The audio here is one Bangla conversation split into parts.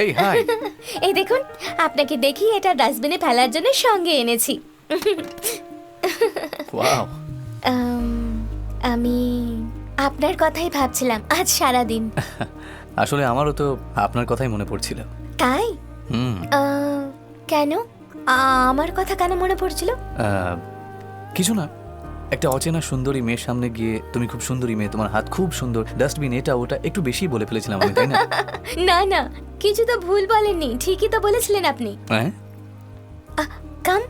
এই হাই। এই দেখুন, আপনাকে দেখি এটা ডাস্টবিনে ফেলার জন্য সঙ্গে এনেছি। ওয়াও। আমি আপনার কথাই ভাবছিলাম আজ সারাদিন। আসলে আমারও তো আপনার কথাই মনে পড়ছিল। তাই? হুম। কেন? আমার কথা কেন মনে পড়ছিল? কিছু না, একটা অচেনা সুন্দরী মেয়ের সামনে গিয়ে তুমি খুব সুন্দরী মেয়ে, তোমার হাত খুব সুন্দর, ডাস্টবিন এটা ওটা একটু বেশি বলে ফেলেছিলাম আমি, তাই না? না না, কিছু তো ভুল বলেননি, ঠিকই তো বলেছিলেন আপনি। হ্যাঁ। কাম,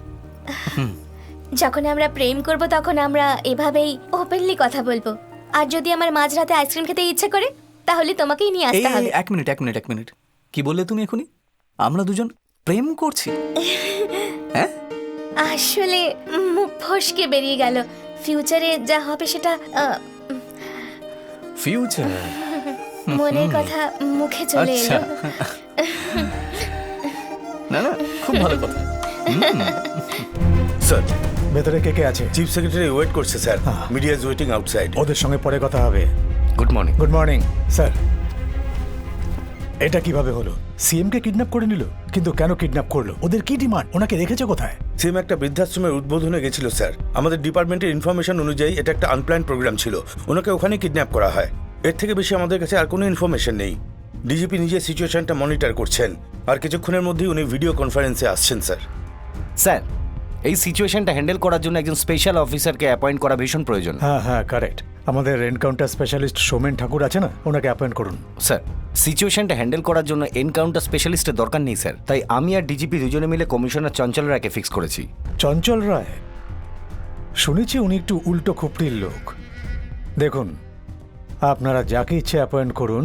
যখন আমরা প্রেম করব তখন আমরা এভাবেই ওপেনলি কথা বলবো। আর যদি আমার মাঝরাতে আইসক্রিম খেতে ইচ্ছে করে তাহলে তোমাকেই নিয়ে আসতে হবে। এক মিনিট, কি বললে তুমি এখনই? আমরা দুজন প্রেম করছি? হ্যাঁ, আসলে মুখ ফসকে বেরিয়ে গেল। ফিউচারে যা হবে সেটা ফিউচার। মনের কথা মুখে চলে আচ্ছা। এলো। না না, খুব ভালো কথা। স্যার, ভেতরে কে কে আছে? চিফ সেক্রেটারি ওয়েট করছে স্যার। হ্যাঁ। Media is waiting outside. ওদের সঙ্গে পরে কথা হবে। Good morning. Good morning sir. এটা কিভাবে হলো? সিএম কে কিডন্যাপ করে নিল, কিন্তু কেন কিডন্যাপ করলো? ওদের কি ডিমান্ড? ওনাকে রেখেছে কোথায়? সিএম একটা বৃদ্ধাশ্রমের উদ্বোধনে গেছিল স্যার। আমাদের ডিপার্টমেন্টের ইনফরমেশন অনুযায়ী এটা একটা আনপ্ল্যান্ড প্রোগ্রাম ছিল। ওনাকে ওখানে কিডন্যাপ করা হয়। এর থেকে বেশি আমাদের কাছে আর কোনো ইনফরমেশন নেই। ডিজিপি নিজে সিচুয়েশনটা মনিটর করছেন, আর কিছুক্ষণের মধ্যেই উনি ভিডিও কনফারেন্সে আসছেন স্যার। স্যার, এই সিচুয়েশনটা হ্যান্ডেল করার জন্য একজন স্পেশাল অফিসারকে অ্যাপয়েন্ট করা ভীষণ প্রয়োজন। হ্যাঁ কারেক্ট। আমাদের এনকাউন্টার স্পেশালিস্ট সোমেন ঠাকুর আছে না, ওনাকে অ্যাপয়েন্ট করুন। স্যার, সিচুয়েশনটা হ্যান্ডেল করার জন্য এনকাউন্টার স্পেশালিস্টের দরকার নেই স্যার। তাই আমি আর ডিজিপি দুজনে মিলে কমিশনার চঞ্চল রায়কে ফিক্স করেছি। চঞ্চল রায়? শুনেছি উনি একটু উল্টো খুপড়ির লোক। দেখুন, আপনারা যাকে ইচ্ছে অ্যাপয়েন্ট করুন,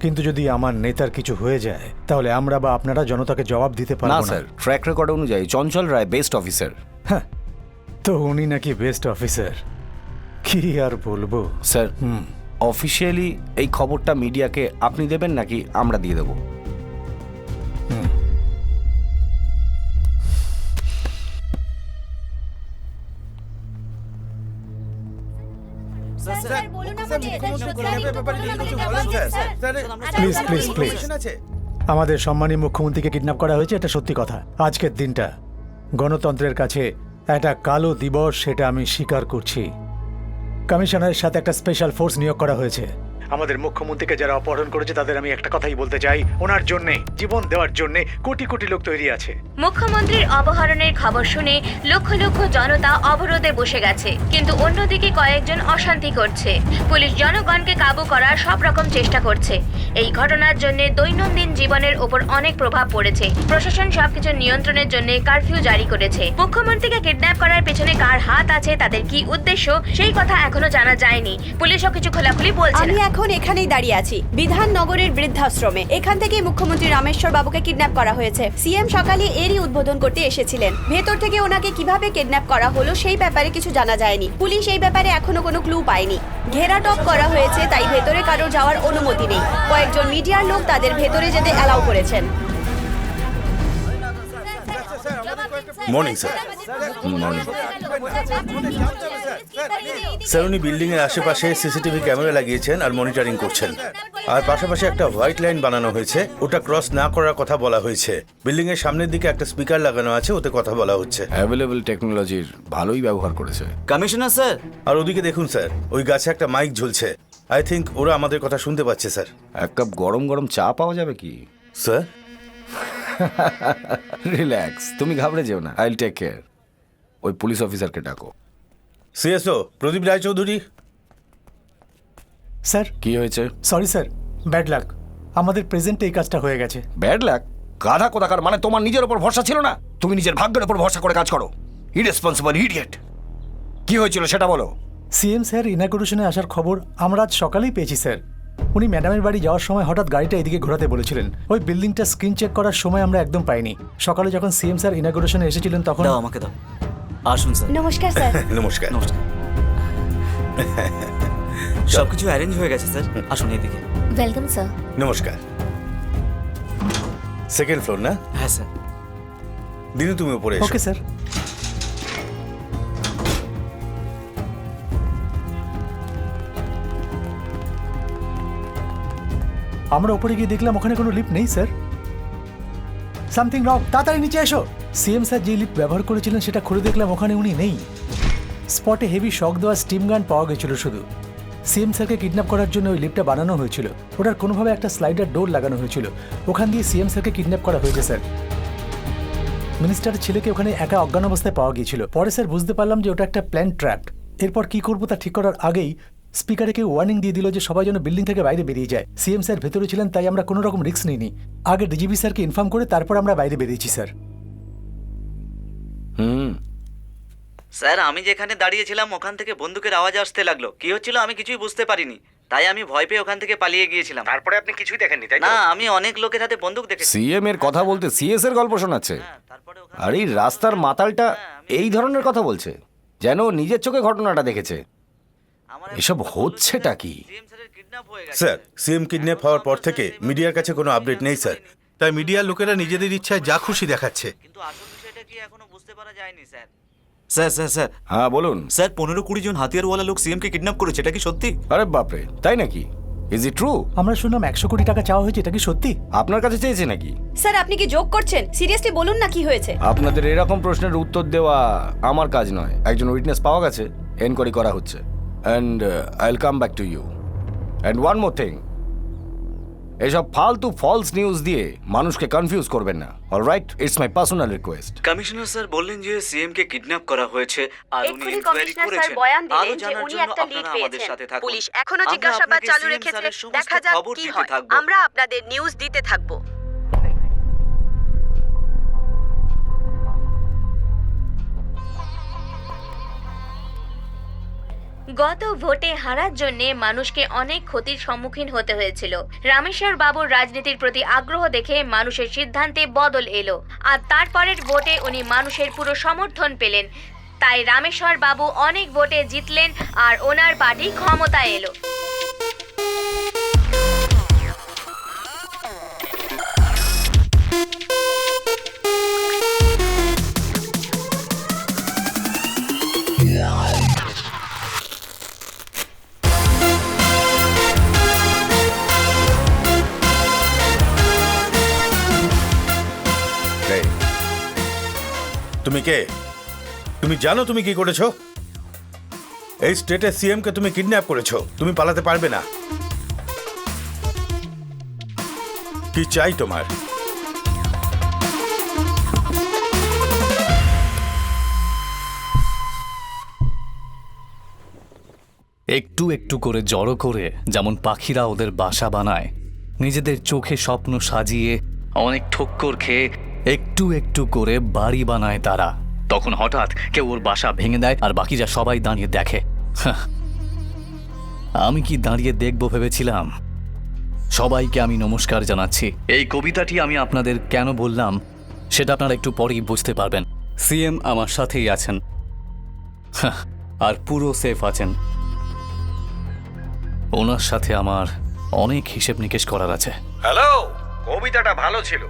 কিন্তু যদি আমার নেতার কিছু হয়ে যায় তাহলে আমরা বা আপনারা জনতাকে জবাব দিতে না পারবো না। স্যার, ট্র্যাক রেকর্ড অনুযায়ী চঞ্চল রায় বেস্ট অফিসার। হ্যাঁ, তো উনি নাকি বেস্ট অফিসার, কি আর বলবো। স্যার, অফিসিয়ালি এই খবরটা মিডিয়াকে আপনি দেবেন নাকি আমরা দিয়ে দেবো? প্লিজ প্লিজ প্লিজ, আমাদের সম্মানী মুখ্যমন্ত্রীকে কিডন্যাপ করা হয়েছে, এটা সত্যি কথা। আজকের দিনটা গণতন্ত্রের কাছে একটা কালো দিবস, সেটা আমি স্বীকার করছি। কমিশনারের সাথে একটা স্পেশাল ফোর্স নিয়োগ করা হয়েছে। আমাদের মুখ্যমন্ত্রীকে যারা অপহরণ করেছে তাদের আমি একটা কথাই বলতে চাই, ওনার জন্য জীবন দেওয়ার জন্য কোটি কোটি লোক তৈরি আছে। মুখ্যমন্ত্রীর অপহরণের খবর শুনে লক্ষ লক্ষ জনতা অবরোধে বসে গেছে, কিন্তু অন্যদিকে কয়েকজন অশান্তি করছে। পুলিশ জনগণকে কাবু করার সব রকম চেষ্টা করছে। এই ঘটনার জন্য দৈনন্দিন জীবনের ওপর অনেক প্রভাব পড়েছে। প্রশাসন সবকিছু নিয়ন্ত্রণের জন্য কারফিউ জারি করেছে। মুখ্যমন্ত্রীকে কিডন্যাপ করার পেছনে কার হাত আছে, তাদের কি উদ্দেশ্য, সেই কথা এখনো জানা যায়নি। পুলিশও কিছু খোলাখুলি বলছে আমি না। এখন এখানেই দাঁড়িয়ে আছি, বিধাননগরের বৃদ্ধাশ্রমে। এখান থেকে মুখ্যমন্ত্রী রামেশ্বর বাবুকে কিডন্যাপ করা হয়েছে। সিএম সকালে এরই উদ্বোধন করতে এসেছিলেন। ভেতর থেকে ওনাকে কিভাবে কিডন্যাপ করা হলো সেই ব্যাপারে কিছু জানা যায়নি। পুলিশ এই ব্যাপারে এখনো কোনো ক্লু পায়নি। ঘেরাটপ করা হয়েছে, তাই ভেতরে কারো যাওয়ার অনুমতি নেই। কয়েকজন মিডিয়ার লোক তাদের ভেতরে যেতে অ্যালাউ করেছেন। Morning sir. মর্নিং। স্যার, উনি বিল্ডিং এর আশেপাশে সিসিটিভি ক্যামেরা লাগিয়েছেন আর মনিটরিং করছেন। আর পাশাপাশি একটা হোয়াইট লাইন বানানো হয়েছে, ওটা ক্রস না করার কথা বলা হয়েছে। বিল্ডিং এর সামনের দিকে একটা স্পিকার লাগানো আছে, ওতে কথা বলা হচ্ছে। অ্যাভেলেবল টেকনোলজির ভালোই ব্যবহার করেছে। কমিশনার স্যার, আর ওদিকে দেখুন স্যার, ওই গাছে একটা মাইক ঝুলছে। আই থিঙ্ক ওরা আমাদের কথা শুনতে পাচ্ছে স্যার। এক কাপ গরম গরম চা পাওয়া যাবে কি? স্যার, রিল্যাক্স, তুমি ঘাবড়ে যেও না, আই উইল টেক কেয়ার। ওই পুলিশ অফিসারকে ডাকো। সিএসও প্রদীপ রায়চৌধুরী। স্যার, কি হয়েছে? Sorry sir, bad luck. আমাদের প্রেজেন্টে এই কাজটা হয়ে গেছে। Bad luck? গাধা কোথাকার, মানে তোমার নিজের উপর ভরসা ছিল না? তুমি নিজের ভাগ্যের উপর ভরসা করে কাজ করো। Irresponsible idiot. কি হয়েছিল সেটা বলো। সিএম স্যার ইনাগুরেশনে আসার খবর আমরা আজ সকালেই পেয়েছি স্যার। উনি ম্যাডামের বাড়ি যাওয়ার সময় হঠাৎ গাড়িটা এদিকে ঘোরাতে বলেছিলেন। ওই বিল্ডিংটা স্ক্রিন চেক করার সময় আমরা একদম পাইনি। সকালে যখন সিএম স্যার ইনাগুরেশনে এসেছিলেন তখন। দাও আমাকে দাও। আসুন স্যার। নমস্কার স্যার। নমস্কার। নমস্কার। সবকিছু অ্যারেঞ্জ হয়ে গেছে স্যার, আসুন এদিকে। Welcome sir. নমস্কার। সেকেন্ড ফ্লোর না? হ্যাঁ স্যার। দিনু, তুমি উপরে এসো। Okay sir. আমরা উপরে গিয়ে দেখলাম ওখানে কোনো লিফট নেই স্যার। সামথিং রং, তাড়াতাড়ি নিচে এসো। সিএম স্যার যে লিফট ব্যবহার করেছিলেন সেটা খুলে দেখলাম ওখানে উনি নেই। স্পটে হেভি শক দেওয়া স্টিম গান পাওয়া গেছিল শুধু। সিএম স্যারকে কিডন্যাপ করার জন্য ওই লিফটটা বানানো হয়েছিল। ওটার কোনোভাবে একটা স্লাইডার ডোর লাগানো হয়েছিল, ওখান দিয়ে সিএম স্যারকে কিডন্যাপ করা হয়েছে স্যার। মিনিস্টারের ছেলেকে ওখানে একা অজ্ঞান অবস্থায় পাওয়া গিয়েছিল। পরে স্যার বুঝতে পারলাম যে ওটা একটা প্ল্যান ট্র্যাপড। এরপর কি করবো তা ঠিক করার আগেই স্পিকারে কেউ ওয়ার্নিং দিয়ে দিল যে সবাই যেন বিল্ডিং থেকে বাইরে বেরিয়ে যায়। সিএম স্যার ভেতরে ছিলেন, তাই আমরা কোনো রকম রিস্ক নিইনি। আগে ডিজিপি স্যারকে ইনফর্ম করে তারপর আমরা বাইরে বেরিয়েছি স্যার। স্যার আমি যেখানে দাঁড়িয়েছিলাম ওখান থেকে বন্দুকের আওয়াজ আসতে লাগলো। কি হচ্ছিল আমি কিছুই বুঝতে পারিনি, তাই আমি ভয় পেয়ে ওখান থেকে পালিয়ে গিয়েছিলাম। তারপরে আপনি কিছুই দেখেননি, তাই না, আমি অনেক লোকের হাতে বন্দুক দেখেছি। সিএম এর কথা বলতে সিএস এর গল্প শোনাচ্ছে। তারপরে ওখান আর এই রাস্তার মাতালটা এই ধরনের কথা বলছে, যেন নিজের চোখে ঘটনাটা দেখেছে। আমার এসব হচ্ছেটা কি? সিএম স্যারের কিডন্যাপ হয়ে গেছে। স্যার, সিএম কিডন্যাপ হওয়ার পর থেকে মিডিয়ার কাছে কোনো আপডেট নেই স্যার। তাই মিডিয়ার লোকেরা নিজেদের ইচ্ছায় যা খুশি দেখাচ্ছে। কিন্তু আসল বিষয়টা কি এখনো বুঝতে পারা যায়নি স্যার। স্যার স্যার স্যার হ্যাঁ বলুন। স্যার 15-20 জন হাতিয়ারওয়ালা লোক সিএম কে কিডন্যাপ করেছে, এটা কি সত্যি? আরে বাপরে, তাই নাকি? Is it true? আমরা শুনলাম 100 কোটি টাকা চাওয়া হয়েছে, এটা কি সত্যি? আপনার কাছে চেয়েছে নাকি? স্যার আপনি কি জোক করছেন? সিরিয়াসলি বলুন না কি হয়েছে। আপনাদের এরকম প্রশ্নের উত্তর দেওয়া আমার কাজ নয়। একজন উইটনেস পাওয়া গেছে, এনকোয়ারি করা হচ্ছে। And I will come back to you. And one more thing, এসব ফালতু ফলস নিউজ দিয়ে মানুষকে কনফিউজ করবেন না। Alright, it's my personal request. Commissioner sir বললেন যে সিএম কে কিডন্যাপ করা হয়েছে আর উনি এক্ষুনি ইনকোয়ারি কমিশনার স্যার করেছেন। বয়ান আরো দিলেন যে জানার উনি জন্য একটা লিড আপনারা আমাদের পেয়েছেন। সাথে থাকুন। পুলিশ এখনো আমরা জিজ্ঞাসাবাদ আপনাকে চালু CM রেখেছে, স্যারের সমস্ত দেখা যাক খবর কি দিতে হয়। থাকবো। আমরা আপনাদের নিউজ দিতে থাকবো। গত ভোটে হারার জন্য মানুষকে অনেক ক্ষতির সম্মুখীন হতে হয়েছিল। রামেশ্বর বাবুর রাজনীতির প্রতি আগ্রহ দেখে মানুষের সিদ্ধান্তে বদল এলো, আর তারপরের ভোটে উনি মানুষের পুরো সমর্থন পেলেন। তাই রামেশ্বর বাবু অনেক ভোটে জিতলেন আর ওনার পার্টি ক্ষমতায় এলো। এই, তুমি কে? তুমি জানো তুমি কি করেছো? এই স্টেটের সিএম কে তুমি কিডন্যাপ করেছো। তুমি পালাতে পারবে না। কি চাই তোমার? একটু একটু করে জড়ো করে যেমন পাখিরা ওদের বাসা বানায়, নিজেদের চোখে স্বপ্ন সাজিয়ে অনেক ঠক্কর খেয়ে একটু একটু করে বাড়ি বানায় তারা। তখন হঠাৎ কেউ ওর বাসা ভেঙে দেয় আর বাকিরা সবাই দাঁড়িয়ে দেখে। হাহ, আমি কি দাঁড়িয়ে দেখবো ভেবেছিলাম? সবাইকে আমি নমস্কার জানাচ্ছি। এই কবিতাটি আমি আপনাদের কেন বললাম সেটা আপনারা একটু পরেই বুঝতে পারবেন। সিএম আমার সাথেই আছেন, হাহ, আর পুরো সেফ আছেন। ওনার সাথে আমার অনেক হিসেব নিকেশ করার আছে। হ্যালো, কবিতাটা ভালো ছিল।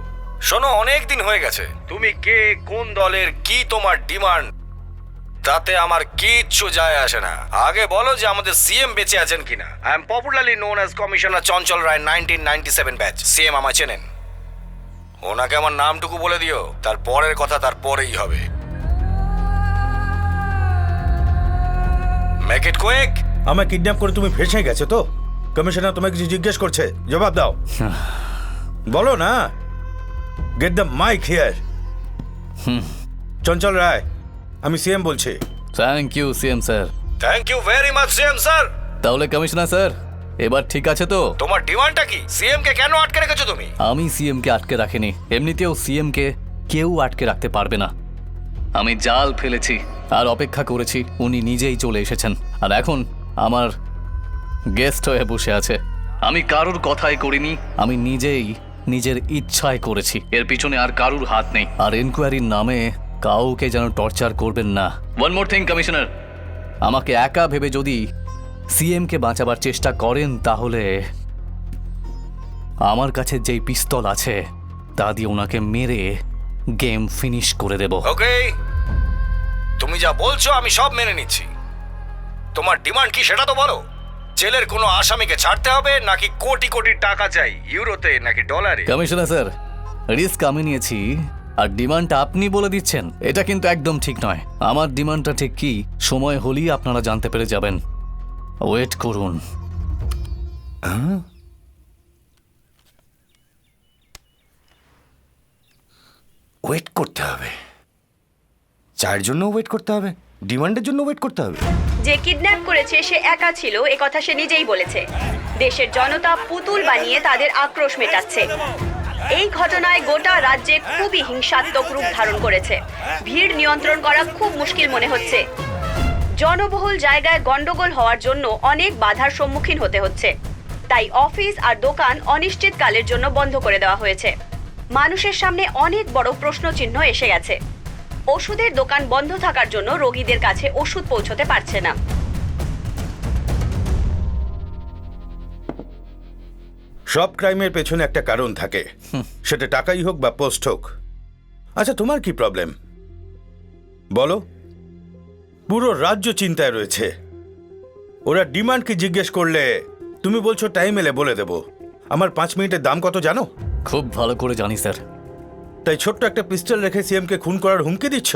শোনো, অনেক দিন হয়ে গেছে। তুমি কে, কোন দলের, কি তোমার ডিমান্ড, তাতে আমার কিচ্ছু যায় আসে না। আগে বলো যে আমাদের সিএম বেঁচে আছেন কিনা। I am popularly known as commissioner Chanchal Roy, 1997 batch. CM আমায় চেনেন। ওনাকে আমার নামটুকু বলে দিও, তার পরের কথা তার পরেই হবে। Make it quick. আমায় কিডন্যাপ করে তুমি ফেসে গেছো তো? কমিশনার তোমাকে কিছু জিজ্ঞেস করছে, জবাব দাও। বলো না। Get the mic here. Chanchal Roy, আমি সিএম বলছি। Thank you CM sir. Thank you very much CM sir. তাহলে কমিশনার স্যার, এবার ঠিক আছে তো? তোমার ডিমান্ডটা কি? সিএম কে কেন আটকে রেখেছো তুমি? আমি সিএম কে আটকে রাখিনি, এমনিতেও সিএম কে কেউ আটকে রাখতে পারবে না। আমি জাল ফেলেছি আর অপেক্ষা করেছি, উনি নিজেই চলে এসেছেন আর এখন আমার গেস্ট হয়ে বসে আছে। আমি কারুর কথাই করিনি, আমি নিজেই নিজের ইচ্ছায় করেছি। এর পিছনে আর কারুর হাত নেই। আর এনকোয়ারির নামে কাউকে যেন টর্চার করবেন না। ওয়ান মোর থিং কমিশনার, আমাকে একা ভেবে যদি সিএম কে বাঁচাবার চেষ্টা করেন তাহলে আমার কাছে যেই পিস্তল আছে তা দিয়ে ওনাকে মেরে গেম ফিনিশ করে দেব। ওকে, তুমি যা বলছো আমি সব মেনে নিচ্ছি। তোমার ডিমান্ড কি সেটা তো বলো। জেলের কোনো আসামিকে ছাড়তে হবে নাকি কোটি কোটি টাকা চাই? ইউরোতে নাকি ডলারে? কমিশনার স্যার, রিস্ক আমি নিয়েছি আর ডিমান্ডটা আপনি বলে দিচ্ছেন, এটা কিন্তু একদম ঠিক নয়। আমার ডিমান্ডটা ঠিক কি সময় হলেই আপনারা জানতে পেরে যাবেন। ওয়েট করুন। ওয়েট করতে হবে? চায়ের জন্য ওয়েট করতে হবে? ডিমান্ডের জন্য ওয়েট করতে হবে? যে কিডন্যাপ করেছে সে একা ছিল, এ কথা সে নিজেই বলেছে। দেশের জনতা পুতুল বানিয়ে তাদের আক্রোশ মেটাচ্ছে। এই ঘটনায় গোটা রাজ্যে খুবই হিংসাত্মক রূপ ধারণ করেছে। ভিড় নিয়ন্ত্রণ করা খুব মুশকিল মনে হচ্ছে। জনবহুল জায়গায় গন্ডগোল হওয়ার জন্য অনেক বাধার সম্মুখীন হতে হচ্ছে। তাই অফিস আর দোকান অনিশ্চিতকালের জন্য বন্ধ করে দেওয়া হয়েছে। মানুষের সামনে অনেক বড় প্রশ্নচিহ্ন এসে গেছে। ওষুধের দোকান বন্ধ থাকার জন্য রোগীদের কাছে ওষুধ পৌঁছতে পারছে না। সব ক্রাইমের পেছনে একটা কারণ থাকে, সেটা টাকাই হোক বা পোস্ট হোক। আচ্ছা, তোমার কি প্রবলেম বলো? পুরো রাজ্য চিন্তায় রয়েছে। ওরা ডিমান্ড কি জিজ্ঞেস করলে তুমি বলছো টাইম এলে বলে দেব। আমার 5 মিনিটের দাম কত জানো? খুব ভালো করে জানি স্যার। তাই ছোট্ট একটা পিস্তল রেখে সিএমকে খুন করার হুমকি দিচ্ছ?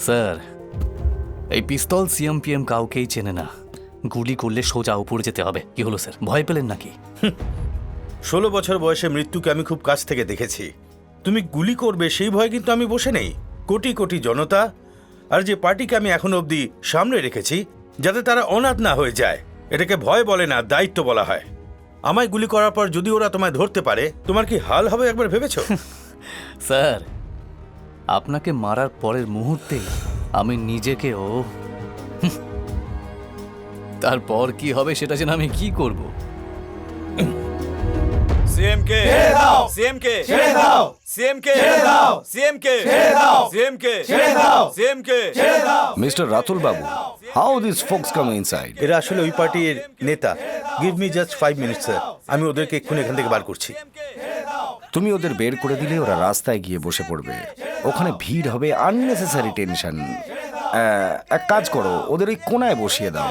স্যার, এই পিস্তল সিএম পিএম কাউকেই চেনে না। গুলি করলে সোজা উপরে যেতে হবে। কি হলো স্যার, ভয় পেলেন নাকি? 16 বছর বয়সে মৃত্যুকে আমি খুব কাছ থেকে দেখেছি। তুমি গুলি করবে সেই ভয় কিন্তু আমি বসে নেই। কোটি কোটি জনতা আর যে পার্টিকে আমি এখনো অবধি সামনে রেখেছি যাতে তারা অনাথ না হয়ে যায়, এটাকে ভয় বলে না, দায়িত্ব বলা হয়। আমায় গুলি করার পর যদি ওরা তোমায় ধরতে পারে, তোমার কি হাল হবে একবার ভেবেছো? স্যার, আপনাকে মারার পরের মুহূর্তে আমি নিজেকেও তারপর কি হবে সেটা যেন আমি কি করব। সিএমকে ছেড়ে দাও, সিএমকে ছেড়ে দাও, সিএমকে ছেড়ে দাও, সিএমকে ছেড়ে দাও, সিএমকে ছেড়ে দাও, সিএমকে ছেড়ে দাও। Mr. Ratul Babu, how these folks come inside? এরা আসলে ওই পার্টির নেতা। Give me just 5 minute sir, আমি ওদেরকে এক্ষুনি এখান থেকে বার করছি। তুমি ওদের বের করে দিলে ওরা রাস্তায় গিয়ে বসে পড়বে। ওখানে ভিড় হবে, আননেসেসারি টেনশন। এক কাজ করো, ওদের ওই কোনায় বসিয়ে দাও।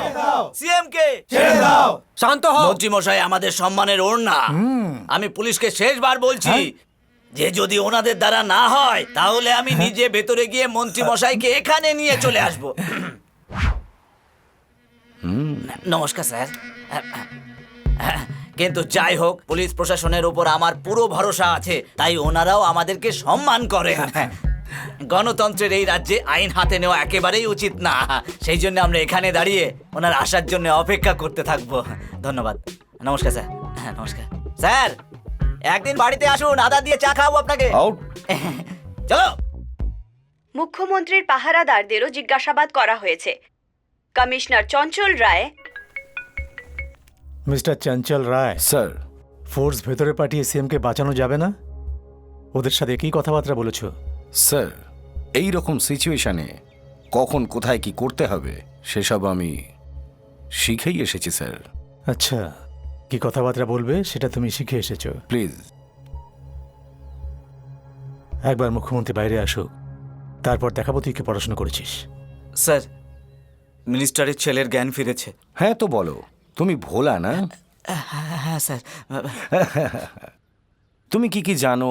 সিএমকে ছেড়ে দাও। শান্ত হও মন্ত্রী মশাই, আমাদের সম্মানের ওড়না। আমি পুলিশকে শেষবার বলছি যে যদি ওনাদের দ্বারা না হয় তাহলে আমি নিজে ভেতরে গিয়ে মন্ত্রী মশাইকে এখানে নিয়ে চলে আসব। নমস্কার স্যার। কিন্তু যাই হোক, পুলিশ প্রশাসনের উপর আমার পুরো ভরসা আছে, তাই ওনারাও আমাদেরকে সম্মান করে। গণতন্ত্রের এই রাজ্যে আইন হাতে নেওয়া একেবারেই উচিত না। সেই জন্য আমরা এখানে দাঁড়িয়ে ওনার আসার জন্য অপেক্ষা করতে থাকবো। ধন্যবাদ। নমস্কার স্যার। হ্যাঁ, নমস্কার স্যার। একদিন বাড়িতে আসুন, আদা দিয়ে চা খাওয়াবো আপনাকে। আউট। চলো। মুখ্যমন্ত্রীর পাহারাদারদেরও জিজ্ঞাসাবাদ করা হয়েছে। কমিশনার চঞ্চল রায়, মিস্টার চঞ্চল রায়, স্যার, ফোর্স ভেতরে পাঠিয়ে সিএমকে বাঁচানো যাবে না? ওদের সাথে কি কথাবার্তা বলেছো? স্যার, এই রকম সিচুয়েশনে কখন কোথায় কি করতে হবে সেসব আমি শিখেই এসেছি স্যার। আচ্ছা, কি কথাবার্তা বলবে সেটা তুমি শিখে এসেছো। প্লিজ। একবার মুখ্যমন্ত্রী বাইরে আসুক, তারপর দেখাবো তুই কি পড়াশোনা করেছিস। স্যার, মিনিস্টারের ছেলের জ্ঞান ফিরেছে। হ্যাঁ তো বলো, তুমি ভোলা না? হ্যাঁ স্যার। তুমি কি কি জানো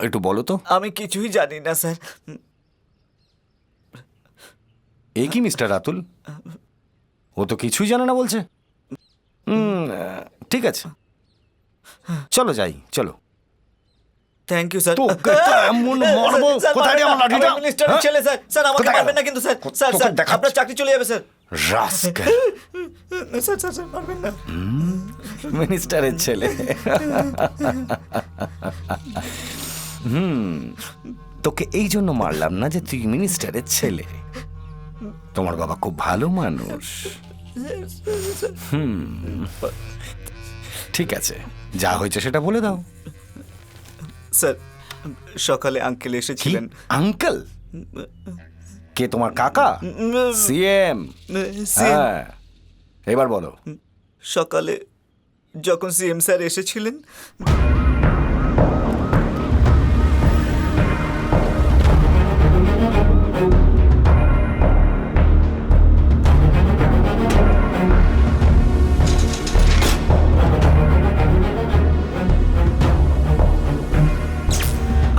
একটু বলো তো। আমি কিছুই জানি না স্যার। এই কি মিস্টার রাতুল, ও তো কিছুই জানে না বলছে। ঠিক আছে, চলো যাই, চলো। Thank you sir. তোকে তো এমন মারবো, কোথায় রে আমার লাঠিটা? মিনিস্টারের ছেলে স্যার। স্যার আমাকে কোথায় মারবেন গেল? না কিন্তু স্যার। স্যার তোকে স্যার দেখাচ্ছি। আপনার চাকরি চলে যাবে sir. Rascal, sir sir sir মারবেন না। মিনিস্টারের ছেলে। তোকে এই জন্য মারলাম না যে তুই মিনিস্টারের ছেলে। তোমার বাবা খুব ভালো মানুষ। ঠিক আছে, যা হয়েছে সেটা বলে দাও। স্যার, সকালে আঙ্কেল কি এসেছিলেন। আঙ্কেল? কে তোমার কাকা? সিএম? হ্যাঁ, এবার বলো। সকালে যখন সিএম স্যার এসেছিলেন,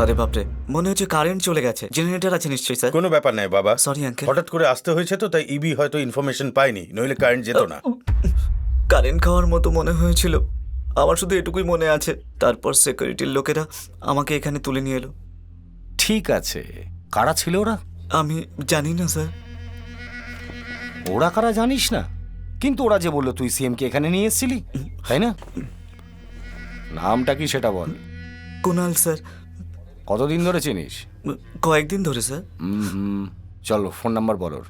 আরে বাপরে, মনে হচ্ছে কারেন্ট চলে গেছে। জেনারেটর আছে নিশ্চয়ই স্যার? কোনো ব্যাপার নাই বাবা। Sorry uncle. হঠাৎ করে আসতে হয়েছে তো, তাই ইবি হয়তো ইনফরমেশন পায়নি, নইলে কারেন্ট যেত না। কারেন্ট খাওয়ার মতো মনে হয়েছিল, আমার শুধু এটুকুই মনে আছে। তারপর সিকিউরিটির লোকেরা আমাকে এখানে তুলে নিয়ে এলো। ঠিক আছে, কারা ছিল ওরা? আমি জানি না স্যার। ওরা কারা জানিস না, কিন্তু ওরা যে বললো তুই সিএম কে এখানে নিয়ে এসেছিলি, তাই না? নামটা কি সেটা বল। কুনাল স্যার। কতদিন ধরে চিনিস? কয়েকদিন ধরে স্যার। চলো ফোন নাম্বার বল ওর।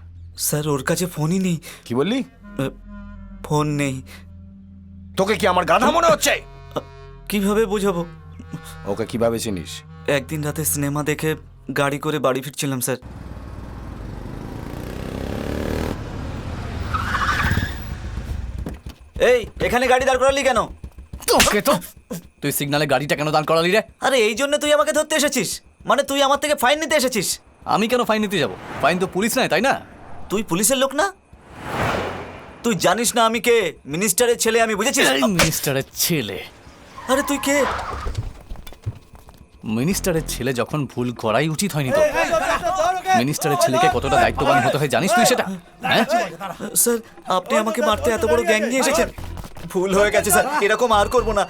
স্যার ওর কাছে ফোনই নেই। কি বললি? ফোন নেই। তোকে কি আমার গাধা মনে হচ্ছে? কিভাবে বোঝাবো? ওকে কিভাবে চিনিস? একদিন রাতে সিনেমা দেখে গাড়ি করে বাড়ি ফিরছিলাম স্যার। এই, এখানে গাড়ি দাঁড় করালি কেন? তোকে তো তুই সিগনালে গাড়িটা কেন দাঁড় করালি রে? আরে এই জন্য তুই আমাকে ধরতে এসেছিস? মানে তুই আমার থেকে ফাইন নিতে এসেছিস? আমি কেন ফাইন নিতে যাব? ফাইন তো পুলিশ নেয়, তাই না? তুই পুলিশের লোক না? তুই জানিস না আমি কে? মিনিস্টারের ছেলে, আমি বুঝেছিস? এই মিনিস্টারের ছেলে। আরে তুই কে? মিনিস্টারের ছেলে যখন ভুল করাই উচিত হয়নি তো। মিনিস্টারের ছেলেকে কতটা দায়িত্ববান হতে হয় জানিস তুই সেটা? হ্যাঁ? স্যার আপনি আমাকে মারতে এত বড় গ্যাং নিয়ে এসেছেন। ভুল হয়ে গেছে স্যার, এরকম আর করবো না।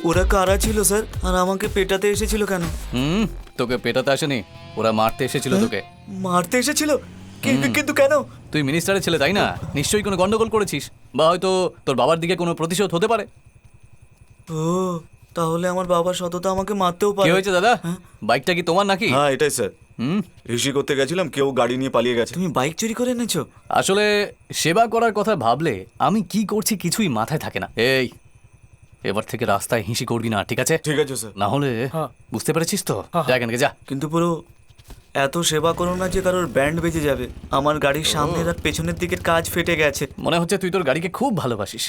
ওরা কারা ছিল স্যার, আর আমাকে পেটাতে এসেছিল কেন? তোকে পেটাতে আসেনি, ওরা মারতে এসেছিল তোকে। মারতে এসেছিল? কিন্তু কেন? তুই মিনিস্টারের ছেলে, তাই না? নিশ্চয়ই কোনো গন্ডগোল করেছিস, বা হয়তো তোর বাবার দিকে কোনো প্রতিশোধ হতে পারে। ও, তাহলে আমার বাবার সততা আমাকে মারতেও কি পারে। হয়েছে দাদা? বাইকটা কি তোমার নাকি? হ্যাঁ এটাই স্যার, হুম, ঋষি করতে গেছিলাম, কেউ গাড়ি নিয়ে পালিয়ে গেছে। তুমি বাইক চুরি করে এনেছো? আসলে সেবা করার কথা ভাবলে আমি কি করছি কিছুই মাথায় থাকে না। এই, এবার থেকে রাস্তায় হিসি করবি না, ঠিক আছে? ঠিক আছে স্যার। না হলে বুঝতে পেরেছিস তো? যা এখান থেকে যা। কিন্তু পুরো এত সেবা করো না যে কারোর ব্যান্ড বেজে যাবে। আমার গাড়ির সামনের আর পেছনের দিকের কাজ ফেটে গেছে। মনে হচ্ছে তুই তোর গাড়িকে খুব ভালোবাসিস।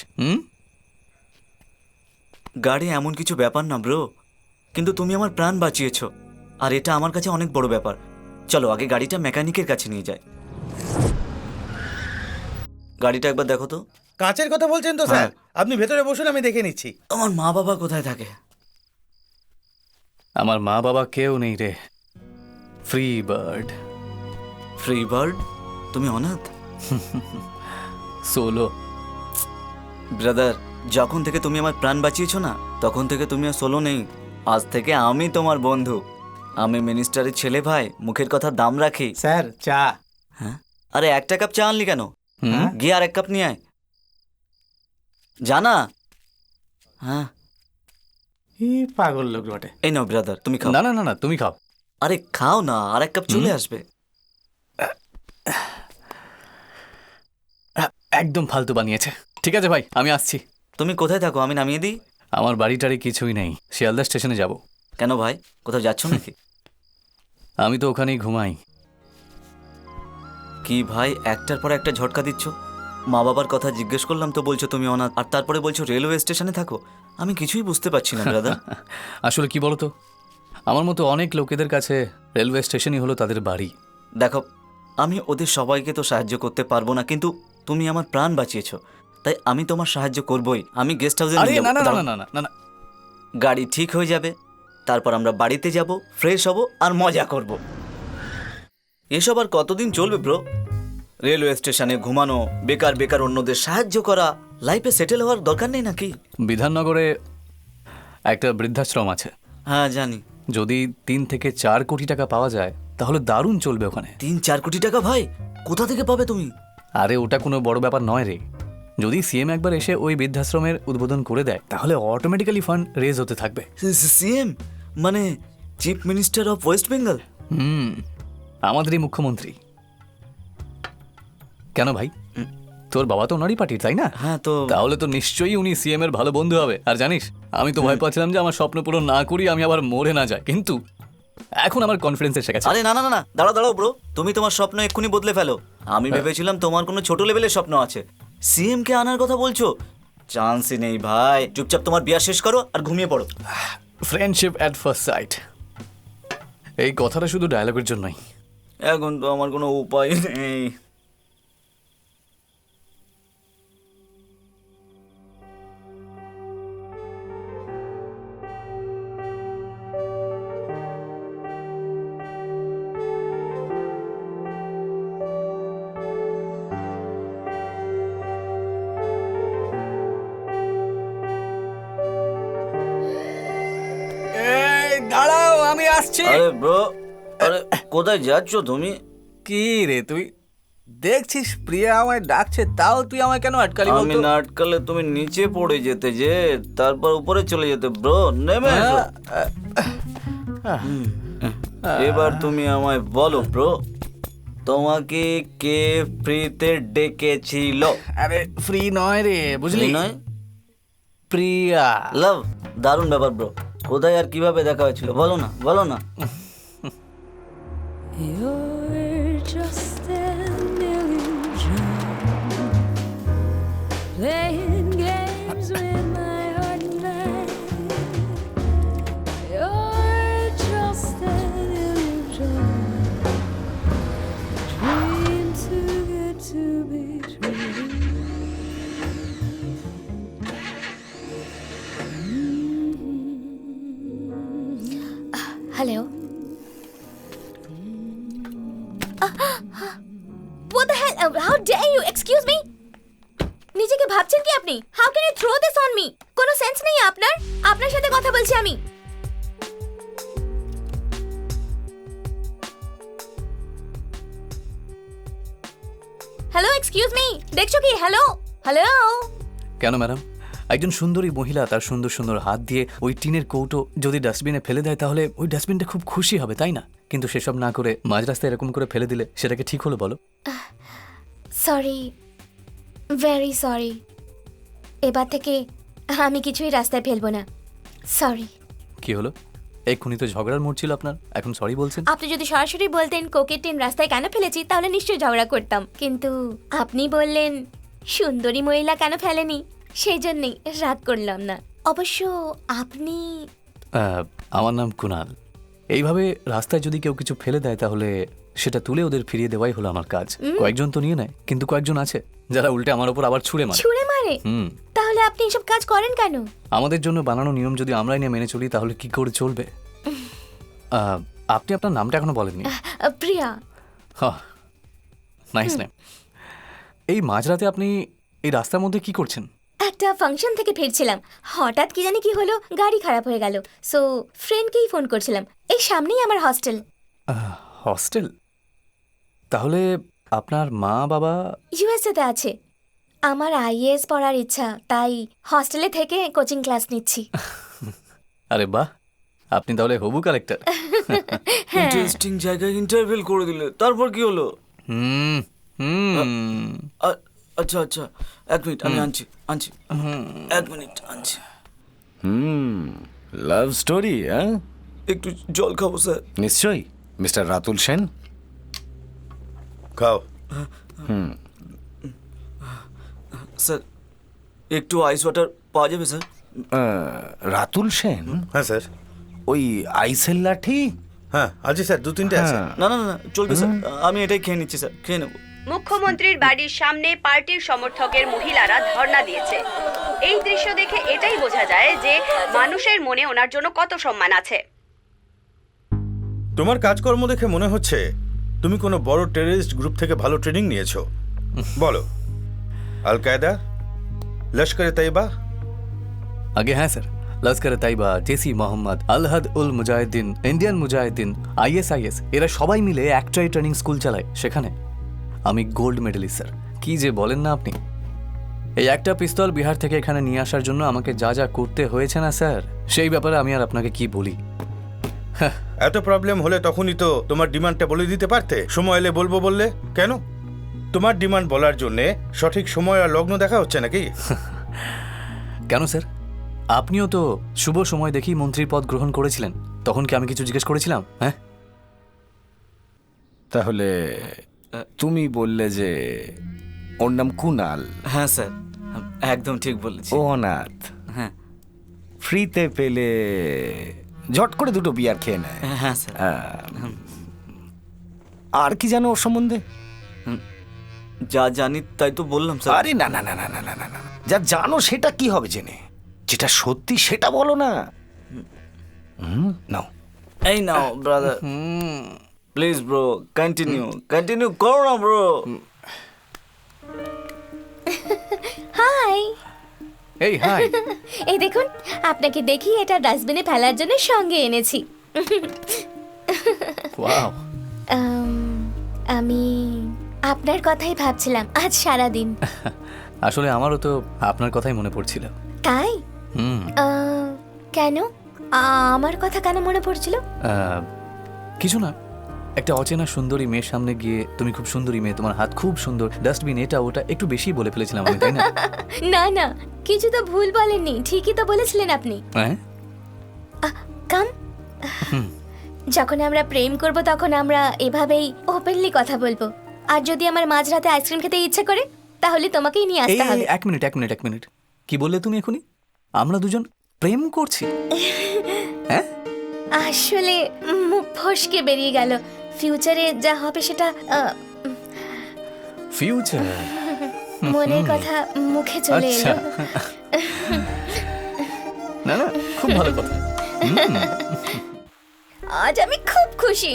গাড়ি এমন কিছু ব্যাপার না ব্রো, কিন্তু তুমি আমার প্রাণ বাঁচিয়েছো, আর এটা আমার কাছে অনেক বড় ব্যাপার। চলো আগে গাড়িটা মেকানিকের কাছে নিয়ে যাই। গাড়িটা একবার দেখো তো। কাঁচের কথা বলছেন তো স্যার? আপনি ভেতরে বসুন, আমি দেখে নিচ্ছি। আমার মা বাবা কোথায় থাকে? আমার মা বাবা কেউ নেই রে, ফ্রি বার্ড। Free bird? তুমি অনাথ? সোলো। ব্রাদার, যখন থেকে তুমি আমার প্রাণ বাঁচিয়েছো না, তখন থেকে তুমি আর সোলো নেই। আজ থেকে আমি তোমার বন্ধু। আমি মিনিস্টারের ছেলে ভাই, মুখের কথা দাম রাখি। স্যার চা। হ্যাঁ? আরে একটা কাপ চা আনলি কেন? গিয়ে আর এক কাপ নিয়ে আয়। জানা? হ্যাঁ, পাগল লোক বটে। এই নাও ব্রাদার, তুমি খাও। না না না না, তুমি খাও। আরে খাও না, আর এক কাপ চলে আসবে। একদম ফালতু বানিয়েছে। ঠিক আছে ভাই, আমি আসছি। তুমি কোথায় থাকো, আমি নামিয়ে দিই? আমার বাড়িটারি কিছুই নেই, শিয়ালদা স্টেশনে যাব। কেন ভাই, কোথাও যাচ্ছ নাকি? আমি তো ওখানেই ঘুমাই। কি ভাই, একটার পর একটা ঝটকা দিচ্ছ? মা বাবার কথা জিজ্ঞেস করলাম তো বলছো তুমি অনাথ, আর তারপরে বলছো রেলওয়ে স্টেশনে থাকো। আমি কিছুই বুঝতে পারছি না ব্রাদার। আসলে কি বলতো, আমার মতো অনেক লোকেদের কাছে রেলওয়ে স্টেশনই হলো তাদের বাড়ি। দেখো, আমি ওদের সবাইকে তো সাহায্য করতে পারবো না, কিন্তু তুমি আমার প্রাণ বাঁচিয়েছো, তাই আমি তোমার সাহায্য করবই। আমি গেস্ট হাউসে আরে না না না না না না না, গাড়ি ঠিক হয়ে যাবে, তারপর আমরা বাড়িতে যাব, ফ্রেশ হব আর মজা করব। এসব আর কতদিন চলবে ব্রো? রেলওয়ে স্টেশনে ঘুমানো, বেকার বেকার অন্যদের সাহায্য করা, লাইফে সেটেল হওয়ার দরকার নেই নাকি? বিধাননগরে একটা বৃদ্ধাশ্রম আছে। হ্যাঁ জানি। যদি 3 থেকে 4 কোটি টাকা পাওয়া যায় তাহলে দারুণ চলবে ওখানে। 3-4 কোটি টাকা ভাই, কোথা থেকে পাবে তুমি? আরে ওটা কোনো বড় ব্যাপার নয় রে। যদি সিএম একবার এসে ওই বৃদ্ধাশ্রমের উদ্বোধন করে দেয় তাহলে অটোমেটিক্যালি ফান্ড রেজ হতে থাকবে। সিএম মানে chief minister of West Bengal? আমাদেরই মুখ্যমন্ত্রী। কেন ভাই, তোর বাবা তো ওনারই পার্টির, তাই না? হ্যাঁ, তো তাহলে তো নিশ্চয়ই উনি সিএম এর ভালো বন্ধু হবে। আর জানিস, আমি তো ভয় পাচ্ছিলাম যে আমার স্বপ্ন পূরণ না করি আমি আবার মরে না যাই, কিন্তু এখন আমার কনফিডেন্স এসে গেছে। আরে না না না না, দাঁড়াও দাঁড়াও ব্রো, তুমি তোমার স্বপ্ন এক্ষুনি বদলে ফেলো। আমি ভেবেছিলাম তোমার কোনো ছোট লেভেলের স্বপ্ন আছে, সিএম কে আনার কথা বলছো। চান্সই নেই ভাই, চুপচাপ তোমার বিয়া শেষ করো আর ঘুমিয়ে পড়ো। ফ্রেন্ডশিপ অ্যাট ফার্স্ট সাইট, এই কথাটা শুধু ডায়লগের জন্যই। এখন তো আমার কোনো উপায় নেই। দাঁড়াও, আমি আসছি। আরে ব্রো, আরে কোথায় যাচ্ছ তুমি? কি রে তুই দেখছিস প্রিয়া আমায় ডাকছে, তাও তুই আমায় কেন আটকালি আমি বলতো? না আটকালে তুমি নিচে পড়ে যেতে, যে তারপর উপরে চলে যেতে। ব্রো নেমে এসো। এবার তুমি আমায় বলো ব্রো, তোমাকে কে ফ্রিতে ডেকেছিল? আরে ফ্রি নয় রে, বুঝলি? নয়? প্রিয়া। লাভ, দারুণ ব্যাপার ব্রো। কোথায় আর কিভাবে দেখা হয়েছিল বলো না, বলো না। You're just an illusion, playing games with my heart and mind. You're just an illusion, dream too good to be true. Hello, What the hell? How dare you? Excuse me? নিজেকে ভাবছেন কি আপনি? How can you throw this on me? কোনো সেন্স নেই আপনার? আপনার সাথে কথা বলছি আমি। হ্যালো, এক্সকিউজ মি, দেখছো কি? Hello hello. কেন ম্যাডাম, একজন সুন্দরী মহিলা তার সুন্দর সুন্দর হাত দিয়ে ওই টিনের কৌটো যদি ডাস্টবিনে ফেলে দেয় তাহলে ওই ডাস্টবিনটা খুব খুশি হবে, তাই না? কিন্তু সেসব না করে মাঝ রাস্তায় এরকম করে ফেলে দিলে সেটাকে ঠিক হলো বলো? Sorry, very sorry. এবার থেকে আমি কিছুই রাস্তায় ফেলবো না। সরি। কি হলো, এক্ষুনি তো ঝগড়ার মোড় ছিল আপনার, এখন সরি বলছেন? আপনি যদি সরাসরি বলতেন কোকের টিন রাস্তায় কেন ফেলেছি তাহলে নিশ্চয়ই ঝগড়া করতাম, কিন্তু আপনি বললেন সুন্দরী মহিলা কেন ফেলেনি, সেই জন্যই রাগ করলাম না। অবশ্য আপনি? আমার নাম কুনাল। এইভাবে রাস্তায় যদি কেউ কিছু ফেলে দেয় তাহলে সেটা তুলে ওদের ফিরিয়ে দেওয়াই হলো আমার কাজ। কয়েকজন তো নিয়ে নেয়, কিন্তু কয়েকজন আছে যারা উল্টে আমার উপর আবার ছুঁড়ে মারে। ছুঁড়ে মারে? তাহলে আপনি এসব কাজ করেন কেন? আমাদের জন্য বানানো নিয়ম যদি আমরাই নিয়ে মেনে চলি তাহলে কি করে চলবে? আপনি আপনার নামটা এখনো বলেননি। প্রিয়া। Nice name. এই মাঝরাতে আপনি এই রাস্তার মধ্যে কি করছেন? একটা ফাংশন থেকে ফিরছিলাম, হঠাৎ কি জানি কি হলো, গাড়ি খারাপ হয়ে গেল, সো ফ্রেন্ডকেই ফোন করছিলাম। এই সামনেই আমার হস্টেল। হস্টেল? তাহলে আপনার মা বাবা? ইউএসএতে আছে। আমার আইএএস পড়ার ইচ্ছা, তাই হস্টেলে থেকে কোচিং ক্লাস নিচ্ছি। আরে বাহ, আপনি তাহলে হবু কালেক্টর। ইন্টারেস্টিং জায়গায় ইন্টারভিউ করে দিলে, তারপর কি হলো? আচ্ছা আচ্ছা, এক মিনিট, আমি আনছি, এক মিনিট আনছি। লাভ স্টোরি, হ্যাঁ? একটু জল খাবো স্যার? নিশ্চয়ই। মিস্টার রাতুল সেন, খাও। স্যার একটু আইস ওয়াটার পাওয়া যাবে স্যার? রাতুল সেন হ্যাঁ স্যার। ওই আইসেল লাঠি? হ্যাঁ আছে স্যার, 2-3টে আছে। হ্যাঁ। না না না না, চলবে স্যার, আমি এটাই খেয়ে নিচ্ছি স্যার, খেয়ে নেবো। মুখ্যমন্ত্রীর বাড়ির সামনে পার্টির সমর্থকের মহিলারা ধর্ণা দিয়েছে। এই দৃশ্য দেখে এটাই বোঝা যায় যে মানুষের মনে ওনার জন্য কত সম্মান আছে। তোমার কাজকর্ম দেখে মনে হচ্ছে তুমি কোনো বড় টেররিস্ট গ্রুপ থেকে ভালো ট্রেনিং নিয়েছো। বলো, আল কায়দা, লস্কর তৈবা? আগে হ্যাঁ স্যার, লস্কর তাইবা, জেসি মোহাম্মদ, আলহাদ উল মুজাহিদিন, ইন্ডিয়ান মুজাহিদিন, আইএসআইএস, এরা সবাই মিলে একটাই ট্রেনিং স্কুল চালায়। সেখানে আমি গোল্ড মেডেলিস্ট স্যার। কি যে বলেন না আপনি! এই একটা পিস্তল বিহার থেকে এখানে নিয়ে আসার জন্য আমাকে যা যা করতে হয়েছে না স্যার, সেই ব্যাপারে আমি আর আপনাকে কি বলি। এত প্রবলেম হলে তখনই তো তোমার ডিমান্ডটা বলে দিতে পারতে। সময় এলে বলবো বললে কেন? তোমার ডিমান্ড বলার জন্যে সঠিক সময় আর লগ্ন দেখা হচ্ছে নাকি? কেন স্যার? আপনিও তো শুভ সময় দেখেই মন্ত্রীর পদ গ্রহণ করেছিলেন। তখন কি আমি কিছু জিজ্ঞেস করেছিলাম? হ্যাঁ, তাহলে তুমি বললে যে ওর নাম কুনাল। হ্যাঁ স্যার, একদম ঠিক বলেছি। ও অনাথ, হ্যাঁ ফ্রিতে পেলে ঝট করে দুটো বিয়ার খেয়ে নেয়। হ্যাঁ স্যার। আর কি জানো ওর সম্বন্ধে? যা জানি তাই তো বললাম স্যার। আরে না না না না না না না না, যা জানো সেটা কি হবে জেনে? যেটা সত্যি সেটা বলো না। নাও। এই নাও ব্রাদার, প্লিজ ব্রো, কন্টিনিউ করো না ব্রো। হাই, এই হাই। এই দেখুন, আপনাকে দেখি এটা ডাস্টবিনে ফেলার জন্য সঙ্গে এনেছি। ওয়াও, আমি আপনার কথাই ভাবছিলাম আজ সারাদিন। আসলে আমারও তো আপনার কথাই মনে পড়ছিল। তাই? হুম। কেন আমার কথা কেন মনে পড়ছিল? কিছু না, একটা অচেনা সুন্দরী মেয়ের সামনে গিয়ে তুমি খুব সুন্দরী মেয়ে, তোমার হাত খুব সুন্দর, ডাস্টবিন এটা ওটা একটু বেশি বলে ফেলেছিলাম আমি, তাই না? না না, কিছু তো ভুল বলেননি, ঠিকই তো বলেছিলেন আপনি। হ্যাঁ, কাম, যখন আমরা প্রেম করব তখন আমরা এভাবেই ওপেনলি কথা বলবো। আর যদি আমার মাঝরাতে আইসক্রিম খেতে ইচ্ছে করে তাহলে তোমাকেই নিয়ে এই আসতে হবে। এক মিনিট, কি বললে তুমি এখনই? আমরা দুজন প্রেম করছি? হ্যাঁ, আসলে মুখ ফসকে বেরিয়ে গেল। ফিউচারে যা হবে সেটা ফিউচার। মনের কথা মুখে চলে আচ্ছা, এলো। না না, খুব ভালো কথা। আজ আমি খুব খুশি।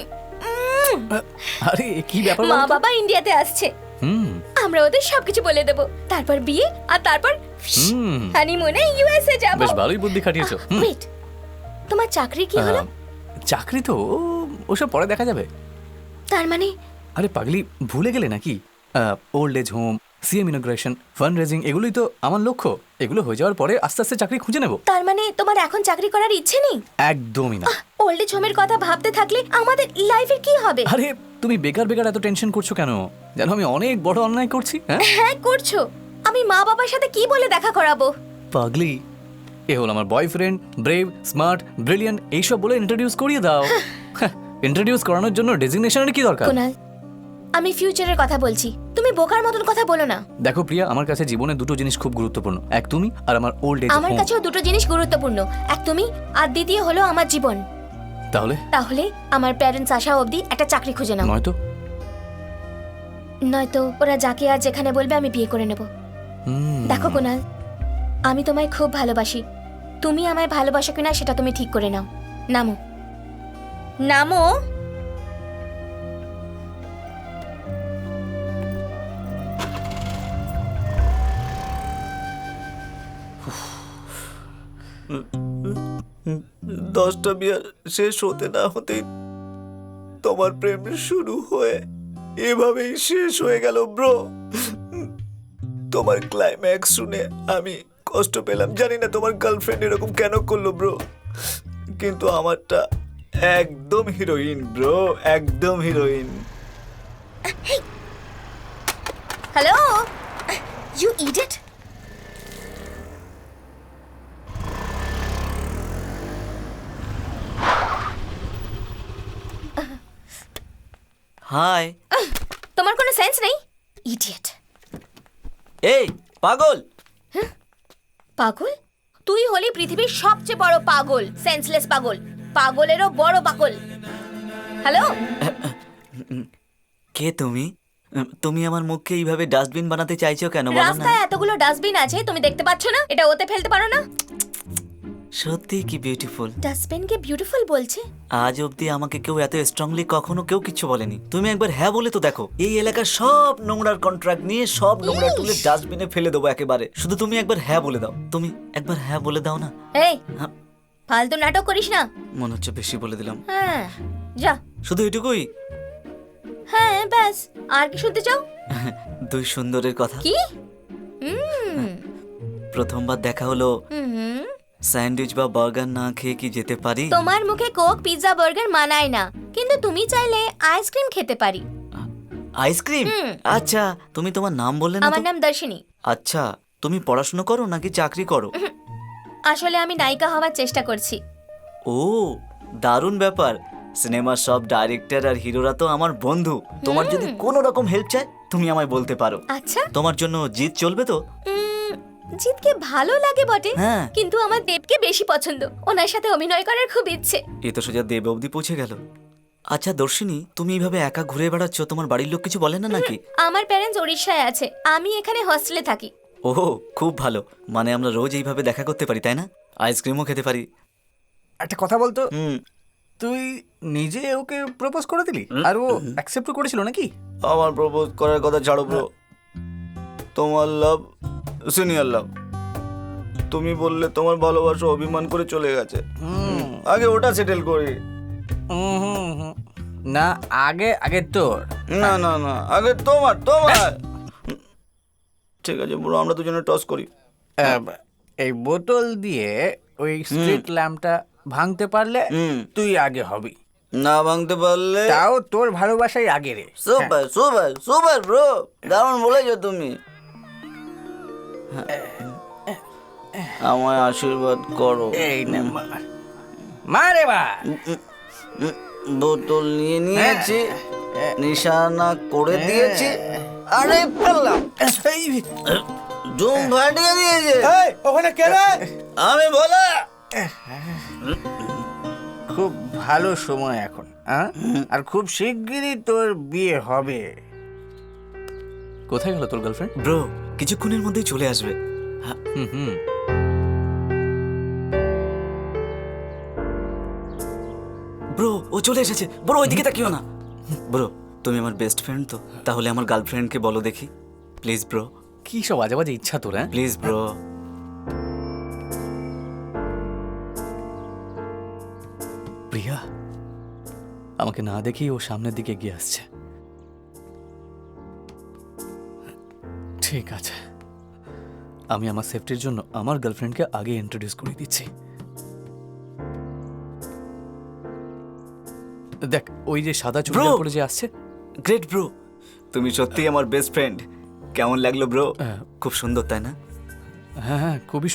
আরে কি ব্যাপার মা বলো তো? বাবা ইন্ডিয়াতে আসছে, হুম আমরা ওদের সবকিছু বলে দেব। তারপর বিয়ে, আর তারপর হুম, হানিমুনে ইউএসএ যাব। বেশ ভালোই বুদ্ধি খাটিয়েছো। ওয়েট, তোমার চাকরি কি হলো? চাকরি তো ওসব পরে দেখা যাবে। তার মানে আরে পাগলি, ভুলে গেলে নাকি? Old age home, CM inauguration, fund raising, এগুলোই তো আমার লক্ষ্য। এগুলো হয়ে যাওয়ার পরে আস্তে আস্তে চাকরি খুঁজে নেব। তার মানে তোমার এখন চাকরি করার ইচ্ছে নেই? একদমই না। ওল্ড এজ হোমের কথা ভাবতে থাকলে আমাদের লাইফের কি হবে? আরে তুমি বেকার এত টেনশন করছো কেন? জানো আমি অনেক বড় অন্যায় করছি। হ্যাঁ হ্যাঁ করছো। আমি মা বাবার সাথে কি বলে দেখা করাবো? পাগলি, এ হল আমার বয়ফ্রেন্ড, ব্রেভ, স্মার্ট, ব্রিলিয়ান্ট, এইসব বলে ইন্ট্রোডিউস করিয়ে দাও। ইন্ট্রোডিউস করানোর জন্য ডেজিগনেশনের কি দরকার? কুনাল, আমি ফিউচারের কথা বলছি, তুমি বোকার মতন কথা বলো না। দেখো প্রিয়া, আমার কাছে জীবনে দুটো জিনিস খুব গুরুত্বপূর্ণ, এক তুমি আর আমার ওল্ড এজ আমার হোম। কাছেও দুটো জিনিস গুরুত্বপূর্ণ, এক তুমি আর দ্বিতীয় হলো আমার জীবন। তাহলে তাহলে আমার প্যারেন্টস আসা অবধি একটা চাকরি খুঁজে নাও। নয়তো নয়তো ওরা যাকে আর যেখানে বলবে আমি বিয়ে করে নেব। দেখো কুনাল, আমি তোমায় খুব ভালোবাসি। তুমি আমায় ভালোবাসো কিনা সেটা তুমি ঠিক করে নাও। নামো, নামো। দশটা বিয়ার শেষ হতে না হতেই তোমার প্রেম শুরু হয়ে এভাবেই শেষ হয়ে গেল ব্রো। তোমার ক্লাইম্যাক্স শুনে আমি কষ্ট পেলাম। জানি না তোমার গার্লফ্রেন্ড এরকম কেন করলো ব্রো, কিন্তু আমারটা একদম হিরোইন ব্রো, একদম heroine. Hello, you idiot. Hi. তোমার কোনো সেন্স নেই, ইডিয়েট। এই পাগল। পাগল? তুই হলি পৃথিবীর সবচেয়ে বড় পাগল, সেন্সলেস পাগল, পাগলেরও বড় পাগল। হ্যালো, কে তুমি? তুমি আমার মুখকে এইভাবে ডাস্টবিন বানাতে চাইছো কেন বলো না? রাস্তায় এতগুলো ডাস্টবিন আছে, তুমি দেখতে পাচ্ছ না? এটা ওতে ফেলতে পারো না? সত্যি কি বিউটিফুল। ডাস্টবিনকে বিউটিফুল বলছে? আজ অবধি আমাকে কেউ এত স্ট্রংলি কখনো কেউ কিছু বলেনি। তুমি একবার হ্যাঁ বলে তো দেখো, এই এলাকার সব নোংরার কন্ট্রাক্ট নিয়ে সব নোংরা তুলে ডাস্টবিনে ফেলে দেবো একেবারে। শুধু তুমি একবার হ্যাঁ বলে দাও। তুমি একবার হ্যাঁ বলে দাও না। এই, হ্যাঁ। ফালতু নাটক করিস না। মনে হচ্ছে বেশি বলে দিলাম। হ্যাঁ, যা। শুধু এটুকুই? হ্যাঁ, ব্যাস। আর কি শুনতে চাও? দুই সুন্দরের কথা। কি? প্রথমবার দেখা হলো, হুম, স্যান্ডউইচ বা বার্গার না খেয়ে কি যেতে পারি? তোমার মুখে কোক, পিৎজা, বার্গার মানায় না, কিন্তু তুমি চাইলে আইসক্রিম খেতে পারি। আইসক্রিম? আচ্ছা, তুমি তোমার নাম বললে না আমার তো? নাম দর্শিনী। আচ্ছা, তুমি পড়াশোনা করো নাকি চাকরি করো? আসলে আমি নায়িকা হওয়ার চেষ্টা করছি। ও, দারুণ ব্যাপার। সিনেমার সব ডাইরেক্টর আর হিরোরা তো আমার বন্ধু। তোমার যদি কোনো রকম হেল্প চাই তুমি আমায় বলতে পারো। আচ্ছা, তোমার জন্য জিত চলবে তো? জিতকে ভালো লাগে বটে, হ্যাঁ। কিন্তু আমার দেবকে বেশি পছন্দ। ওনার সাথে অভিনয় করার খুব ইচ্ছে। এ তো সোজা দেব অবধি পৌঁছে গেল। আচ্ছা দর্শিনী, তুমি এইভাবে একা ঘুরে বেড়াচ্ছ, তোমার বাড়ির লোক কিছু বলে না নাকি? আমার প্যারেন্টস উড়িষ্যায় আছে, আমি এখানে হস্টেলে থাকি। ও, খুব ভালো। মানে আমরা রোজ এইভাবে দেখা করতে পারি, তাই না? আইসক্রিমও খেতে পারি। একটা কথা বলতো, হুম। তুই নিজে ওকে প্রপোজ করে দিলি আর ও অ্যাকসেপ্ট করেছিল নাকি? আমার প্রপোজ করার কথা ছাড়ো ব্রো, তোমার লাভ সিনিয়র লাভ। তুমি বললে তোমার ভালোবাসা অভিমান করে চলে গেছে, আগে ওটা সেটেল করি। না, আগে আগে তোর। না না না, আগে তোমার তোমার। ঠিক আছে ব্রো, আমরা দুজনে টস করি। এই বোতল দিয়ে ওই স্ট্রিট ল্যাম্পটা ভাঙতে পারলে তুই আগে হবি, না ভাঙতে পারলে? তাও তোর ভালোবাসাই আগে রে। সুপার সুপার সুপার ব্রো, দারুণ বলেছো তুমি। আমায় আশীর্বাদ করো। এই নে মার, মারে মার। বোতল নিয়ে নিয়েছি, নিশানা করে দিয়েছি, আরে পারলাম, জুম ফাটিয়ে দিয়েছে। ওখানে কে রে? আমি বলা। খুব ভালো সময় এখন, আর খুব শিগগিরই তোর বিয়ে হবে। কোথায় গেল তোর গার্লফ্রেন্ড? ব্রো, কিছুক্ষণের মধ্যেই চলে আসবে। হুম। ব্রো, ও চলে এসেছে। ব্রো, ওইদিকে তাকিও না। ব্রো, তুমি আমার বেস্ট ফ্রেন্ড তো, তাহলে আমার গার্লফ্রেন্ডকে বলো দেখি প্লিজ ব্রো। কি সব আজে বাজে ইচ্ছা তোর? হ্যাঁ, প্লিজ ব্রো। প্রিয়া আমাকে না দেখেই ও সামনের দিকে এগিয়ে আসছে। ঠিক আছে, আমি আমার সেফটির জন্য আমার গার্লফ্রেন্ডকে আগে ইন্ট্রোডিউস করে দিচ্ছি। দেখ, ওই যে সাদা চুড়িদার পরে যে আসছে। গ্রেট ব্রো, তুমি সত্যিই আমার বেস্ট ফ্রেন্ড। কেমন লাগলো ব্রো? হ্যাঁ। খুব সুন্দর, তাই না? হ্যাঁ, খুবই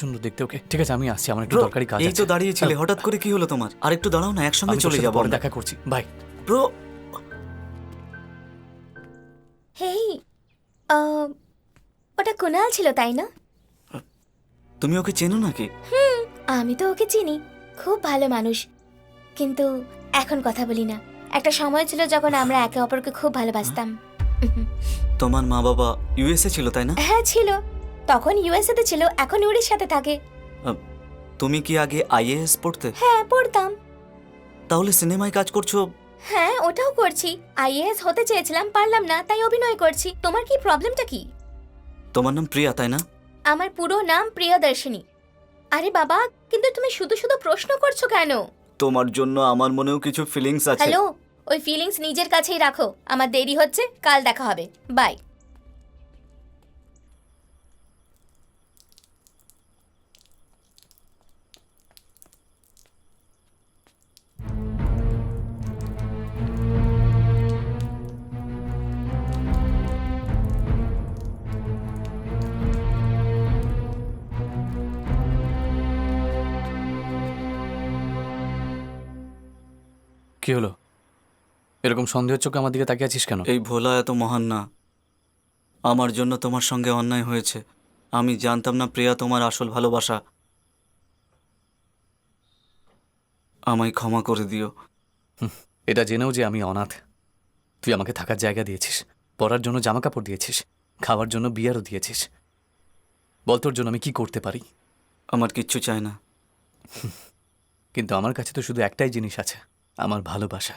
সুন্দর দেখতে। ওকে, ঠিক আছে, আমি আসছি, আমার একটু ব্রো, দরকারি কাজ এই আছে। তো দাঁড়িয়েছিলে, হঠাৎ করে কি হলো তোমার? আর একটু দাঁড়াও না, একসঙ্গে আমি তোর চলে সাথে যাবো পরে আমরা। দেখা করছি, বাই। ব্রো, হেই, ওটা কুনাল ছিল তাই না? তুমি ওকে চেনো নাকি? আমি তো ওকে চিনি, খুব ভালো মানুষ, কিন্তু এখন কথা বলি না। একটা সময় ছিল যখন আমরা একে অপরকে খুব ভালোবাসতাম। তোমার মা বাবা ইউএসএ ছিল, তাই না? হ্যাঁ ছিল, তখন ইউএসএ তে ছিল, এখন উড়িষ্যাতে থাকে। তুমি কি আগে আইএএস পড়তে? হ্যাঁ, পড়তাম। তাহলে সিনেমায় কাজ করছো? হ্যাঁ, ওটাও করছি। আইএএস হতে চেয়েছিলাম, পারলাম না, তাই অভিনয় করছি। তোমার কি প্রবলেমটা কি? তোমার নাম প্রিয়া, তাই না? আমার পুরো নাম প্রিয়দর্শিনী। আরে বাবা, কিন্তু তুমি শুধু শুধু প্রশ্ন করছো কেন? তোমার জন্য আমার মনেও কিছু ফিলিংস আছে। হ্যালো, ওই ফিলিংস নিজের কাছেই রাখো। আমার দেরি হচ্ছে, কাল দেখা হবে, বাই। কি হলো? এরকম সন্দেহের চোখে আমার দিকে তাকিয়ে আছিস কেন? এই ভোলা এত মহান না। আমার জন্য তোমার সঙ্গে অন্যায় হয়েছে। আমি জানতাম না প্রিয়া তোমার আসল ভালোবাসা। আমায় ক্ষমা করে দিও। এটা জেনেও যে আমি অনাথ, তুই আমাকে থাকার জায়গা দিয়েছিস, পরার জন্য জামা কাপড় দিয়েছিস, খাওয়ার জন্য বিয়ারও দিয়েছিস। বল তোর জন্য আমি কি করতে পারি? আমার কিচ্ছু চাই না। কিন্তু আমার কাছে তো শুধু একটাই জিনিস আছে, আমার ভালোবাসা।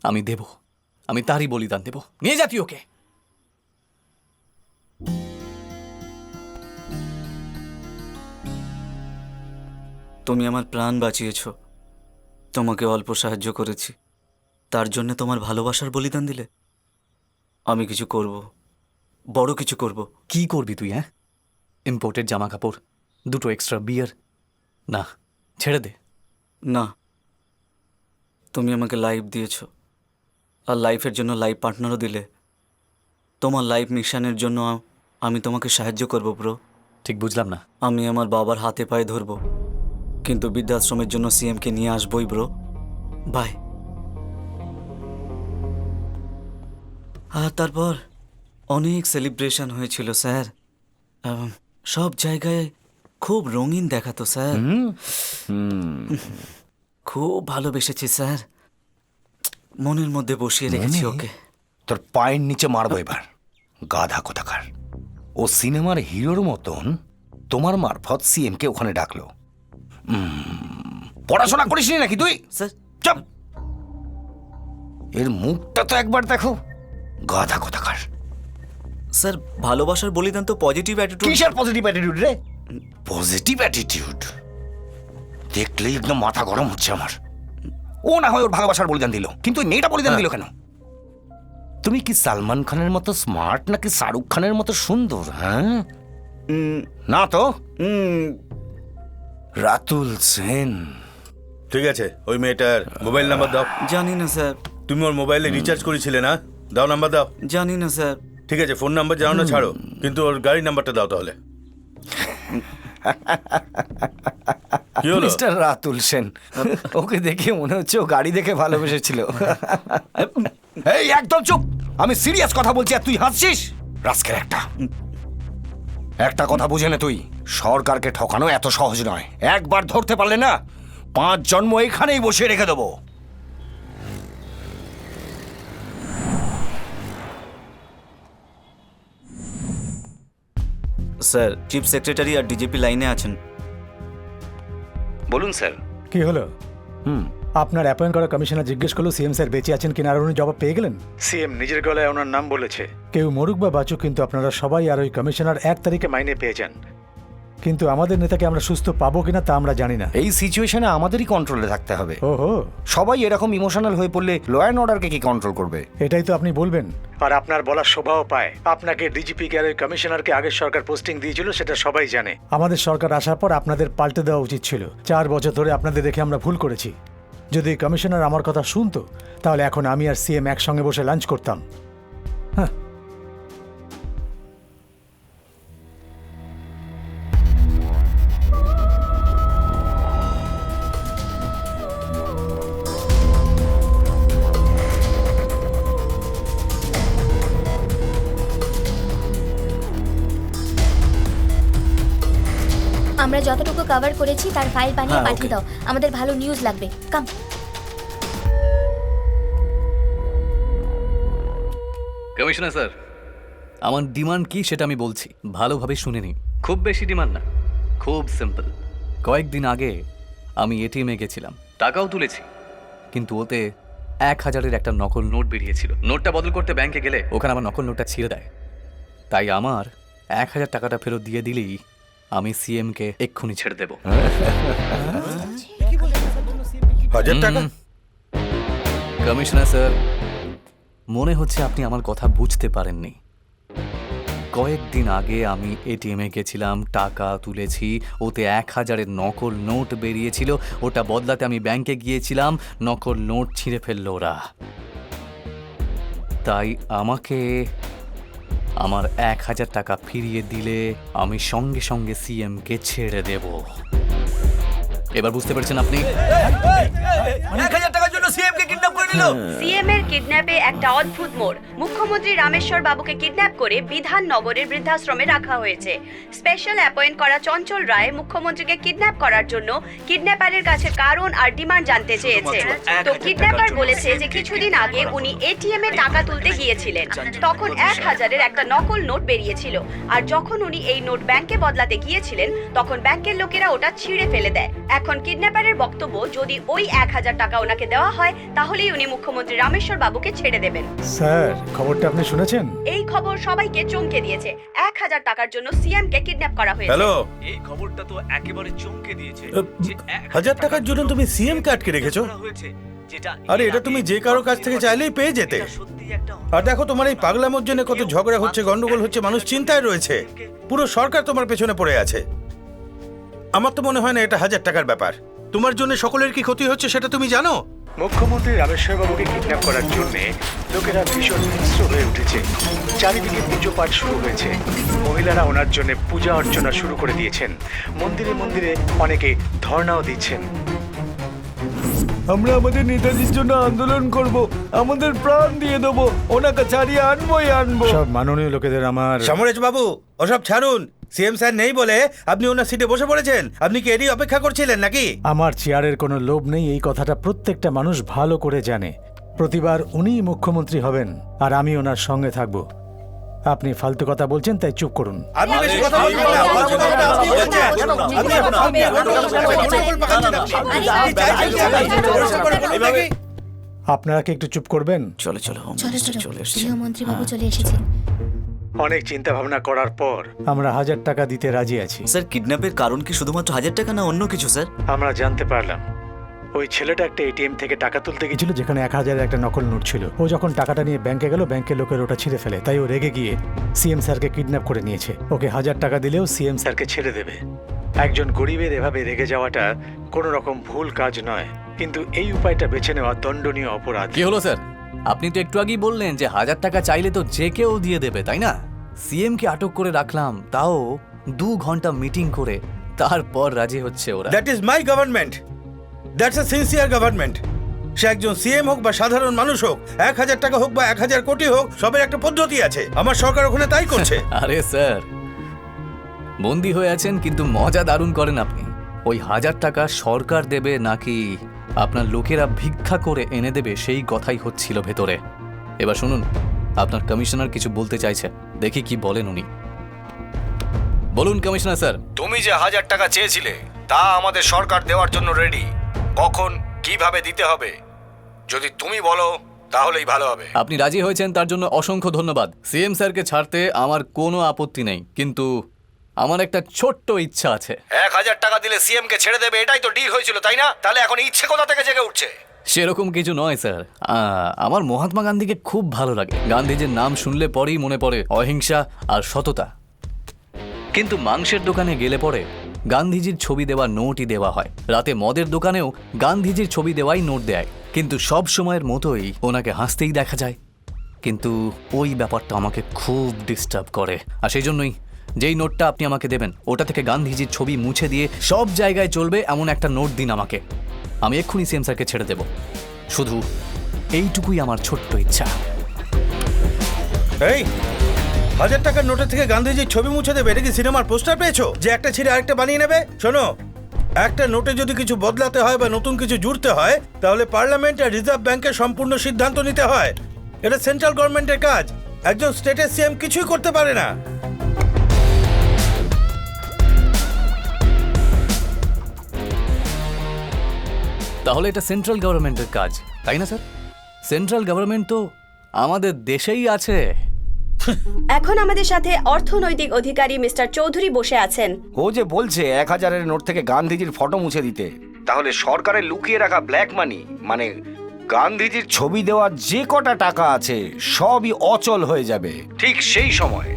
আমি দেব, আমি তারই বলিদান দেব। নিয়ে যা তুই ওকে। তুমি আমার প্রাণ বাঁচিয়েছ, তোমাকে অল্প সাহায্য করেছি, তার জন্য তোমার ভালোবাসার বলিদান দিলে? আমি কিছু করব, বড় কিছু করব। কি করবি তুই? হ্যাঁ, ইম্পোর্টেড জামা কাপড়, দুটো এক্সট্রা বিয়ার? না, ছেড়ে দে। না, তুমি আমাকে লাইফ দিয়েছ, আর লাইফের জন্য লাইফ পার্টনারও দিলে। তোমার লাইফ মিশনের জন্য আমি তোমাকে সাহায্য করব ব্রো। ঠিক বুঝলাম না। আমি আমার বাবার হাতে পায়ে ধরব, কিন্তু বৃদ্ধাশ্রমের জন্য সিএমকে নিয়ে আসবই ব্রো। বাই। আর তারপর অনেক সেলিব্রেশন হয়েছিল স্যার, সব জায়গায় খুব রঙিন দেখাতো স্যার। খুব ভালোবেসেছি স্যার, মনের মধ্যে বসিয়ে রেখেছি ওকে। তোর পায়ের নিচে মারবো এবার, গাধা কোথাকার। ও সিনেমার হিরোর মতন তোমার মারফত সিএমকে ওখানে ডাকলো। পড়াশোনা করিসনি নাকি তুই? স্যার চুপ! এর মুখটা তো একবার দেখো, গাধা কোথাকার। স্যার, ভালোবাসার বলিদান তো পজিটিভ অ্যাটিটিউড। কিসের পজিটিভ অ্যাটিটিউড রে? পজিটিভ অ্যাটিটিউড দেখলেই একদম মাথা গরম হচ্ছে আমার। ও না হয় ওর ভালোবাসার বলিদান দিল, কিন্তু ওই মেয়েটা বলিদান দিল কেন? তুমি কি সালমান খানের মতো স্মার্ট নাকি শাহরুখ খানের মতো সুন্দর? হ্যাঁ না তো। রাতুল সেন। ঠিক আছে, ওই মেয়েটার মোবাইল নাম্বার দাও। জানি না স্যার। তুমি ওর মোবাইলে রিচার্জ করেছিলে না? দাও, নাম্বার দাও। জানি না স্যার। ঠিক আছে, ফোন নাম্বার জানো না ছাড়ো, কিন্তু ওর গাড়ির নাম্বারটা দাও তাহলে। কি হলো? মিস্টার রাতুল সেন, ওকে দেখে মনে হচ্ছে ও গাড়ি দেখে ভালোবেসেছিল। এই একদম চুপ, আমি সিরিয়াস কথা বলছি আর তুই হাসছিস। রাস্কেল একটা কথা বুঝে নে তুই, সরকারকে ঠকানো এত সহজ নয়। একবার ধরতে পারলে না, 5 জন্ম এখানেই বসিয়ে রেখে দেবো। স্যার, চিফ সেক্রেটারি আর ডিজিপি লাইনে আছেন। বলুন স্যার। কি হলো? আপনার অ্যাপয়েন্ট করা কমিশনার জিজ্ঞেস করলো সিএম স্যার বেঁচে আছেন কিনা, আর উনি জবাব পেয়ে গেলেন। সিএম নিজের গলায় ওনার নাম বলেছে। কেউ মরুক বা বাঁচুক, কিন্তু আপনারা সবাই আর ওই কমিশনার 1 তারিখে মাইনে পেয়ে যান। কিন্তু আমাদের নেতাকে আমরা সুস্থ পাবো কিনা তা আমরা জানি না। এই সিচুয়েশনে আমাদেরই কন্ট্রোলে থাকতে হবে। ওহো, সবাই এরকম ইমোশনাল হয়ে পড়লে ল অ্যান্ড অর্ডারকে কি কন্ট্রোল করবে? এটাই তো আপনি বলবেন, আর আপনার বলার শোভাও পায়। আপনাকে ডিজিপি কে আর ওই কমিশনারকে আগের সরকার পোস্টিং দিয়েছিল, সেটা সবাই জানে। আমাদের সরকার আসার পর আপনাদের পাল্টে দেওয়া উচিত ছিল। 4 বছর ধরে আপনাদের দেখে আমরা ভুল করেছি। যদি কমিশনার আমার কথা শুনতো, তাহলে এখন আমি আর সিএম একসঙ্গে বসে লাঞ্চ করতাম। হ্যাঁ, আমরা যতটুকু কভার করেছি তার ফাইল বানিয়ে হ্যাঁ, পাঠিয়ে দাও, আমাদের ভালো নিউজ লাগবে। কাম। কমিশনার স্যার, আমার ডিমান্ড কি সেটা আমি বলছি, ভালোভাবে শুনে নিন। খুব বেশি ডিমান্ড না, খুব সিম্পল। কয়েকদিন আগে আমি এটিএমে গেছিলাম, টাকাও তুলেছি, কিন্তু ওতে 1000-এর একটা নকল নোট বেরিয়েছিল। নোটটা বদল করতে ব্যাংকে গেলে ওখানে আমার নকল নোটটা ছিঁড়ে দেয়। তাই আমার 1000 টাকাটা ফেরত দিয়ে দিলেই আমি সিএমকে এক্ষুনি ছেড়ে দেব। 1000 টাকা? কমিশনার স্যার, মনে হচ্ছে আপনি আমার কথা বুঝতে পারেননি। কয়েকদিন আগে আমি এটিএমে গেছিলাম, টাকা তুলেছি, ওতে 1000-এর নকল নোট বেরিয়েছিল। ওটা বদলাতে আমি ব্যাংকে গিয়েছিলাম, নকল নোট ছিঁড়ে ফেললো ওরা। তাই আমাকে আমার 1000 টাকা ফিরিয়ে দিলে আমি সঙ্গে সঙ্গে সিএমকে ছেড়ে দেব। এবার বুঝতে পারছেন আপনি? 1000 টাকার জন্য সিএম কে কিডন্যাপ করে নিল। সিএম এর কিডন্যাপে একটা অদ্ভুত মোড়। মুখ্যমন্ত্রী রামেশ্বর বাবুকে কিডন্যাপ করে বিধাননগরের বৃদ্ধাশ্রমে রাখা হয়েছে। স্পেশাল অ্যাপয়েন্ট করা চঞ্চল রায় মুখ্যমন্ত্রীকে কিডন্যাপ করার জন্য কিডন্যাপারের কাছে কারণ আর ডিমান্ড জানতে চেয়েছে। তো কিডন্যাপার বলেছে যে কিছুদিন আগে উনি এটিএম এ টাকা তুলতে গিয়েছিলেন, তখন 1000-এর একটা নকল নোট বেরিয়েছিল, আর যখন উনি এই নোট ব্যাংকে বদলাতে গিয়েছিলেন তখন ব্যাংকের লোকেরা ওটা ছিঁড়ে ফেলে দেয়। এখন কিডন্যাপারের বক্তব্য, যদি ওই 1000 টাকা ওনাকে দেওয়া হয় তাহলেই উনি মুখ্যমন্ত্রী রামেশ্বর বাবুকে ছেড়ে দেবেন। স্যার, খবরটা আপনি শুনেছেন? এই খবর সবাইকে চমকে দিয়েছে। 1000 টাকার জন্য সিএম কে কিডন্যাপ করা হয়েছে। হ্যালো, এই খবরটা তো একেবারে চমকে দিয়েছে। 1000 টাকার জন্য তুমি সিএম কে আটকে রেখেছো? আরে এটা তুমি যে কারো কাছ থেকে চাইলেই পেয়ে যেতে। আর দেখো, তোমার এই পাগলামোর জন্য কত ঝগড়া হচ্ছে, গন্ডগোল হচ্ছে, মানুষ চিন্তায় রয়েছে, পুরো সরকার তোমার পেছনে পড়ে আছে। আমার তো মনে হয় না এটা 1000 টাকার ব্যাপার। তোমার জন্য সকলের কি ক্ষতি হচ্ছে সেটা তুমি জানো? মুখ্যমন্ত্রী রামেশ্বর বাবুকে কিডন্যাপ করার জন্য লোকেরা ভীষণ হিংস্র হয়ে উঠেছে। চারিদিকে পুজো পাঠ শুরু হয়েছে। মহিলারা ওনার জন্য পূজা অর্চনা শুরু করে দিয়েছেন। মন্দিরে মন্দিরে অনেকে ধর্ণাও দিচ্ছেন। আমরা আমাদের নেতাজির জন্য আন্দোলন করব, আমাদের প্রাণ দিয়ে দেবো, ওনাকে ছাড়িয়ে আনবো। সব মাননীয় লোকেদের আমার সমরেশ বাবু, ওসব ছাড়ুন। সিএম স্যার নেই বলে আপনি ওনার সিটে বসে পড়েছেন। আপনি কি এরই অপেক্ষা করছিলেন নাকি? আমার চেয়ারের কোনো লোভ নেই, এই কথাটা প্রত্যেকটা মানুষ ভালো করে জানে। প্রতিবার উনিই মুখ্যমন্ত্রী হবেন আর আমি ওনার সঙ্গে থাকব। আপনি ফালতু কথা বলছেন, তাই চুপ করুন। আপনি বেশি কথা বলবেন না। আপনি বলছেন। আপনি এখন সামনে সকল পাকাচ্ছেন আপনি। আপনারা কি একটু চুপ করবেন? চলো চলো মন্ত্রী বাবু চলে এসেছেন। অনেক চিন্তা ভাবনা করার পর আমরা 1000 টাকা দিতে রাজি আছি। স্যার, কিডন্যাপের কারণ কি শুধুমাত্র 1000 টাকা না অন্য কিছু স্যার? আমরা জানতে পারলাম ওই ছেলেটা একটা এটিএম থেকে টাকা তুলতে গেছিল, যেখানে 1000-এর একটা নকল নোট ছিল। ও যখন টাকাটা নিয়ে ব্যাংকে গেল, ব্যাংকের লোকের ওটা ছিঁড়ে ফেলে, তাই ও রেগে গিয়ে সিএম স্যারকে কিডন্যাপ করে নিয়েছে। ওকে 1000 টাকা দিলেও সিএম স্যারকে ছেড়ে দেবে। একজন গরিবের এভাবে রেগে যাওয়াটা কোনো রকম ভুল কাজ নয়, কিন্তু এই উপায়টা বেছে নেওয়া দণ্ডনীয় অপরাধ। কি হলো স্যার? আপনি তো একটু আগেই বললেন যে 1000 টাকা চাইলে তো যে কেউ দিয়ে দেবে, তাই না? সিএম কে আটক করে রাখলাম, তাও 2 ঘন্টা মিটিং করে, তারপর রাজি হচ্ছে ওরা। That is my government. That's a sincere government. সে একজন সিএম হোক বা সাধারণ মানুষ হোক, 1000 টাকা হোক বা 1000 কোটি হোক, সবের একটা পদ্ধতি আছে। আমার সরকার ওখানে তাই করছে। আরে স্যার, বন্দী হয়ে আছেন কিন্তু মজা দারুণ করেন আপনি। ওই 1000 টাকা সরকার দেবে নাকি আপনার লোকেরা ভিক্ষা করে এনে দেবে, সেই কথাই হচ্ছিল ভেতরে। এবার শুনুন, আপনার কমিশনার কিছু বলতে চাইছে, দেখি কি বলেন উনি। বলুন কমিশনার স্যার। তুমি যে 1000 টাকা চেয়েছিলে তা আমাদের সরকার দেওয়ার জন্য রেডি। কখন কিভাবে দিতে হবে যদি তুমি বলো তাহলেই ভালো হবে। আপনি রাজি হয়েছেন তার জন্য অসংখ্য ধন্যবাদ। সিএম স্যারকে ছাড়তে আমার কোনো আপত্তি নেই, কিন্তু আমার একটা ছোট্ট ইচ্ছা আছে। 1000 টাকা দিলে সিএম কে ছেড়ে দেবে, এটাই তো ডিল হয়েছিল, তাই না? তাহলে এখন ইচ্ছে কোথা থেকে জেগে উঠছে? সেরকম কিছু নয় স্যার। আমার মহাত্মা গান্ধীকে খুব ভালো লাগে। গান্ধীজির নাম শুনলে পরেই মনে পড়ে অহিংসা আর সততা। কিন্তু মাংসের দোকানে গেলে পরে গান্ধীজির ছবি দেওয়া নোটই দেওয়া হয়। রাতে মদের দোকানেও গান্ধীজির ছবি দেওয়াই নোট দেয়, কিন্তু সব সময়ের মতোই ওনাকে হাসতেই দেখা যায়। কিন্তু ওই ব্যাপারটা আমাকে খুব ডিস্টার্ব করে, আর সেই জন্যই যেই নোটটা আপনি আমাকে দেবেন ওটা থেকে গান্ধীজির ছবি মুছে দিয়ে সব জায়গায় চলবে এমন একটা নোট দিন আমাকে। আমি এক্ষুনি সিএম স্যারকে ছেড়ে দেব। শুধু এইটুকুই আমার ছোট্ট ইচ্ছা। এই 1000 টাকার নোটের থেকে গান্ধীজির ছবি মুছে দেবে? এটা কি সিনেমার পোস্টার পেয়েছো যে একটা ছিঁড়ে আরেকটা বানিয়ে নেবে? শোনো, একটা নোটে যদি কিছু বদলাতে হয় বা নতুন কিছু জুড়তে হয়, তাহলে পার্লামেন্ট আর রিজার্ভ ব্যাংকের সম্পূর্ণ সিদ্ধান্ত নিতে হয়। এটা সেন্ট্রাল গভর্নমেন্টের কাজ। একজন স্টেটের সিএম কিছুই করতে পারে না। তাহলে এটা সেন্ট্রাল গভর্নমেন্টের কাজ, তাই না স্যার? সেন্ট্রাল গভর্নমেন্ট তো আমাদের দেশেই আছে। এখন আমাদের সাথে অর্থনৈতিক অধিকারী মিস্টার চৌধুরী বসে আছেন। ও যে বলছে 1000-এর নোট থেকে গান্ধীজির ফটো মুছে দিতে, তাহলে সরকারের লুকিয়ে রাখা ব্ল্যাক মানি, মানে গান্ধীজির ছবি দেওয়ার যে কটা টাকা আছে সবই অচল হয়ে যাবে। ঠিক সেই সময়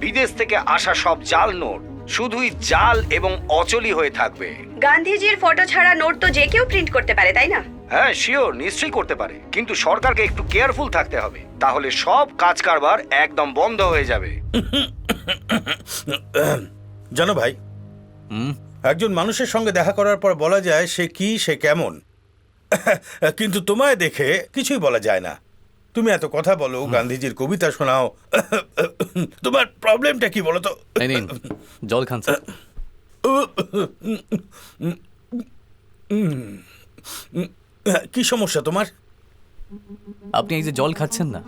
বিদেশ থেকে আসা সব জাল নোট শুধুই জাল এবং অচলই হয়ে থাকবে। গান্ধীজির ফটো ছাড়া নোট তো যে কেউ প্রিন্ট করতে পারে, তাই না? হ্যাঁ শিওর, নিশ্চয়ই করতে পারে, কিন্তু সরকারকে একটু কেয়ারফুল থাকতে হবে, তাহলে সব কাজ কারবার একদম বন্ধ হয়ে যাবে। জানো ভাই, একজন মানুষের সঙ্গে দেখা করার পর বলা যায় সে কি, সে কেমন। কিন্তু তোমায় দেখে কিছুই বলা যায় না। তুমি এত কথা বলো, গান্ধীজির কবিতা শোনাও, তোমার প্রবলেমটা কি বলো তো? এই নিন জল খান স্যার। কি সমস্যা তোমার? আপনি এই যে জল খাচ্ছেন না,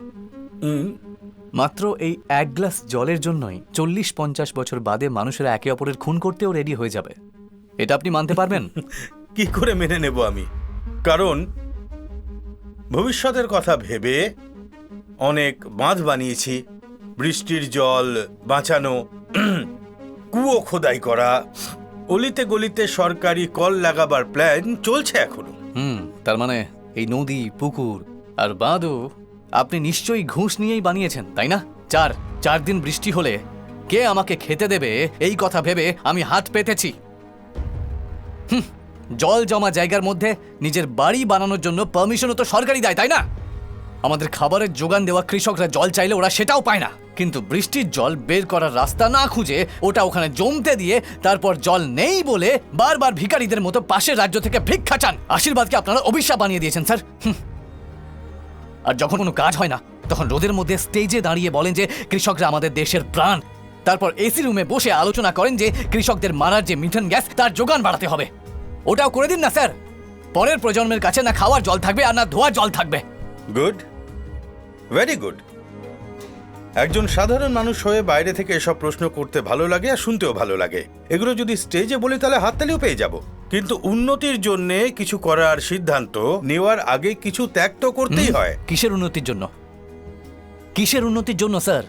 মাত্র এই এক গ্লাস জলের জন্যই 40-50 বছর বাদে মানুষেরা একে অপরের খুন করতেও রেডি হয়ে যাবে। এটা আপনি মানতে পারবেন? কি করে মেনে নেব আমি? কারণ ভবিষ্যতের কথা ভেবে অনেক বাঁধ বানিয়েছি, বৃষ্টির জল বাঁচানো, কুয়ো খোদাই করা, অলিতে গলিতে সরকারি কল লাগাবার প্ল্যান চলছে এখনো। তার মানে এই নদী, পুকুর আর বাঁধও আপনি নিশ্চয়ই ঘুষ নিয়েই বানিয়েছেন, তাই না? চার দিন বৃষ্টি হলে কে আমাকে খেতে দেবে এই কথা ভেবে আমি হাত পেতেছি। জল জমা জায়গার মধ্যে নিজের বাড়ি বানানোর জন্য পারমিশনও তো সরকারি দেয়, তাই না? আমাদের খাবারের যোগান দেওয়া কৃষকরা জল চাইলে ওরা সেটাও পায় না, কিন্তু বৃষ্টির জল বের করার রাস্তা না খুঁজে ওটা ওখানে জমতে দিয়ে তারপর জল নেই বলে বারবার ভিখারিদের মতো পাশের রাজ্য থেকে ভিক্ষা চান। আশীর্বাদকে আপনারা অভিশাপ বানিয়ে দিয়েছেন স্যার। আর যখন কোনো কাজ হয় না তখন রোদের মধ্যে স্টেজে দাঁড়িয়ে বলেন যে কৃষকরা আমাদের দেশের প্রাণ, তারপর এসি রুমে বসে আলোচনা করেন যে কৃষকদের মারার যে মিথেন গ্যাস তার যোগান বাড়াতে হবে। ওটাও করে দিন না স্যার। পরের প্রজন্মের কাছে না খাওয়ার জল থাকবে আর না ধোয়ার জল থাকবে। Good, very good. একজন সাধারণ মানুষ হয়ে বাইরে থেকে এসব প্রশ্ন করতে ভালো লাগে আর শুনতেও ভালো লাগে। এগুলো যদি স্টেজে বলি তাহলে হাততালিও পেয়ে যাব, কিন্তু উন্নতির জন্য কিছু করার সিদ্ধান্ত নেওয়ার আগে কিছু ত্যাগ তো করতেই হয়। কিসের উন্নতির জন্য? কিসের উন্নতির জন্য স্যার?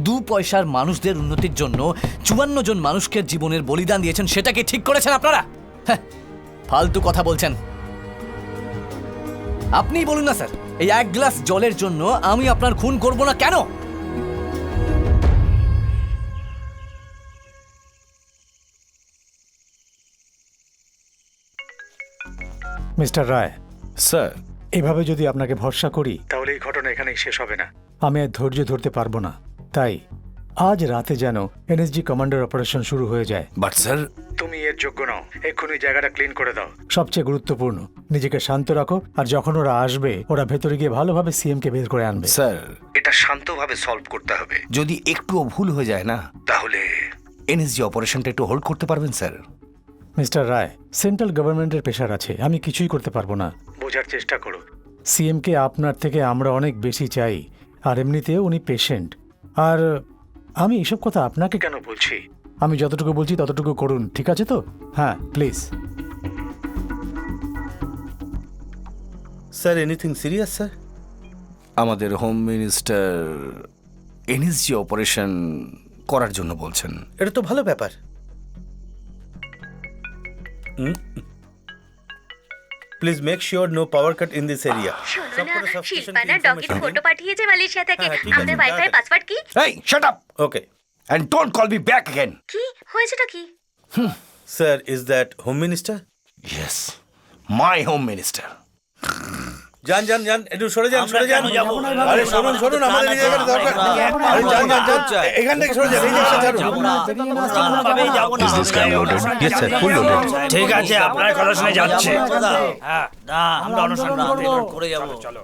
2 পয়সার মানুষদের উন্নতির জন্য 54 জন মানুষকে জীবনের বলিদান দিয়েছেন, সেটাকে ঠিক করেছেন আপনারা? হ্যাঁ, ফালতু কথা বলছেন। আপনিই বলুন না স্যার, এই এক গ্লাস জলের জন্য আমি আপনার খুন করব না কেন? মিস্টার রায়, স্যার, এভাবে যদি আপনাকে ভরসা করি তাহলে এই ঘটনা এখানেই শেষ হবে না। আমি আর ধৈর্য ধরতে পারবো না। তাই আজ রাতে যেন এনএসজি কমান্ডার অপারেশন শুরু হয়ে যায়। বাট স্যার, তুমি এর যোগ্য নও। এক্ষুনি জায়গাটা ক্লিন করে দাও। সবচেয়ে গুরুত্বপূর্ণ, নিজেকে শান্ত রাখো, আর যখন ওরা আসবে ওরা ভেতরে গিয়ে ভালোভাবে সিএম কে বের করে আনবে। স্যার, এটা শান্তভাবে সলভ করতে হবে। যদি একটুও ভুল হয়ে যায় না তাহলে এনএসজি অপারেশনটা একটু হোল্ড করতে পারবেন স্যার? মিস্টার রায়, সেন্ট্রাল গভর্নমেন্টের প্রেশার আছে, আমি কিছুই করতে পারবো না। বোঝার চেষ্টা করো, সিএম কে আপনার থেকে আমরা অনেক বেশি চাই, আর এমনিতেও উনি পেশেন্ট। আর আমি এসব কথা আপনাকে কেন বলছি? আমি যতটুকু বলছি ততটুকু করুন, ঠিক আছে তো? হ্যাঁ, please. Sir, anything serious sir? আমাদের হোম মিনিস্টার এনএসজি অপারেশন করার জন্য বলছেন। এটা তো ভালো ব্যাপার। Please make sure no power cut in this area. শোনো না, শিল্পা না ডগির ফটো পাঠিয়েছে মালয়েশিয়া থেকে। আমাদের ওয়াইফাই পাসওয়ার্ড কি? এই shut up okay. And don't call me back again. কি হয়েছেটা কি? Sir, is that home minister? Yes, my home minister. যান যান যান, একটু সরে যান, সরে যান। আরে শুনুন শুনুন, আমাদের এই জায়গাটা দরকার। আরে যান যান যান, এখান থেকে সরে যান, এই জায়গাটা ছাড়ুন। ঠিক আছে, আপনার কথা শুনে যাচ্ছে। আমরা অনুসরণ করে যাবো। চলো।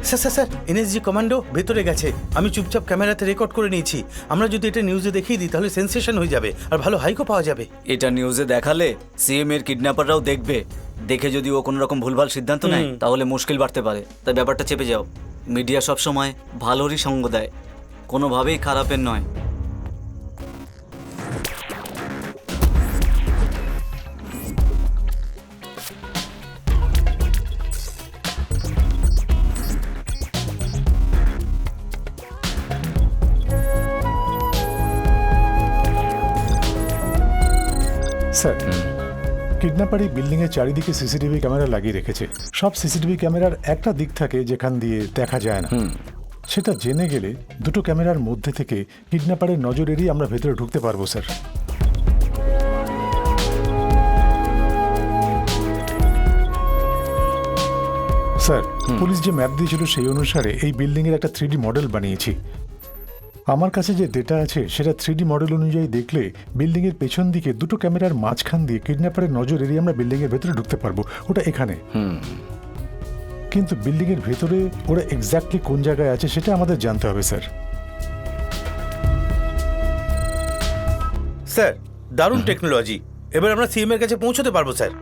Sir sir sir, NSG commando ভেতরে গেছে। আমি চুপচাপ ক্যামেরাতে রেকর্ড করে নিয়েছি। আমরা যদি এটা নিউজে দেখিয়ে দিই তাহলে সেন্সেশন হয়ে যাবে আর ভালো হাইকও পাওয়া যাবে। এটা নিউজে দেখালে সিএম এর কিডন্যাপাররাও দেখবে। দেখে যদি ও কোনো রকম ভুলভাল সিদ্ধান্ত নেয় তাহলে মুশকিল বাড়তে পারে। তাই ব্যাপারটা চেপে যাও। মিডিয়া সব সময় ভালোরই সঙ্গ দেয়, কোনোভাবেই খারাপের নয়। স্যার, কিডন্যাপার এই বিল্ডিংয়ের চারিদিকে সিসিটিভি ক্যামেরা লাগিয়ে রেখেছে। সব সিসিটিভি ক্যামেরার একটা দিক থাকে যেখান দিয়ে দেখা যায় না। সেটা জেনে গেলে দুটো ক্যামেরার মধ্যে থেকে কিডন্যাপারের নজর এড়িয়ে আমরা ভেতরে ঢুকতে পারবো স্যার। স্যার, পুলিশ যে ম্যাপ দিয়েছিল সেই অনুসারে এই বিল্ডিংয়ের একটা 3D মডেল বানিয়েছি। আমার কাছে যে ডেটা আছে সেটা 3D মডেল অনুযায়ী দেখলে বিল্ডিং এর পেছন দিকে দুটো ক্যামেরার মাঝখান দিয়ে কিডন্যাপারের নজর এড়িয়ে আমরা বিল্ডিং এর ভেতরে ঢুকতে পারবো, ওটা এখানে। কিন্তু বিল্ডিং এর ভেতরে ওরা এক্স্যাক্টলি কোন জায়গায় আছে সেটা আমাদের জানতে হবে স্যার। স্যার দারুণ টেকনোলজি, এবার আমরা সিএম এর কাছে পৌঁছতে পারবো স্যার।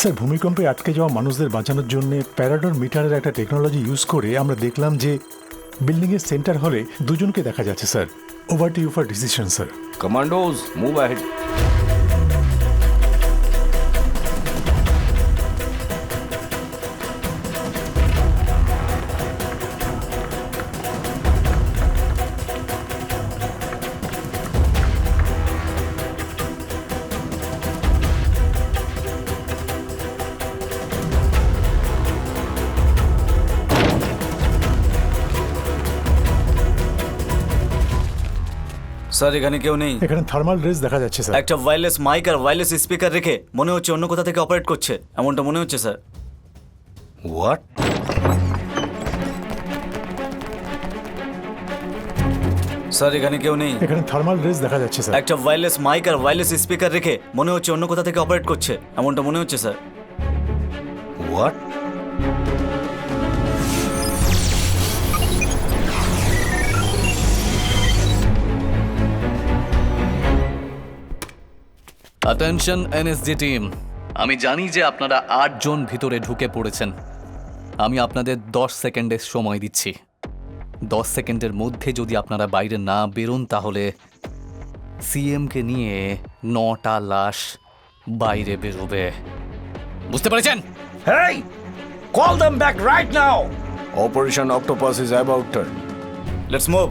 স্যার ভূমিকম্পে আটকে যাওয়া মানুষদের বাঁচানোর জন্য প্যারাডর মিটারের একটা টেকনোলজি ইউজ করে আমরা দেখলাম যে বিল্ডিং এর সেন্টার হলে দুজনকে দেখা যাচ্ছে স্যার। Over to you for decision sir. Commandos move ahead. Sir এখানে কেউ নেই। এখানে থার্মাল রেস দেখা যাচ্ছে স্যার। একটা ওয়্যারলেস মাইক আর ওয়্যারলেস স্পিকার রেখে মনে হচ্ছে অন্য কোথা থেকে অপারেট করছে, এমনটা মনে হচ্ছে স্যার। হোয়াট? স্যার এখানে কেউ নেই। এখানে থার্মাল রেস দেখা যাচ্ছে স্যার। একটা ওয়্যারলেস মাইক আর ওয়্যারলেস স্পিকার রেখে মনে হচ্ছে অন্য কোথা থেকে অপারেট করছে, এমনটা মনে হচ্ছে sir. What? Attention NSG team, আমি জানি যে আপনারা 8 জন ভিতরে ঢুকে পড়েছেন। আমি আপনাদের 10 সেকেন্ডের সময় দিচ্ছি। 10 সেকেন্ডের মধ্যে যদি আপনারা বাইরে না বেরোন তাহলে সিএমকে নিয়ে 9টা লাশ বাইরে বেরোবে। বুঝতে পেরেছেন? Hey! Call them back right now! Operation Octopus is about to. Let's move.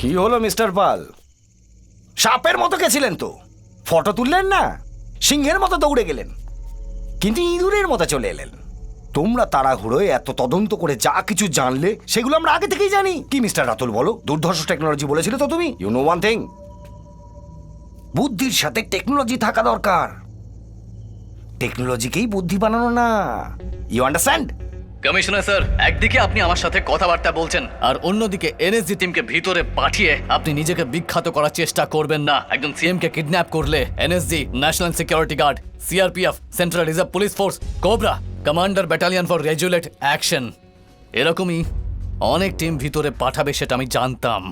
কি হলো মিস্টার পাল? সাপের মতো গেছিলেন তো, ফটো তুললেন না, সিংহের মতো দৌড়ে গেলেন, কিন্তু ইঁদুরের মতো চলে এলেন। তোমরা তাড়াহুড়োয় এত তদন্ত করে যা কিছু জানলে সেগুলো আমরা আগে থেকেই জানি। কি মিস্টার রাতুল বলো, দুর্ধর্ষ টেকনোলজি বলেছিল তো তুমি। ইউ নো ওয়ান থিং, বুদ্ধির সাথে টেকনোলজি থাকা দরকার, টেকনোলজিকেই বুদ্ধি বানানো না। You understand? কমিশনার স্যার, একদিকে আপনি আমার সাথে কথাবার্তা বলছেন আর অন্যদিকে এনএসজি টিমকে ভিতরে পাঠিয়ে আপনি নিজেকে বিখ্যাত করার চেষ্টা করবেন না। একজন সিএম কে কিডন্যাপ করলে NSG, national security guard, CRPF, central reserve police force, cobra, commander battalion for resolute action, এরকমই অনেক টিম ভিতরে পাঠাবে সেটা আমি জানতাম।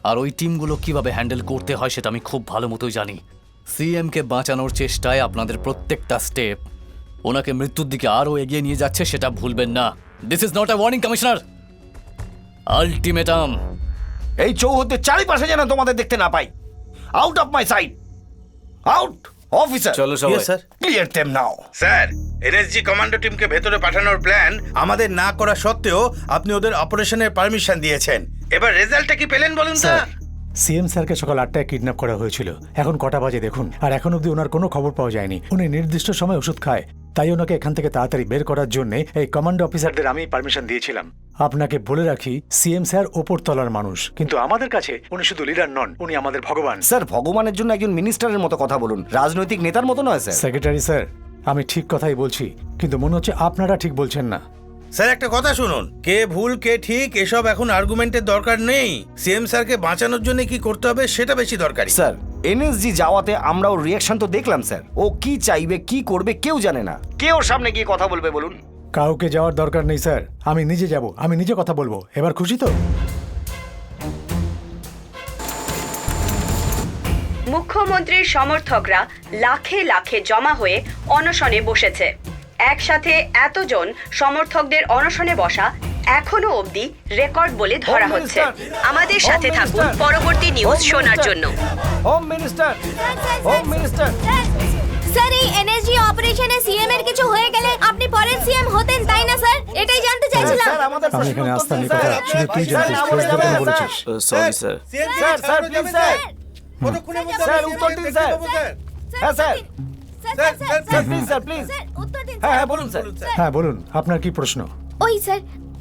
আর ওই টিমগুলো কিভাবে হ্যান্ডেল করতে হয় সেটা আমি খুব ভালো মতোই জানি। সিএম কে বাঁচানোর চেষ্টায় আপনাদের প্রত্যেকটা স্টেপ ওনাকে মৃত্যুর দিকে আরো এগিয়ে নিয়ে যাচ্ছে, সেটা ভুলবেন না। This is not a warning commissioner, ultimatum. এই চৌহদ্দের চারিপাশে যেন তোমাদের দেখতে না পাই। Out of my sight, out. Officer চলো সবাই। Sir. Clear them now. Sir NSG commando টিমকে ভেতরে পাঠানোর প্ল্যান আমাদের না করা সত্ত্বেও আপনি ওদের অপারেশনের পারমিশন দিয়েছেন। এবার রেজাল্টটা কি পেলেন বলুন স্যার? সিএম স্যারকে সকাল 8টায় কিডন্যাপ করা হয়েছিল। এখন কটা বাজে দেখুন, আর এখন অবধি ওনার কোনো খবর পাওয়া যায়নি। উনি নির্দিষ্ট সময় ওষুধ খায়, তাই ওনাকে এখান থেকে তাড়াতাড়ি বের করার জন্য এই কমান্ডো অফিসারদের আমি পারমিশন দিয়েছিলাম। আপনাকে বলে রাখি, সিএম স্যার ওপর তলার মানুষ, কিন্তু আমাদের কাছে উনি শুধু লিডার নন, উনি আমাদের ভগবান। স্যার ভগবানের জন্য একজন মিনিস্টারের মতো কথা বলুন, রাজনৈতিক নেতার মতো নয় স্যার। সেক্রেটারি স্যার, আমি ঠিক কথাই বলছি, কিন্তু মনে হচ্ছে আপনারা ঠিক বলছেন না। স্যার একটা কথা শুনুন, কে ভুল কে ঠিক এসব এখন আর্গুমেন্টের দরকার নেই। সিএম স্যারকে বাঁচানোর জন্য কি করতে হবে সেটা বেশি দরকারি। স্যার এনএসজি যাওয়াতে আমরা ওর রিয়াকশন তো দেখলাম স্যার। ও কি চাইবে কি করবে কেউ জানে না। কে ওর সামনে গিয়ে কথা বলবে বলুন? কাউকে যাওয়ার দরকার নেই স্যার, আমি নিজে যাব, আমি নিজে কথা বলবো। এবার খুশি তো? মুখ্যমন্ত্রীর সমর্থকরা লাখে লাখে জমা হয়ে অনশনে বসেছে। একসাথে এতজন সমর্থকদের অনশনে বসা এখনো অবধি রেকর্ড বলে ধরা হচ্ছে। আমাদের সাথে থাকুন পরবর্তী নিউজ শোনার জন্য। Home minister, home minister. Sir এই এনএসজি অপারেশনে সিএম এর কিছু হয়ে গেলে আপনি পরের সিএম হতেন, তাই না স্যার? এটাই জানতে চাইছিলাম। স্যার আমাদের আমি এখানে আসতে নেই কথা, শুধু তুই জানতিস, প্রেসদের কেন বলেছিস? Sorry sir. Sir sir please sir, sir উত্তর দিন স্যার। হ্যাঁ sir, sir please sir please. হ্যাঁ হ্যাঁ বলুন স্যার। হ্যাঁ বলুন, আপনার কি প্রশ্ন? ওই স্যার,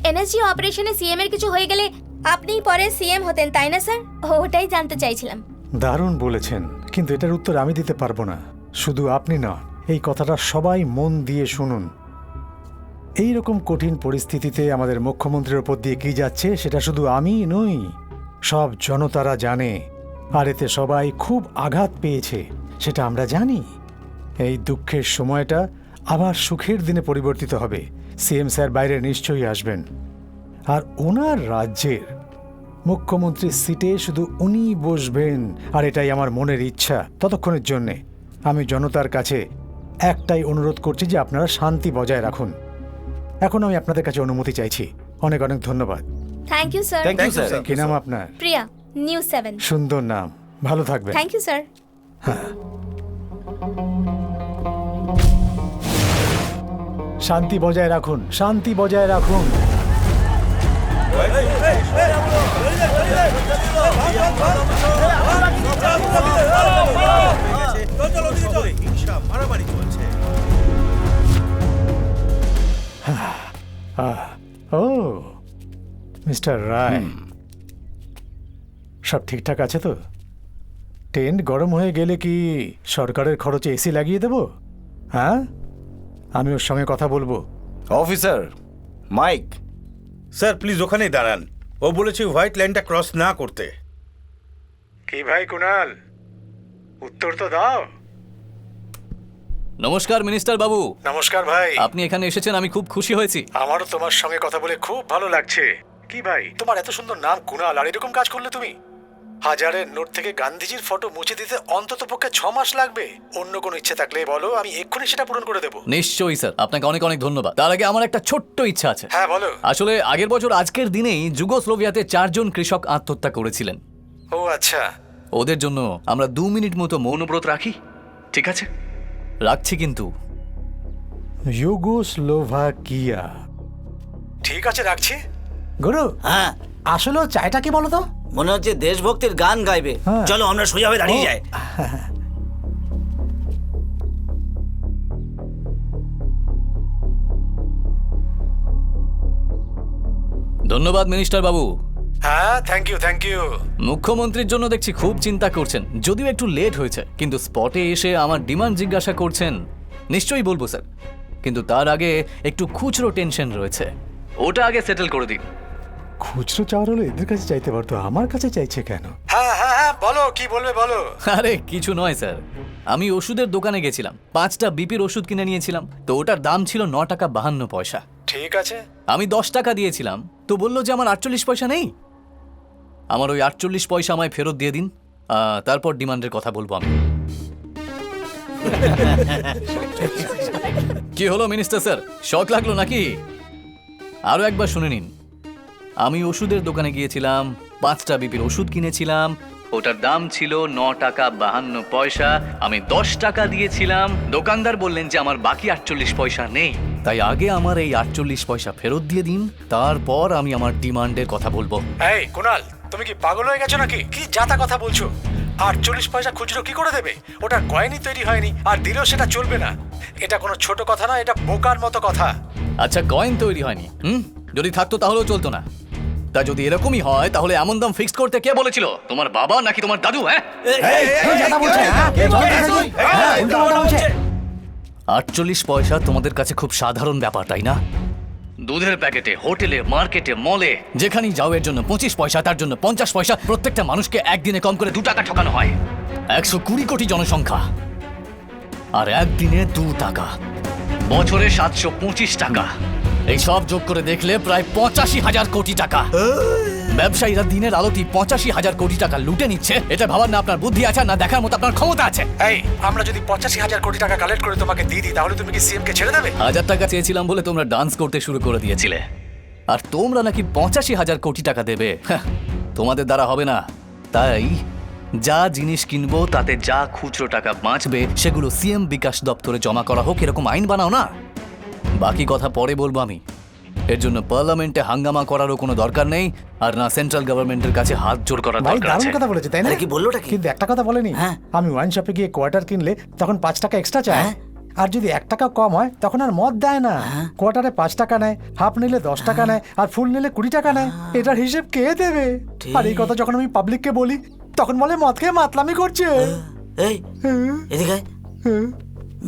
এনএসজি অপারেশনে সিএম এর কিছু হয়ে গেলে আপনি পরে সিএম হতেন, তাই না স্যার? ওটাই জানতে চাইছিলাম। দারুণ বলেছেন, কিন্তু এটার উত্তর আমি দিতে পারবো না। শুধু আপনি না, এই কথাটা সবাই মন দিয়ে শুনুন। এই রকম কঠিন পরিস্থিতিতে আমাদের মুখ্যমন্ত্রীর ওপর দিয়ে কি যাচ্ছে সেটা শুধু আমি নই, সব জনতারা জানে। আর এতে সবাই খুব আঘাত পেয়েছে, সেটা আমরা জানি। এই দুঃখের সময়টা আবার সুখের দিনে পরিবর্তিত হবে। সিএম স্যার বাইরে নিশ্চয়ই আসবেন, আর ওনার রাজ্যের মুখ্যমন্ত্রীর সিটে শুধু উনি বসবেন। আর এটাই আমার মনের ইচ্ছা। ততক্ষণের জন্যে আমি জনতার কাছে একটাই অনুরোধ করছি যে আপনারা শান্তি বজায় রাখুন। এখন আমি আপনাদের কাছে অনুমতি চাইছি। অনেক অনেক ধন্যবাদ। Thank you sir. Thank you sir. কি নাম আপনার? প্রিয়া, নিউজ 7। সুন্দর নাম, ভালো থাকবেন। Thank you sir. শান্তি বজায় রাখুন, শান্তি বজায় রাখুন। মারামারি চলছে। ও মিস্টার রায়, সব ঠিকঠাক আছে তো? টেন্ট গরম হয়ে গেলে কি সরকারের খরচে এসি লাগিয়ে দেব? হ্যাঁ, আমি ওর সঙ্গে কথা বলবো। অফিসার মাইক, স্যার প্লিজ ওখানেই দাঁড়ান। ও বলেছে হোয়াইট লাইনটা ক্রস না করতে। কি ভাই কুনাল, উত্তর তো দাও। নমস্কার মিনিস্টার বাবু। নমস্কার ভাই। আপনি এখানে এসেছেন, আমি খুব খুশি হয়েছি। আমারও তোমার সঙ্গে কথা বলে খুব ভালো লাগছে। কি ভাই, তোমার এত সুন্দর নাম কুনাল, আর এরকম কাজ করলে তুমি? হাজারের নোট থেকে গান্ধীজির ফটো মুছে দিতে অন্তত পক্ষে 6 মাস লাগবে। অন্য কোনো ইচ্ছে থাকলে বলো, আমি এক্ষুনি সেটা পূরণ করে দেবো। নিশ্চয়ই স্যার, আপনাকে অনেক অনেক ধন্যবাদ। তার আগে আমার একটা ছোট্ট ইচ্ছা আছে। হ্যাঁ বলো। আসলে আগের বছর আজকের দিনেই যুগোস্লোভিয়াতে 4 জন কৃষক আত্মহত্যা করেছিলেন। ও আচ্ছা। ওদের জন্য আমরা 2 মিনিট মতো মৌনব্রত রাখি, ঠিক আছে? রাখছি কিন্তু। ইউগোস্লোভাকিয়া। ঠিক আছে, রাখছি। গুরু, হ্যাঁ, আসলে চাইটা কি বলো তো? মনে হচ্ছে দেশভক্তির গান গাইবে। হ্যাঁ। চলো আমরা সোজা হয়ে দাঁড়িয়ে যাই। ধন্যবাদ মিনিস্টার বাবু। হ্যাঁ, থ্যাংক ইউ থ্যাংক ইউ। মুখ্যমন্ত্রীর জন্য দেখছি খুব চিন্তা করছেন, যদিও একটু লেট হয়েছে, কিন্তু স্পটে এসে আমার ডিমান্ড জিজ্ঞাসা করছেন। নিশ্চয়ই বলবো স্যার, কিন্তু তার আগে একটু খুচরো টেনশন রয়েছে, ওটা আগে সেটেল করে দিন। খুচরো চাওয়ার হলে এদের কাছে চাইতে পারতো, আমার কাছে চাইছে কেন? হ্যাঁ হ্যাঁ হ্যাঁ, বলো কি বলবে বলো। আরে কিছু নয় স্যার, আমি ওষুধের দোকানে গেছিলাম, 5টা বিপির ওষুধ কিনে নিয়েছিলাম, তো ওটার দাম ছিল 9 টাকা 52 পয়সা। ঠিক আছে। আমি 10 টাকা দিয়েছিলাম, তো বললো যে আমার 48 পয়সা নেই। আমার ওই 48 পয়সা আমায় ফেরত দিয়ে দিন, তারপর ডিমান্ডের কথা বলবো আমি। কি হলো মিনিস্টার স্যার, শক লাগলো নাকি? আরো একবার শুনে নিন। আমি ওষুধের দোকানে গিয়েছিলাম, 5টা বিপির ওষুধ কিনেছিলাম, ওটার দাম ছিল 9 টাকা 52 পয়সা। আমি 10 টাকা দিয়েছিলাম, দোকানদার বললেন যে আমার বাকি 48 পয়সা নেই। তাই আগে আমার এই 48 পয়সা ফেরত দিয়ে দিন, তারপর আমি আমার ডিমান্ডের কথা বলবো। এই কুনাল, তুমি কি পাগল হয়ে গেছো নাকি? কি যাতা কথা বলছো? 48 পয়সা খুচরো কি করে দেবে? ওটা কয়েনই তৈরি হয়নি, আর দিলেও সেটা চলবে না। এটা কোনো ছোট কথা না, এটা বোকার মতো কথা। আচ্ছা, কয়েন তৈরি হয়নি, যদি থাকতো তাহলেও চলতো না। তা যদি এরকমই হয় তাহলে এমন দাম ফিক্স করতে কে বলেছিল? তোমার বাবা নাকি তোমার দাদু? হ্যাঁ, 48 পয়সা তোমাদের কাছে খুব সাধারণ ব্যাপার, তাই না? দুধের প্যাকেটে, হোটেলে, মার্কেটে, মলে, যেখানেই যাও এর জন্য 25 পয়সা, তার জন্য 50 পয়সা। প্রত্যেকটা মানুষকে একদিনে কম করে 2 টাকা ঠকানো হয়। 120 কোটি জনসংখ্যা, আর একদিনে 2 টাকা, বছরে 725 টাকা। এই সব যোগ করে দেখলে প্রায় 85,000 কোটি টাকা। ব্যবসায়ীরা দিনের আলোতে 85,000 কোটি টাকা লুটে নিচ্ছে। এটা ভাবার না আপনার বুদ্ধি আছে, না দেখার মতো আপনার ক্ষমতা আছে। এই, আমরা যদি 85,000 কোটি টাকা কালেক্ট করে তোমাকে দিয়ে দিই, তাহলে তুমি কি সিএম কে ছেড়ে দেবে? 1000 টাকা চেয়েছিলাম বলে তোমরা ডান্স করতে শুরু করে দিয়েছিলে, আর তোমরা নাকি 85,000 কোটি টাকা দেবে। তোমাদের দ্বারা হবে না। তাই যা জিনিস কিনবো তাতে যা খুচরো টাকা বাঁচবে সেগুলো সিএম বিকাশ দপ্তরে জমা করা হোক, এরকম আইন বানাও না। বাকি কথা পরে বলবো আমি। এর জন্য পার্লামেন্টে হাঙ্গামা করারও কোনো দরকার নেই, আর না সেন্ট্রাল গভর্নমেন্টের কাছে হাত জোর করার ভাই দরকার দারুণ আছে। কথা বলেছে, তাই না? আরে কি বললোটা কি? কিন্তু একটা কথা বলেনি। হ্যাঁ। আমি ওয়াইন শপে গিয়ে কোয়ার্টার কিনলে তখন 5 টাকা এক্সট্রা চায়, আর যদি 1 টাকা কম হয় তখন আর মদ দেয় না। কোয়ার্টারে 5 টাকা নেয়, হাফ নিলে 10 টাকা নেয়, আর ফুল নিলে 20 টাকা নেয়। এটার হিসেব কে দেবে? আর এই কথা যখন আমি পাবলিককে বলি তখন বলে মদ খেয়ে মাতলামি করছে। এই এদিকে আয়।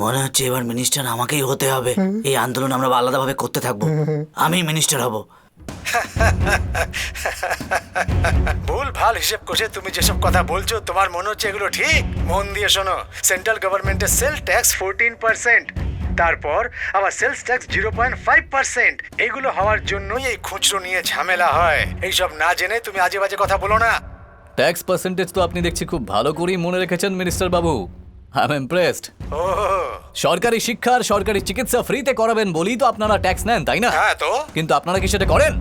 মনে হচ্ছে এবার মিনিস্টার আমাকেই হতে হবে। এই আন্দোলন আমরা আলাদাভাবে করতে থাকবো। আমি মিনিস্টার হব। ভুল ভাল হিসেব কষে তুমি যেসব কথা বলছো তোমার মনে হচ্ছে এগুলো ঠিক? মন দিয়ে শোনো, সেন্ট্রাল গভর্নমেন্টের সেল ট্যাক্স 14%, তারপর আবার সেলস ট্যাক্স 0.5%। এগুলো হওয়ার জন্যই এই খুচরো নিয়ে ঝামেলা হয়। এইসব না জেনে তুমি আজে বাজে কথা বলো না। ট্যাক্স পার্সেন্টেজ তো আপনি দেখছি খুব ভালো করেই মনে রেখেছেন minister Babu. I am impressed. ও সরকারি শিক্ষা আর সরকারি চিকিৎসা ফ্রিতে করাবেন বলেই তো আপনারা ট্যাক্স নেন, তাই না? হ্যাঁ তো কিন্তু আপনারা কি সেটা করেন?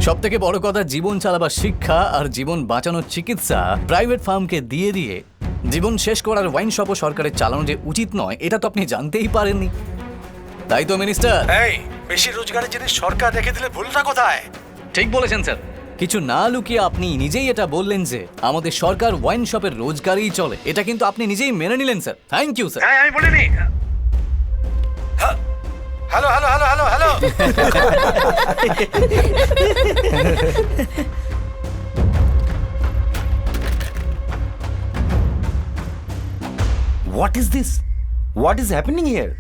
সব থেকে বড় কথা, জীবন চালাবার শিক্ষা আর জীবন বাঁচানোর চিকিৎসা প্রাইভেট ফার্মকে দিয়ে দিয়ে জীবন শেষ করার ওয়াইন শপও সরকারের চালানো যে উচিত নয়, এটা তো আপনি জানতেই পারেননি, তাই তো মিনিস্টার? এই বেশি রোজগারের জিনিস সরকার রেখে দিলে ভুলটা কোথায়? ঠিক বলেছেন স্যার। কিছু না লুকিয়ে আপনি নিজেই এটা বললেন যে আমাদের সরকার ওয়াইন শপের রোজগারেই চলে। এটা কিন্তু আপনি নিজেই মেনে নিলেন স্যার। Thank you sir. হ্যাঁ আমি বলিনি। Hello hello hello hello hello what is this? What is happening here?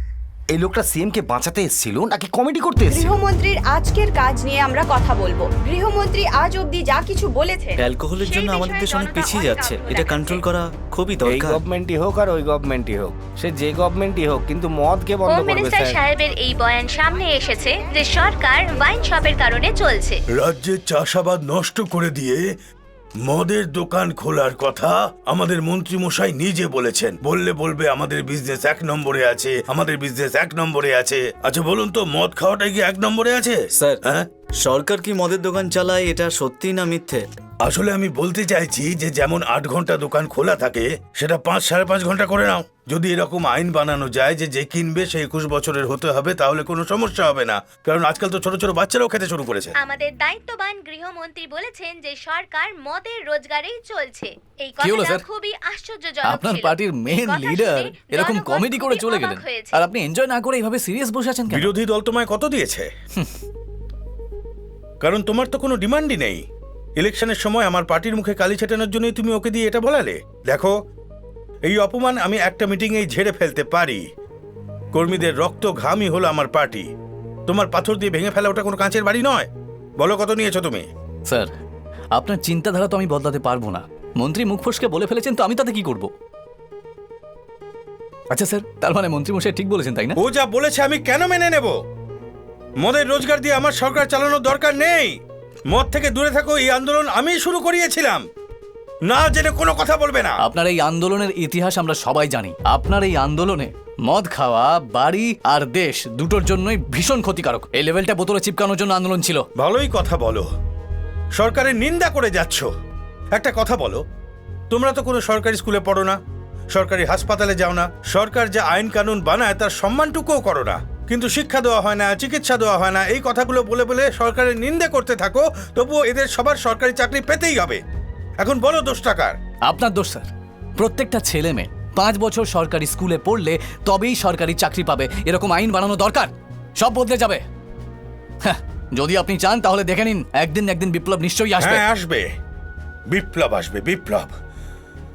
এই লোকটা সিএম কে বাঁচাতে এসেছিল নাকি কমেডি করতে এসেছিল? গৃহমন্ত্রীর আজকের কাজ নিয়ে আমরা কথা বলবো। গৃহমন্ত্রী আজ অবধি যা কিছু বলেছেন, অ্যালকোহলের জন্য আমাদের দেশ অনেক পিছিয়ে যাচ্ছে। এটা কন্ট্রোল করা খুবই এই দরকার। গভর্নমেন্টই হোক আর ওই গভর্নমেন্টই হোক, সে যে গভর্নমেন্টই হোক, কিন্তু মদকে বন্ধ হোম করবে মিনিস্টার স্যার। সাহেবের এই বয়ান সামনে এসেছে যে সরকার ওয়াইন শপের কারণে চলছে। রাজ্যের চাষাবাদ নষ্ট করে দিয়ে মদের দোকান খোলার কথা আমাদের মন্ত্রী মশাই নিজে বলেছেন। বললে বলবে আমাদের বিজনেস 1 নম্বরে আছে, আমাদের বিজনেস 1 নম্বরে আছে। আচ্ছা বলুন তো, মদ খাওয়াটা কি 1 নম্বরে আছে? স্যার, হ্যাঁ, সরকার কি মদের দোকান চালায় এটা সত্যি না মিথ্যে? আসলে আমি বলতে চাইছি যে যেমন 8 ঘন্টা দোকান খোলা থাকে সেটা 5-5.5 ঘন্টা করে নাও। যদি এরকম আইন বানানো যায় যে যে কিনবে সে 21 বছরের হতে হবে, তাহলে কোনো সমস্যা হবে না। কারণ আজকাল তো ছোট ছোট বাচ্চারাও খেতে শুরু করেছে। আমাদের দায়িত্ববান গৃহমন্ত্রী বলেছেন যে সরকার মদের রোজগারেই চলছে। এই কি হলো কথাটা স্যার? খুবই আশ্চর্যজনক আপনার ছিল। পার্টির মেন কথা লিডার শুনে এরকম জনগণ কমেডি করে খুবই চলে অবাক গেলেন, হয়েছে। আর আপনি এনজয় না করে এইভাবে সিরিয়াস বসে আছেন কেন? বিরোধী দল তোমায় কত দিয়েছে? কারণ তোমার তো কোনো ডিমান্ডই নেই। ইলেকশনের সময় আমার পার্টির মুখে কালি ছেটানোর জন্যই তুমি ওকে দিয়ে এটা বলালে। দেখো, এই অপমান আমি একটা মিটিংয়েই ঝেড়ে ফেলতে পারি। কর্মীদের রক্ত ঘামই হলো আমার পার্টি। তোমার পাথর দিয়ে ভেঙে ফেলা ওটা কোনো কাঁচের বাড়ি নয়। বলো কত নিয়েছো তুমি? স্যার, আপনার চিন্তাধারা তো আমি বদলাতে পারবো না। মন্ত্রী মুখ ফসকে বলে ফেলেছেন, তো আমি তাতে কি করব? আচ্ছা স্যার, তার মানে মন্ত্রী মশাই ঠিক বলেছেন, তাই না? ও যা বলেছে আমি কেন মেনে নেব? মদের রোজগার দিয়ে আমার সরকার চালানোর দরকার নেই। মদ থেকে দূরে থাকো, এই আন্দোলন আমি শুরু করিয়েছিলাম। না জেনে কোনো কথা বলবে না। আপনার এই আন্দোলনের ইতিহাস আমরা সবাই জানি। আপনার এই আন্দোলনে মদ খাওয়া বাড়ি আর দেশ দুটোর জন্যই ভীষণ ক্ষতিকারক। এই লেভেলটা বোতলে চিপকানোর জন্য আন্দোলন ছিল। ভালোই কথা বলো, সরকারের নিন্দা করে যাচ্ছ। একটা কথা বলো, তোমরা তো কোনো সরকারি স্কুলে পড়ো না, সরকারি হাসপাতালে যাও না, সরকার যে আইন কানুন বানায় তার সম্মানটুকুও করো না। কিন্তু শিক্ষা দেওয়া হয় না, চিকিৎসা দেওয়া হয় না। এই কথাগুলো বলে বলে সরকারের নিন্দা করতে থাকো, তবুও এদের সবার সরকারি চাকরি পেতেই হবে। এখন বলো দোষটা কার? আপনার দোষ স্যার। প্রত্যেকটা ছেলে মেয়ে 5 বছর সরকারি স্কুলে পড়লে তবেই সরকারি চাকরি পাবে, এরকম আইন বানানো দরকার। সব বদলে যাবে। হ্যাঁ, যদি আপনি চান তাহলে দেখে নিন, একদিন না একদিন বিপ্লব নিশ্চয়ই আসবে। হ্যাঁ আসবে, বিপ্লব আসবে, বিপ্লব।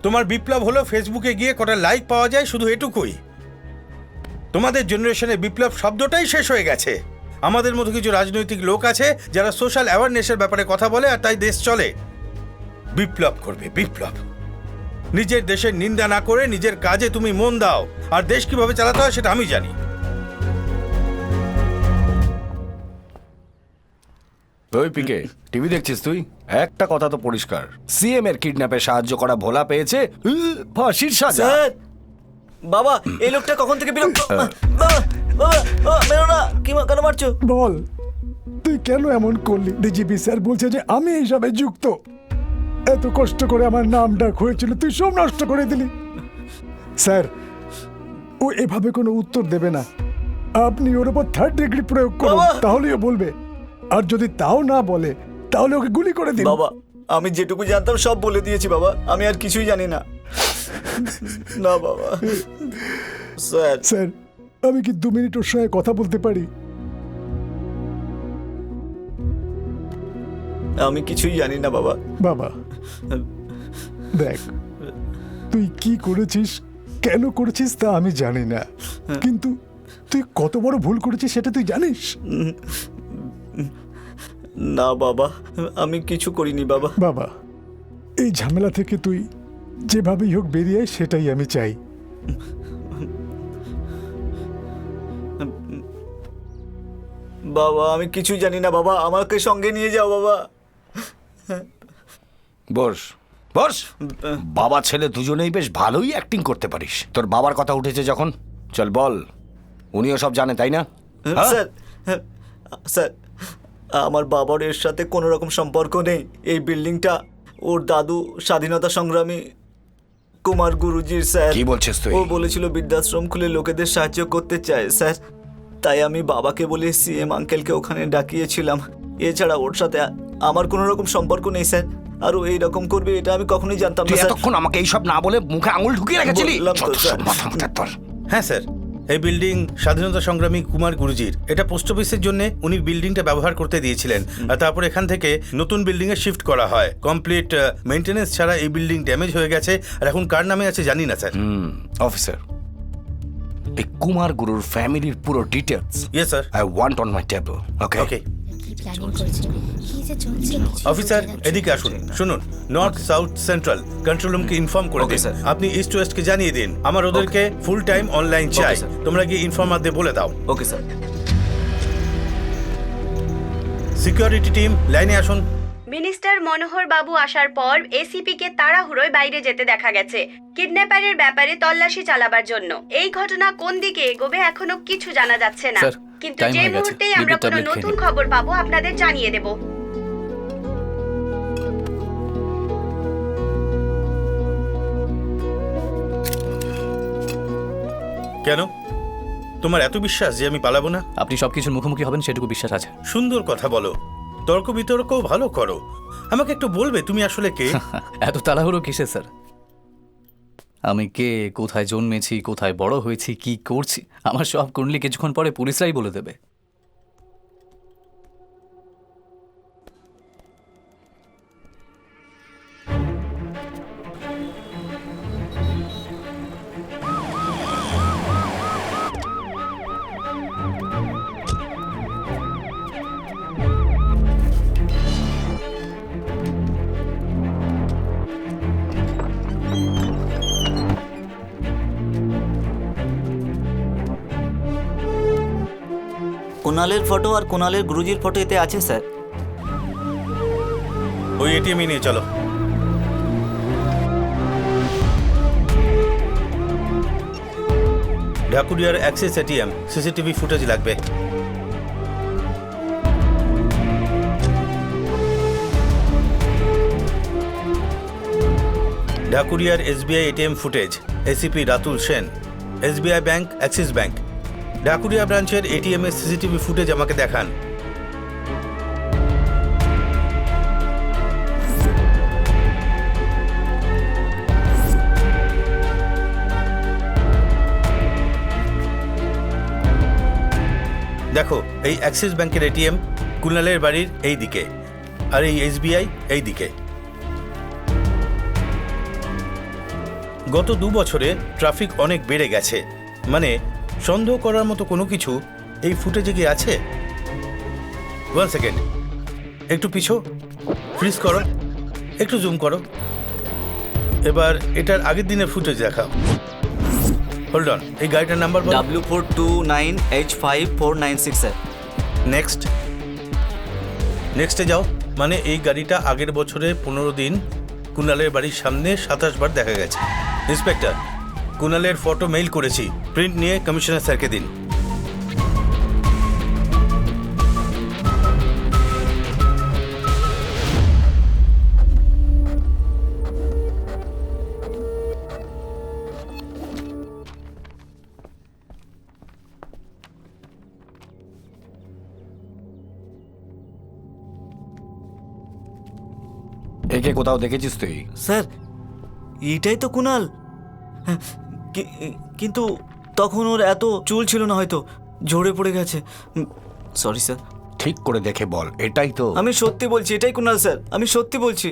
তোমার বিপ্লব হলো ফেসবুকে গিয়ে কটা লাইক পাওয়া যায়, শুধু এটুকুই। তোমাদের জেনারেশনে বিপ্লব শব্দটাই শেষ হয়ে গেছে। আমাদের মতো কিছু রাজনৈতিক লোক আছে যারা সোশ্যাল অ্যাওয়ারনেসের ব্যাপারে কথা বলে, আর তাই দেশ চলে। বিপ্লব করবে, বিপ্লব। নিজের দেশের নিন্দা না করে নিজের কাজে তুমি মন দাও, আর দেশ কিভাবে চালাতে হয় সেটা আমি জানি। ওই পিকে, টিভি দেখছিস তুই? একটা কথা তো পরিষ্কার, সিএম এর কিডন্যাপে সাহায্য করা ভোলা পেয়েছে ফাঁসির সাজা। স্যার, বাবা এই লোকটা কখন থেকে বিরক্ত। বাবা, বাবা, মেরো না। কি কেন মারছো? বল, তুই কেন এমন করলি? ডিজিপি স্যার বলছে যে আমি এইসবে যুক্ত। এত কষ্ট করে আমার নাম ডাক হয়েছিল, তুই সব নষ্ট করে দিলি। স্যার, ও এভাবে কোনো উত্তর দেবে না। আপনি ওর উপর 3rd ডিগ্রি প্রয়োগ করুন, বাবা! তাহলেই ও বলবে। আর যদি তাও না বলে তাহলে ওকে গুলি করে দিন। বাবা, আমি যেটুকু জানতাম সব বলে দিয়েছি বাবা। আমি আর কিছুই জানি না। না বাবা। স্যার, স্যার, আমি কি 2 মিনিট ওর সঙ্গে কথা বলতে পারি? আমি কিছুই জানি না বাবা। বাবা দেখ, তুই কি করেছিস, কেন করেছিস তা আমি জানি না, কিন্তু তুই কত বড় ভুল করেছিস সেটা তুই জানিস? না বাবা, আমি কিছু করিনি বাবা। বাবা, এই ঝামেলা থেকে তুই যেভাবেই হোক বেরিয়ে আয়, সেটাই আমি চাই। বাবা আমি কিছু জানি না বাবা, আমাকে সঙ্গে নিয়ে যাও বাবা। বস বস, বাবা ছেলে দুজনেই বেশ ভালোই অ্যাক্টিং করতে পারিস। তোর বাবার কথা উঠেছে যখন, চল বল। উনিও সব জানে তাই না? হ্যাঁ? স্যার, স্যার আমার বাবার এর সাথে কোনো রকম সম্পর্ক নেই। এই বিল্ডিংটা ওর দাদু স্বাধীনতা সংগ্রামী কুমার গুরুজির স্যার। কি বলছিস তুই? ও বলেছিল বৃদ্ধাশ্রম খুলে লোকেদের সাহায্য করতে চায় স্যার, তাই আমি বাবাকে বলে সিএম আঙ্কেলকে ওখানে ডাকিয়েছিলাম। এছাড়া ওর সাথে আমার কোনো রকম সম্পর্ক নেই স্যার, আর ও এইরকম করবে এটা আমি কখনোই জানতাম তুই না স্যার। এতক্ষণ আমাকে এইসব না বলে মুখে আঙুল ঢুকিয়ে রেখেছিলি? বললাম তো, যত সব স্যার। মাথা মাথার তোর। হ্যাঁ স্যার, এই বিল্ডিং স্বাধীনতা সংগ্রামী কুমার গুরুজির। এটা পোস্ট অফিসের জন্য উনি বিল্ডিংটা ব্যবহার করতে দিয়েছিলেন, আর তারপর এখান থেকে নতুন বিল্ডিং এ শিফট করা হয়। কমপ্লিট মেইনটেনেন্স ছাড়া এই বিল্ডিং ড্যামেজ হয়ে গেছে, আর এখন কার নামে আছে জানি না স্যার। অফিসার, এই কুমার গুরুর ফ্যামিলির পুরো details yes sir. I want on my table. Okay okay officer, এদিকে আসুন। শুনুন, নর্থ সাউথ সেন্ট্রাল কন্ট্রোল রুমকে ইনফর্ম করে দিন। আপনি ইস্ট ওয়েস্টকে জানিয়ে দিন আমার ওদেরকে ফুল টাইম অনলাইন চাই। স্যার। তোমরা গিয়ে ইনফর্মারদের বলে দাও। Okay sir. সিকিউরিটি টিম লাইনে আসুন। মিনিস্টার মনোহর বাবু আসার পর এসিপি কে তাড়াহুড়োয় বাইরে যেতে দেখা গেছে কিডন্যাপারের ব্যাপারে তল্লাশি চালাবার জন্য। এই ঘটনা কোন দিকে এগোবে এখনো কিছু জানা যাচ্ছে না, স্যার, কিন্তু time যে হয়ে গেছে। মুহূর্তেই আমরা লিপিড কোনো ট্যাবলেট খেয়ে নতুন নিন। খবর পাবো আপনাদের জানিয়ে দেব। কেন তোমার এত বিশ্বাস যে আমি পালাবো না? আপনি সবকিছুর মুখোমুখি হবেন সেটুকু বিশ্বাস আছে। সুন্দর কথা বলো, তর্ক বিতর্কও ভালো করো। আমাকে একটু বলবে তুমি আসলে কে? এত তাড়াহুড়ো কিসে স্যার? আমি কে, কোথায় জন্মেছি, কোথায় বড় হয়েছি, কি করছি, আমার সব কুণ্ডলি কিছুক্ষণ পরে পুলিশরাই বলে দেবে। কুণালের ফটো আর কুণালের গুরুজির ফটো এতে আছে স্যার। ওই এটিএম নিয়ে চলো। ঢাকুরিয়ার অ্যাক্সেস এটিএম সিসিটিভি ফুটেজ লাগবে। ঢাকুরিয়ার SBI ATM footage, ACP Ratul Sen, SBI bank, Axis bank. Dhakuria ব্রাঞ্চের এটিএম এর সিসিটিভি ফুটেজ আমাকে দেখান। দেখো, এই অ্যাক্সিস ব্যাংকের এটিএম কুনালের বাড়ির এই দিকে, আর এই এসবিআই এই দিকে। গত 2 বছরে ট্রাফিক অনেক বেড়ে গেছে, মানে সন্দেহ করার মতো কোনো কিছু এই ফুটেজে কি আছে? 1 সেকেন্ড, একটু পিছো, ফ্রিজ করো, একটু জুম করো। এবার এটার আগের দিনের ফুটেজ দেখাও। হোল্ড অন, এই গাড়িটার নাম্বার বলো। W429H5496 sir. নেক্সট, নেক্সটে যাও। মানে এই গাড়িটা আগের বছরে 15 দিন কুনালের বাড়ির সামনে 27 বার দেখা গেছে। ইন্সপেক্টর, কুনালের ফটো মেইল করেছি, প্রিন্ট নিয়ে কমিশনার স্যারকে দিন। একে কোথাও দেখেছিস তুই? স্যার এইটাই তো কুণাল, কিন্তু তখন ওর এত চুল ছিল না, হয়তো ঝরে পড়ে গেছে। Sorry sir. ঠিক করে দেখে বল, এটাই তো? আমি সত্যি বলছি, এটাই কুণাল স্যার, আমি সত্যি বলছি।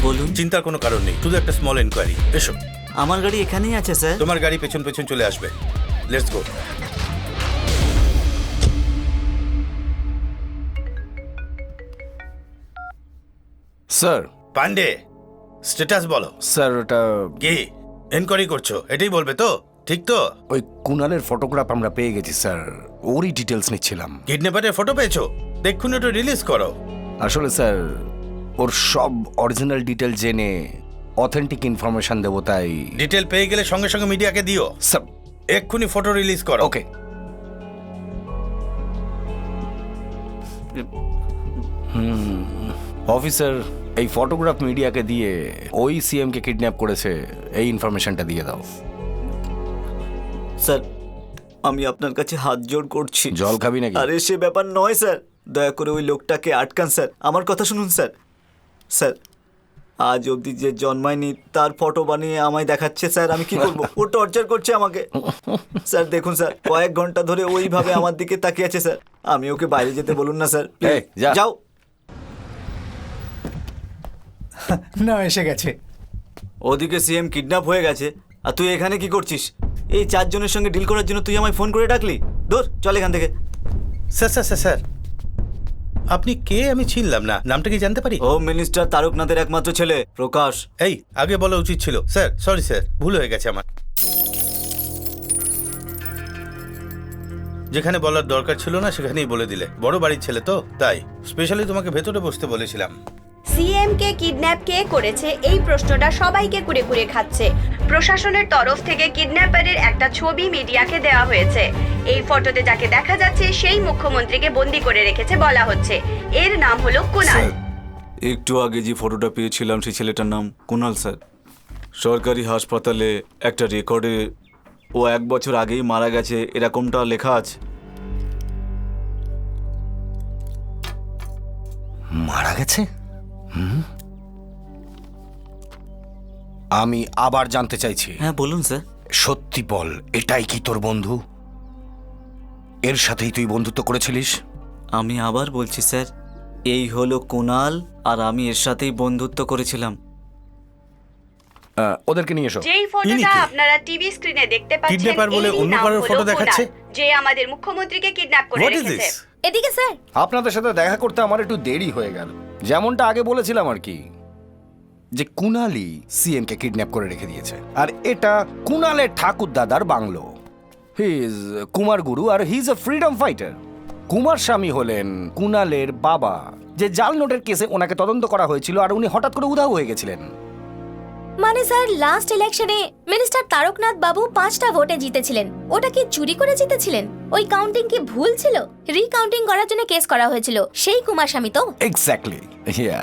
বলুন। চিন্তার কোনো কারণ নেই, শুধু একটা স্মল এনকোয়ারি। এসো। আমার গাড়ি এখানেই আছে স্যার। তোমার গাড়ি পেছন পেছন চলে আসবে। Let's go. Sir Pandey, status বলো। স্যার ওটা কি এনকোয়ারি করছো? এটাই বলবে তো? ঠিক তো? ওই কুনালের ফটোগ্রাফ আমরা পেয়ে গেছি স্যার, ওরই ডিটেলস নিচ্ছিলাম। কিডন্যাপারের ফটো পেয়েছো? দেখুন ওটা রিলিজ করো। আসলে স্যার ওর সব অরিজিনাল ডিটেল জেনে অথেন্টিক ইনফরমেশন দেবো, তাই ডিটেল পেয়ে গেলে সঙ্গে সঙ্গে মিডিয়াকে দিও। স্যার। এক্ষুনি ফটো রিলিজ করো। ওকে। অফিসার, এই ফটোগ্রাফ মিডিয়াকে দিয়ে ওই সিএম কে কিডন্যাপ করেছে এই ইনফরমেশনটা দিয়ে দাও। স্যার আমি আপনার কাছে হাত জোড় করছি। জল খাবি নাকি? আরে সে ব্যাপার নয় স্যার, দয়া করে ওই লোকটাকে আটকান স্যার। আমার কথা শুনুন স্যার। স্যার আজ অবধি যে জন্মায়নি তার ফটো বানিয়ে আমায় দেখাচ্ছে স্যার, আমি কি করব? ও টর্চার করছে আমাকে স্যার। দেখুন স্যার, কয়েক ঘন্টা ধরে ওইভাবে আমার দিকে তাকিয়ে আছে স্যার। আমি ওকে বাইরে যেতে বলুন না স্যার, এই, যা। যাও। না, এসে গেছে। ওদিকে সিএম কিডন্যাপ হয়ে গেছে আর তুই এখানে কি করছিস? এই চারজনের সঙ্গে ডিল করার জন্য তুই আমায় ফোন করে ডাকলি? দূর চল এখান থেকে। স্যার স্যার স্যার স্যার, আপনি কে? আমি চিনলাম না, নামটা কি জানতে পারি? হোম মিনিস্টার তারকনাথের একমাত্র ছেলে প্রকাশ। এই আগে বলা উচিত ছিল স্যার। সরি স্যার, ভুল হয়ে গেছে আমার। যেখানে বলার দরকার ছিল না সেখানেই বলে দিলে। বড় বাড়ির ছেলে তো, তাই স্পেশালি তোমাকে ভেতরে বসতে বলেছিলাম। সিএম কে কিডন্যাপ কে করেছে এই প্রশ্নটা সবাইকে কুড়ে কুড়ে খাচ্ছে। প্রশাসনের তরফ থেকে কিডন্যাপারের একটা ছবি মিডিয়াকে দেওয়া হয়েছে। এই ফটোতে যাকে দেখা যাচ্ছে সেই মুখ্যমন্ত্রীকে বন্দি করে রেখেছে বলা হচ্ছে। এর নাম হলো কুনাল। একটু আগে যে ফটোটা পেয়েছিলাম সেই ছেলেটার নাম কুনাল স্যার। সরকারি হাসপাতালে একটা রেকর্ডে ও 1 বছর আগেই মারা গেছে এরকমটা লেখা আছে। মারা গেছে? আমি আবার জানতে চাইছি। হ্যাঁ বলুন স্যার। সত্যি বল, এটাই কি তোর বন্ধু? এর সাথেই তুই বন্ধুত্ব করেছিলিস? আমি আবার বলছি স্যার, এই হলো কুনাল আর আমি এর সাথেই বন্ধুত্ব করেছিলাম। ওদেরকে নিয়ে এসো। যেই ফটোটা ইনি কে? আপনারা টিভি স্ক্রিনে দেখতে পাচ্ছেন, কিডন্যাপার বলে এরই অন্য নাম কারোর হলো ফটো দেখাচ্ছে? কুনাল, যে আমাদের মুখ্যমন্ত্রীকে কিডন্যাপ করে হোয়াট ইজ রেখেছে। দিস? এদিকে স্যার। আপনাদের সাথে দেখা করতে আমার একটু দেরি হয়ে গেল। যেমনটা আগে বলেছিলাম আর কি, যে কুনালি সিএম কে কিডন্যাপ করে রেখে দিয়েছে। আর এটা কুনালের ঠাকুর দাদার bungalow. He is Kumar Guru আর he is a freedom fighter. Kumar Swami হলেন কুনালের বাবা, যে জাল নোটের কেসে ওনাকে তদন্ত করা হয়েছিল আর উনি হঠাৎ করে উধাও হয়ে গেছিলেন। মানে স্যার, লাস্ট ইলেকশনে মিনিস্টার তারকনাথ বাবু 5টা ভোটে জিতেছিলেন। ওটা কি চুরি করে জিতেছিলেন? ওই কাউন্টিং কি ভুল ছিল? রিকাউন্টিং করার জন্য কেস করা হয়েছিল সেই কুমার স্বামী তো? এক্স্যাক্টলি, ইয়া।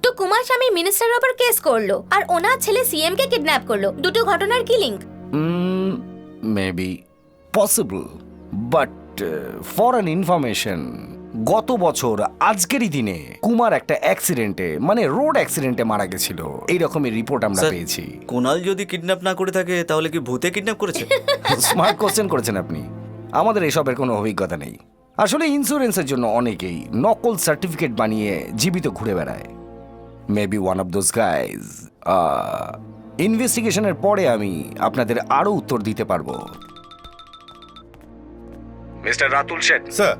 তো কুমার স্বামী মিনিস্টারের উপর কেস করলো আর ওনার ছেলে সিএম কে কিডন্যাপ করলো। দুটো ঘটনার কি link? Maybe possible, but for an information, গত বছর আজকেরই দিনে কুমার একটা অ্যাক্সিডেন্টে, মানে রোড অ্যাক্সিডেন্টে মারা গেছিল। এই রকমের রিপোর্ট আমরা স্যার, পেয়েছি। কুনাল যদি কিডন্যাপ না করে থাকে তাহলে কি ভূতে কিডন্যাপ করেছে? স্মার্ট কোশ্চেন করেছেন আপনি। আমাদের এসবের কোনো অভিজ্ঞতা নেই। আসলে ইন্স্যুরেন্সের জন্য অনেকেই নকল সার্টিফিকেট বানিয়ে জীবিত ঘুরে বেড়ায়। Maybe one of those guys. ইনভেস্টিগেশনের পরে আমি আপনাদের আরো উত্তর দিতে পারবো। Mister Ratul Sheth sir,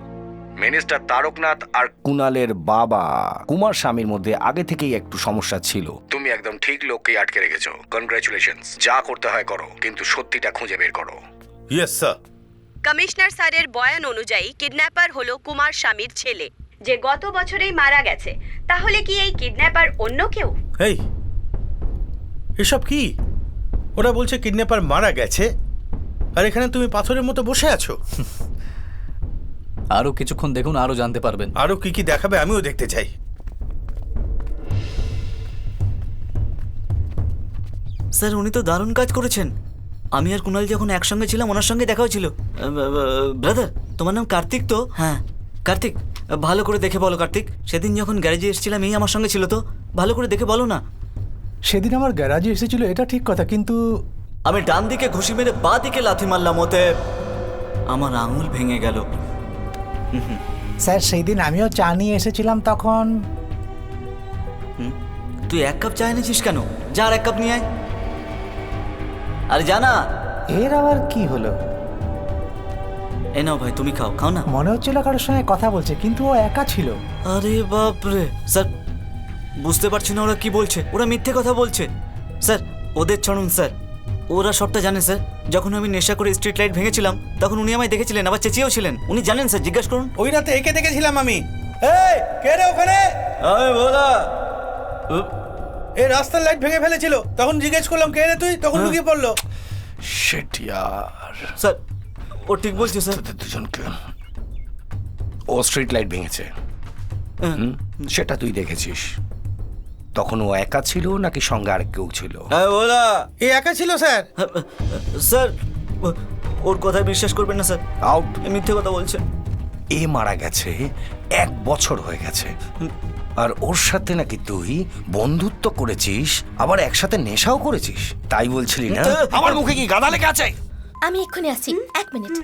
minister Taraknath আর কুনালের বাবা কুমার স্বামীর মধ্যে আগে থেকেই একটু সমস্যা ছিল। তুমি একদম ঠিক লোককেই আটকে রেখেছো। কনগ্রাচুলেশনস। যা করতে হয় করো, কিন্তু সত্যিটা খুঁজে বের করো। Yes sir. কমিশনার স্যারের বয়ান অনুযায়ী কিডন্যাপার হলো কুমার স্বামীর ছেলে, যে গত বছরেই মারা গেছে। তাহলে কি এই কিডন্যাপার অন্য কেউ? এই এসব কি? ওরা বলছে কিডন্যাপার মারা গেছে, আর এখানে তুমি পাথরের মতো বসে আছো। আরো কিছুক্ষণ দেখুন, আরো জানতে পারবেন। আরো কি কি দেখাবে আমিও দেখতে চাই। স্যার উনি তো দারুণ কাজ করেছেন। আমি আর কুনাল যখন একসঙ্গে ছিলাম ওনার সঙ্গে দেখা হয়েছিল। ব্রাদার, তোমার নাম কার্তিক তো? হ্যাঁ কার্তিক, ভালো করে দেখে বলো কার্তিক। সেদিন যখন গ্যারেজে এসেছিলাম এই আমার সঙ্গে ছিল তো? ভালো করে দেখে বলো না। সেদিন আমার গ্যারাজে এসেছিল, এটা ঠিক কথা, কিন্তু আমি ডান দিকে ঘুষি মেরে বা দিকে লাথি মারলাম, ওতে আমার আঙুল ভেঙে গেল। স্যার সেই দিন আমিও চা নিয়ে এসেছিলাম তখন। তুই 1 কাপ চা এনেছিস কেন? যা আর 1 কাপ নিয়ে আয়। আরে জানা। এর আবার কি হলো? এই নাও ভাই, তুমি খাও, খাও না। মনে হচ্ছিল কারোর সঙ্গে কথা বলছে, কিন্তু ও একা ছিল। আরে বাপরে স্যার, বুঝতে পারছি না ওরা কি বলছে। ওরা মিথ্যে কথা বলছে স্যার। ওদের ছাড়ুন স্যার, ওরা সবটা জানে স্যার। যখন আমি নেশা করে স্ট্রিট লাইট ভেঙেছিলাম তখন উনি আমায় দেখেছিলেন, আবার চেঁচিয়েও ছিলেন। উনি জানেন স্যার, জিজ্ঞাসা করুন। ওই রাতে একে দেখেছিলাম আমি। এই কে রে ওখানে? আমি বলা এই রাস্তার লাইট ভেঙে ফেলেছিল, তখন জিজ্ঞেস করলাম কে রে তুই, তখন লুকিয়ে পড়লো। শিট ইয়ার, স্যার ও ঠিক বলছে স্যার। তোদের দুজনকে ও স্ট্রিট লাইট ভেঙেছে, সেটা তুই দেখেছিস। তখন ও একা ছিল নাকি সঙ্গে আর কেউ ছিল? আমি বলা এই একা ছিল স্যার। স্যার ওর কথায় বিশ্বাস করবেন না স্যার, আউট। মিথ্যে কথা বলছে। এ মারা গেছে 1 বছর হয়ে গেছে, আর ওর সাথে নাকি তুই বন্ধুত্ব করেছিস, আবার একসাথে নেশাও করেছিস। তাই বলছিলি না? আমার মুখে কি গাদা লেগে আছে? আমি এক্ষুনি আসছি, 1 minute.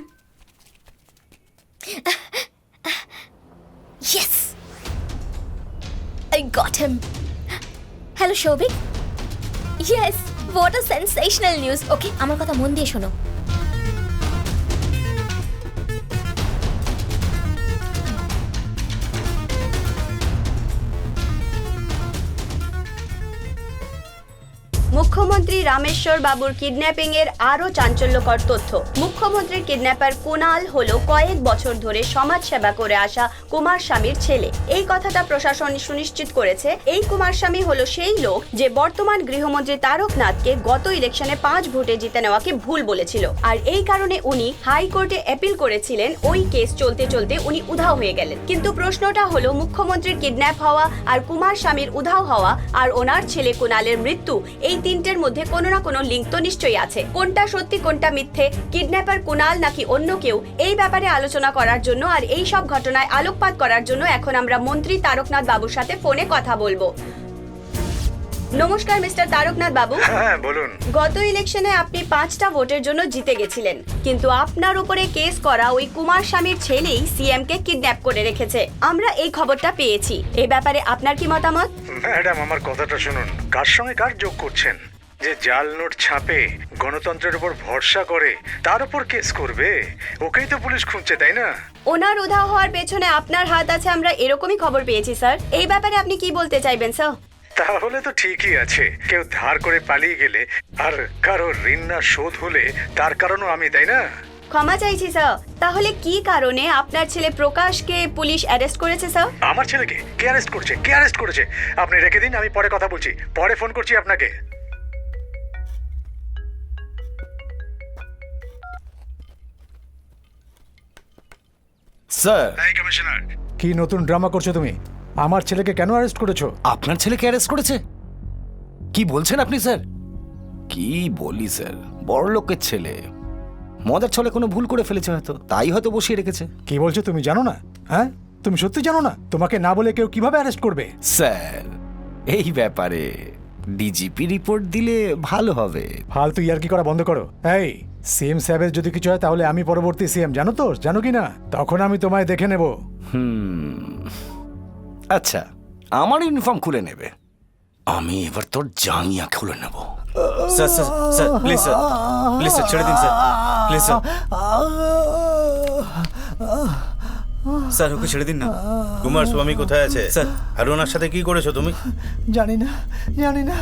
Yes, I got him. Hello Shouvik. Yes, what a sensational news. Okay, আমার কথা মন দিয়ে শোনো। মুখ্যমন্ত্রী রামেশ্বর বাবুর কিডন্যাপিং এর আরো চাঞ্চল্যকর তথ্য। মুখ্যমন্ত্রীর কিডন্যাপার কুনাল হলো কয়েক বছর ধরে সমাজ সেবা করে আসা কুমার স্বামীর ছেলে। এই কথাটা প্রশাসন সুনিশ্চিত করেছে। এই কুমার স্বামী হলো সেই লোক যে বর্তমান গৃহমন্ত্রী তারকনাথকে গত ইলেকশনে 5 ভোটে জিতে নেওয়াকে ভুল বলেছিল, আর এই কারণে উনি হাইকোর্টে অ্যাপিল করেছিলেন। ওই কেস চলতে চলতে উনি উধাও হয়ে গেলেন। কিন্তু প্রশ্নটা হলো, মুখ্যমন্ত্রীর কিডন্যাপ হওয়া আর কুমার স্বামীর উধাও হওয়া আর ওনার ছেলে কুনালের মৃত্যু, এই 3টের মধ্যে কোনো না কোনো লিঙ্ক তো নিশ্চয়ই আছে। কোনটা সত্যি কোনটা মিথ্যে, কিডন্যাপার কুনাল নাকি অন্য কেউ, এই ব্যাপারে আলোচনা করার জন্য আর এই সব ঘটনায় আলোকপাত করার জন্য এখন আমরা মন্ত্রী তারকনাথ বাবুর সাথে ফোনে কথা বলবো। নমস্কার মিস্টার তারকনাথ বাবু। হ্যাঁ বলুন। গত ইলেকশনে আপনি 5টা ভোটের জন্য জিতে গেছিলেন, কিন্তু আপনার উপরে কেস করা ওই কুমার স্বামীর ছেলেই সিএম কে কিডন্যাপ করে রেখেছে। আমরা এই খবরটা পেয়েছি, এই ব্যাপারে আপনার কি মতামত? ম্যাডাম, আমার কথাটা শুনুন। কার সঙ্গে কার যোগ করছেন? যে জাল নোট ছাপে, গণতন্ত্রের উপর ভরসা করে, তার উপর কেস করবে? ওকেই তো পুলিশ খুঁজছে, তাই না? ওনার উধাও হওয়ার পেছনে আপনার হাত আছে, আমরা এরকমই খবর পেয়েছি স্যার। এই ব্যাপারে আপনি কি বলতে চাইবেন স্যার? তাহলে তো ঠিকই আছে। কেউ ধার করে পালিয়ে গেলে আর কারো ঋণ না শোধ হলে তার কারণও আমি, তাই না? ক্ষমা চাইছি স্যার। তাহলে কি কারণে আপনার ছেলে প্রকাশকে পুলিশ অ্যারেস্ট করেছে স্যার? আমার ছেলেকে কে অ্যারেস্ট করছে? কে অ্যারেস্ট করেছে? আপনি রেখে দিন, আমি পরে কথা বলছি। পরে ফোন করছি আপনাকে। স্যার, এই কমিশনার, কি নতুন ড্রামা করছো তুমি? আমার ছেলেকে কেন অ্যারেস্ট করেছো? আপনার ছেলেকে অ্যারেস্ট করেছে? কি বলছেন আপনি স্যার? কি বলি স্যার, বড় লোকের ছেলে মজার ছলে কোনো ভুল করে ফেলেছে, হয়তো তাই হয়তো বসিয়ে রেখেছে। কি বলছো তুমি? জানো না? হ্যাঁ, তুমি সত্যি জানো না? তোমাকে না বলে কেউ কিভাবে অ্যারেস্ট করবে? স্যার, এই ব্যাপারে ডিজিপি রিপোর্ট দিলে ভালো হবে। ফালতু ইয়ার্কি করা বন্ধ করো। এই, সিএম সাহেবের যদি কিছু হয় তাহলে আমি পরবর্তী সিএম, জানো তো? জানো কি না? তখন আমি তোমায় দেখে নেব। আচ্ছা, আমার ইউনিফর্ম খুলে নেবে, আমি এবার তোর জাঙ্গিয়া খুলে নেব। Sir sir sir, please sir, please sir, ছেড়ে দিন sir, please sir. Sir okay ছেড়ে দিন না। কুমার স্বামী কোথায় আছে স্যার? আর ওনার সাথে কি করেছো তুমি? জানি না, জানি না,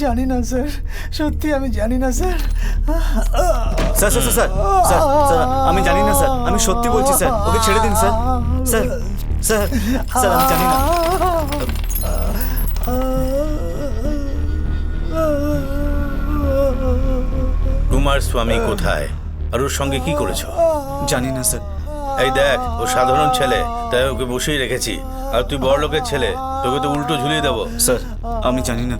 জানি না স্যার, সত্যি আমি জানি না sir. Sir sir sir sir sir, আমি জানি না স্যার, আমি সত্যি বলছি স্যার, ওকে ছেড়ে দিন স্যার। স্যার স্যার স্যার, আমি জানি না। কুমার স্বামী কোথায় আর ওর সঙ্গে কি করেছো? জানি না স্যার। এই দেখ, ও সাধারণ ছেলে, তাই ওকে বসেই রেখেছি। আর তুই বড় লোকের ছেলে, তোকে তো উল্টো ঝুলিয়ে দেবো। স্যার আমি জানি না।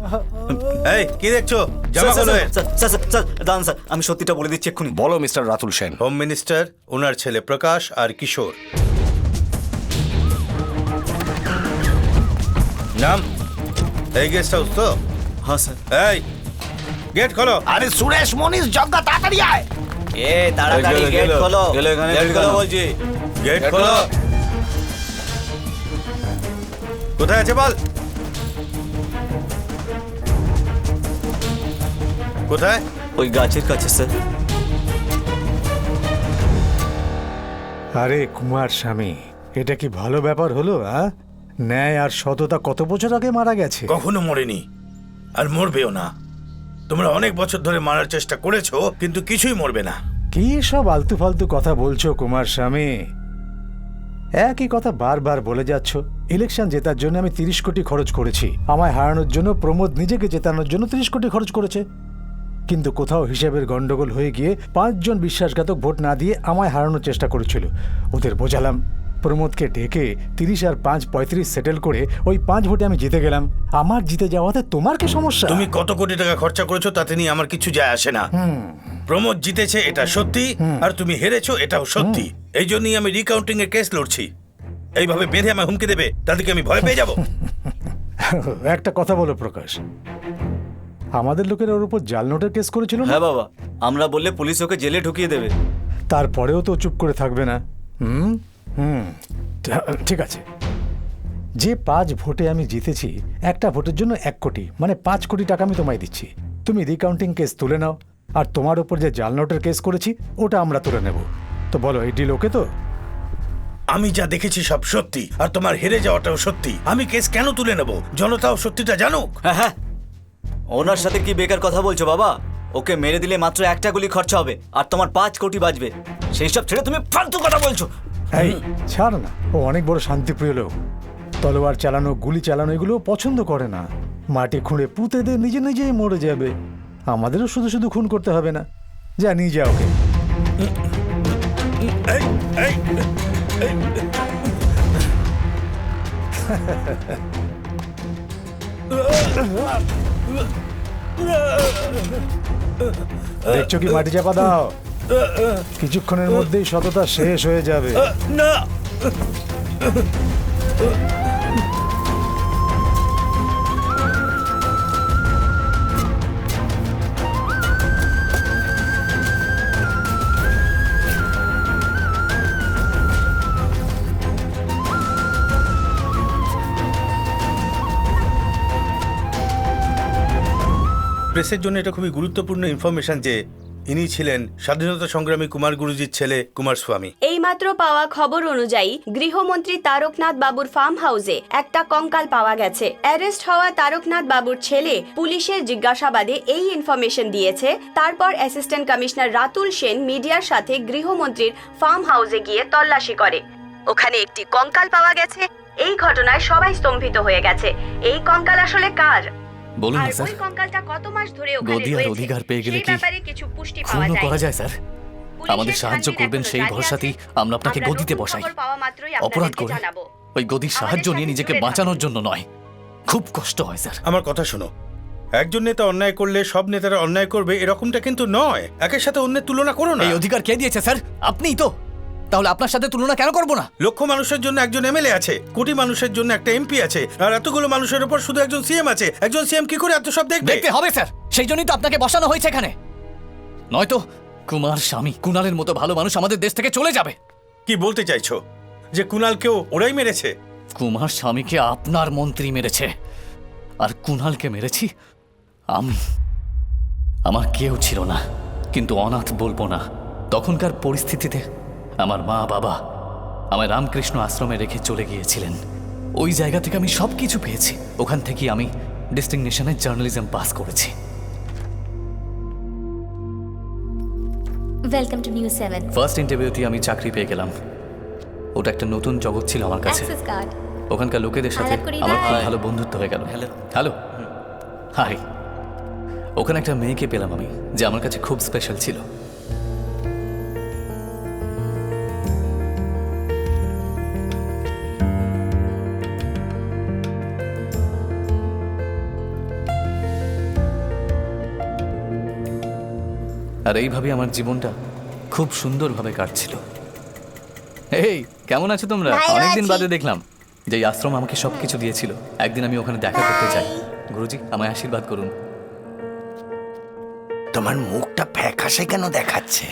এই কি দেখছো? জামা স্যার খোলো। স্যার স্যার স্যার, দাঁড়ান স্যার, আমি সত্যিটা বলে দিচ্ছি এক্ষুনি। বলো mister Ratul Sen. Home minister, ওনার ছেলে প্রকাশ আর কিশোর। নাম? এই গেস্ট হাউস তো? হ্যাঁ স্যার। এই গেট খোলো। আরে সুরেশ, মনীষ, জগ্গা, তাড়াতাড়ি আয়। এ তাড়াতাড়ি গেট খোলো, গেট খোলো বলছি। গেট খোলো। কোথায় আছে বল? কোথায়? ওই গাছের কাছে স্যার। আরে কুমার স্বামী, এটা কি ভালো ব্যাপার হলো? ন্যায় আর সততা কত বছর আগে মারা গেছে। কখনো মরেনি, আর মরবেও না। তোমরা অনেক বছর ধরে মারার চেষ্টা করেছো, কিন্তু কিছুই মরবে না। কি সব আলতু ফালতু কথা বলছো কুমার স্বামী? একই কথা বারবার বলে যাচ্ছ। ইলেকশন জেতার জন্য আমি 30 কোটি খরচ করেছি, আমায় হারানোর জন্য প্রমোদ নিজেকে জেতানোর জন্য 30 কোটি খরচ করেছে। কিন্তু কোথাও হিসাবের গন্ডগোল হয়ে গিয়ে 5 জন বিশ্বাসঘাতক ভোট না দিয়ে আমায় হারানোর চেষ্টা করেছিল। ওদের বোঝালাম, প্রমোদকে ডেকে 30 আর 5 35 সেটেল করে ওই 5 ভোটে আমি জিতে গেলাম। আমার জিতে যাওয়াতে তোমার কি সমস্যা? তুমি কত কোটি টাকা খরচা করেছো তাতে নিয়ে আমার কিছু যায় আসে না। প্রমোদ জিতেছে এটা সত্যি, আর তুমি হেরেছো এটাও সত্যি। এই জন্যই আমি রিকাউন্টিং এর কেস লড়ছি। এইভাবে বেঁধে আমায় হুমকি দেবে, তাদেরকে আমি ভয় পেয়ে যাব। একটা কথা বলো প্রকাশ, আমাদের লোকের ওর উপর জাল নোটের কেস করেছিল না? হ্যাঁ বাবা, আমরা বললে পুলিশ ওকে জেলে ঢুকিয়ে দেবে। তারপরেও তো চুপ করে থাকবে না। হুম হুম ঠিক আছে। যে 5 ভোটে আমি জিতেছি, একটা ভোটের জন্য 1 কোটি, মানে 5 কোটি টাকা আমি তোমায় দিচ্ছি। তুমি রিকাউন্টিং কেস তুলে নাও, আর তোমার ওপর যে জাল নোটের কেস করেছি ওটা আমরা তুলে নেব। তো বলো, এই ডিল ওকে তো? আমি যা দেখেছি সব সত্যি, আর তোমার হেরে যাওয়াটাও সত্যি। আমি কেস কেন তুলে নেব? জনতাও সত্যিটা জানুক। হ্যাঁ হ্যাঁ, ওনার সাথে কি বেকার কথা বলছো বাবা? ওকে মেরে দিলে মাত্র একটা গুলি খরচা হবে, আর তোমার 5 কোটি বাঁচবে। সেই সব ছেড়ে তুমি ফালতু কথা বলছো। এই ছাড় না, ও অনেক বড় শান্তিপ্রিয় লোক। তলোয়ার চালানো, গুলি চালানো এগুলো পছন্দ করে না। মাটি খুঁড়ে পুঁতে দে, নিজে নিজেই মরে যাবে। আমাদেরও শুধু শুধু খুন করতে হবে না। যা নিয়ে যা ওকে। দেখছো কি মাটি চাপা দাও, কিছুক্ষণের মধ্যেই সততা শেষ হয়ে যাবে। না, প্রেসের জন্য এটা খুবই গুরুত্বপূর্ণ ইনফরমেশন যে ইনি ছিলেন স্বাধীনতা সংগ্রামী কুমার গুরুজির ছেলে কুমার স্বামী। এইমাত্র পাওয়া খবর অনুযায়ী গৃহমন্ত্রী তারকনাথ বাবুর ফার্ম হাউসে একটা কঙ্কাল পাওয়া গেছে। অ্যারেস্ট হওয়া তারকনাথ বাবুর ছেলে পুলিশের জিজ্ঞাসাবাদে এই ইনফরমেশন দিয়েছে। তারপর অ্যাসিস্ট্যান্ট কমিশনার রাতুল সেন মিডিয়ার সাথে গৃহমন্ত্রীর ফার্ম হাউসে গিয়ে তল্লাশি করে। ওখানে একটি কঙ্কাল পাওয়া গেছে। এই ঘটনায় সবাই স্তম্ভিত হয়ে গেছে। এই কঙ্কাল আসলে কার? বলুন আর না স্যার, ওই কঙ্কালটা কত মাস ধরে ওখানে গদি আর রয়েছে অধিকার পেয়ে গেলে সেই কি ব্যাপারে কিছু পুষ্টি পাওয়া খুনও যায়। করা যায় স্যার? পুলিশের আমাদের সাহায্য ছানবিন করবেন এখনো সেই জারি ভরসাতেই আছে। আমরা আপনাকে আমরা গদিতে নতুন বসাই। খবর পাওয়া মাত্রই অপরাধ আপনাদেরকে করে জানাবো। ওই গদির সাহায্য নিয়ে নিজেকে বাঁচানোর জন্য নয়। খুব কষ্ট হয় স্যার। আমার কথা শোনো, একজন নেতা অন্যায় করলে সব নেতারা অন্যায় করবে এরকমটা কিন্তু নয়। একের সাথে অন্যের তুলনা করো না। এই অধিকার কে দিয়েছে স্যার? আপনিই তো। তাহলে আপনার সাথে তুলনা কেন করবো না? লক্ষ মানুষের জন্য একজন এমএলএ আছে, কোটি মানুষের জন্য একটা এমপি আছে, আর এতগুলো মানুষের উপর শুধু একজন সিএম আছে। একজন সিএম কি করে এত সব দেখবে? দেখতে হবে স্যার, সেই জন্যই তো আপনাকে বসানো হয়েছে এখানে। নয়তো কুমার স্বামী, কুণালের মতো ভালো মানুষ আমাদের দেশ থেকে চলে যাবে। কি বলতে চাইছো? যে কুণালকেও ওরাই মেরেছে? কুমার স্বামীকে আপনার মন্ত্রী মেরেছে, আর কুণালকে মেরেছি আমি। আমার কেউ ছিল না, কিন্তু অনাথ বলবো না। তখনকার পরিস্থিতিতে আমার মা বাবা আমায় রামকৃষ্ণ আশ্রমে রেখে চলে গিয়েছিলেন। ওই জায়গা থেকে আমি সব কিছু পেয়েছি। ওখান থেকে আমি ডিস্টিংশনের জার্নালিজম পাস করেছি। Welcome to news 7। ফার্স্ট ইন্টারভিউতে আমি চাকরি পেয়ে গেলাম। ওটা একটা নতুন জগৎ ছিল আমার কাছে। Access card. ওখানকার লোকেদের সাথে আলাপ করিয়ে আমার খুব দাও। ভালো বন্ধুত্ব হয়ে গেল। হ্যালো। Hello, hi. ওখানে একটা মেয়েকে পেলাম আমি, যে আমার কাছে খুব স্পেশাল ছিল। আর এইভাবে আমার জীবনটা খুব সুন্দরভাবে কাটছিল। এই কেমন আছো তোমরা? ভালো অনেকদিন আছি। বাদে দেখলাম যে এই আশ্রম আমাকে সবকিছু দিয়েছিল। একদিন আমি ওখানে দেখা করতে যাই। গুরুজি, আমায় আশীর্বাদ করুন। তোমার মুখটা ফ্যাকাশে কেন দেখাচ্ছে?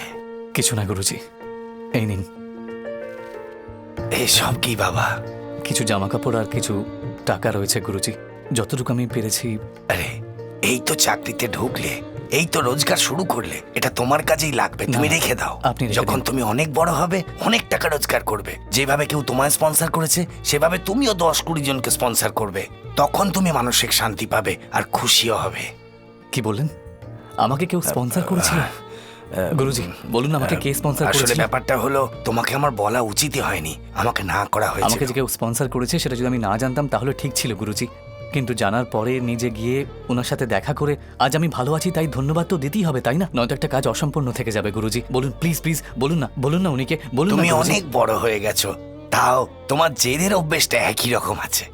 কিছু না গুরুজি, এই নিন। এসব কি বাবা? কিছু জামা কাপড় আর কিছু টাকা রয়েছে গুরুজি, যতটুকু আমি পেরেছি। আরে এই তো চাকরিতে ঢুকলে, এই তো রোজগার শুরু করলে, এটা তোমার কাজেই লাগবে, তুমি না, রেখে দাও। আপনি রেখে যখন দিন। তুমি অনেক বড় হবে, অনেক টাকা রোজগার করবে, যেভাবে কেউ তোমায় স্পন্সর করেছে সেভাবে তুমিও 10-20 জনকে স্পন্সর করবে। তখন তুমি মানসিক শান্তি পাবে আর খুশিও হবে। কি বললেন? আমাকে কেউ স্পন্সর করেছিল? গুরুজি বলুন না, আমাকে কে স্পন্সর আসলে করেছিল? ব্যাপারটা হলো, তোমাকে আমার বলা উচিতই হয়নি, আমাকে না করা হয়েছে। আমাকে যে কেউ স্পন্সর করেছে সেটা যদি আমি না জানতাম তাহলে ঠিক ছিল গুরুজি, কিন্তু জানার পরে নিজে গিয়ে ওনার সাথে দেখা করে আজ আমি ভালো আছি, তাই ধন্যবাদ তো দিতেই হবে, তাই না? নয়তো একটা কাজ অসম্পূর্ণ থেকে যাবে। গুরুজি বলুন, প্লিজ প্লিজ বলুন না উনিকে, বলুন না তুমি গুরুজি। অনেক বড় হয়ে গেছো, তাও তোমার জেদের অভ্যেসটা একই রকম আছে।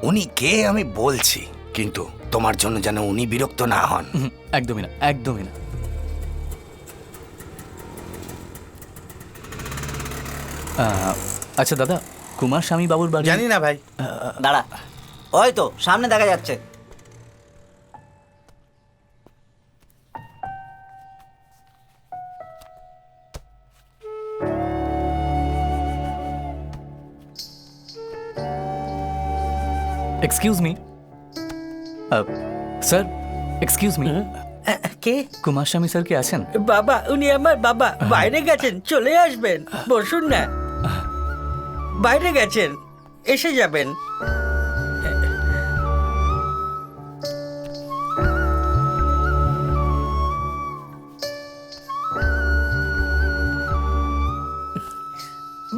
উনি কে আমি বলছি, কিন্তু তোমার জন্য যেন উনি বিরক্ত না হন। একদমই না, একদমই না। আচ্ছা দাদা, কুমার স্বামী বাবুর বাড়ি? জানি না ভাই। দাঁড়া, ওই তো সামনে দেখা যাচ্ছে। Excuse me sir, excuse me, কে? কুমার স্বামী স্যার কি আছেন? বাবা, উনি আমার বাবা, বাইরে গেছেন, চলে আসবেন, বসুন না। বাইরে গেছেন, এসে যাবেন।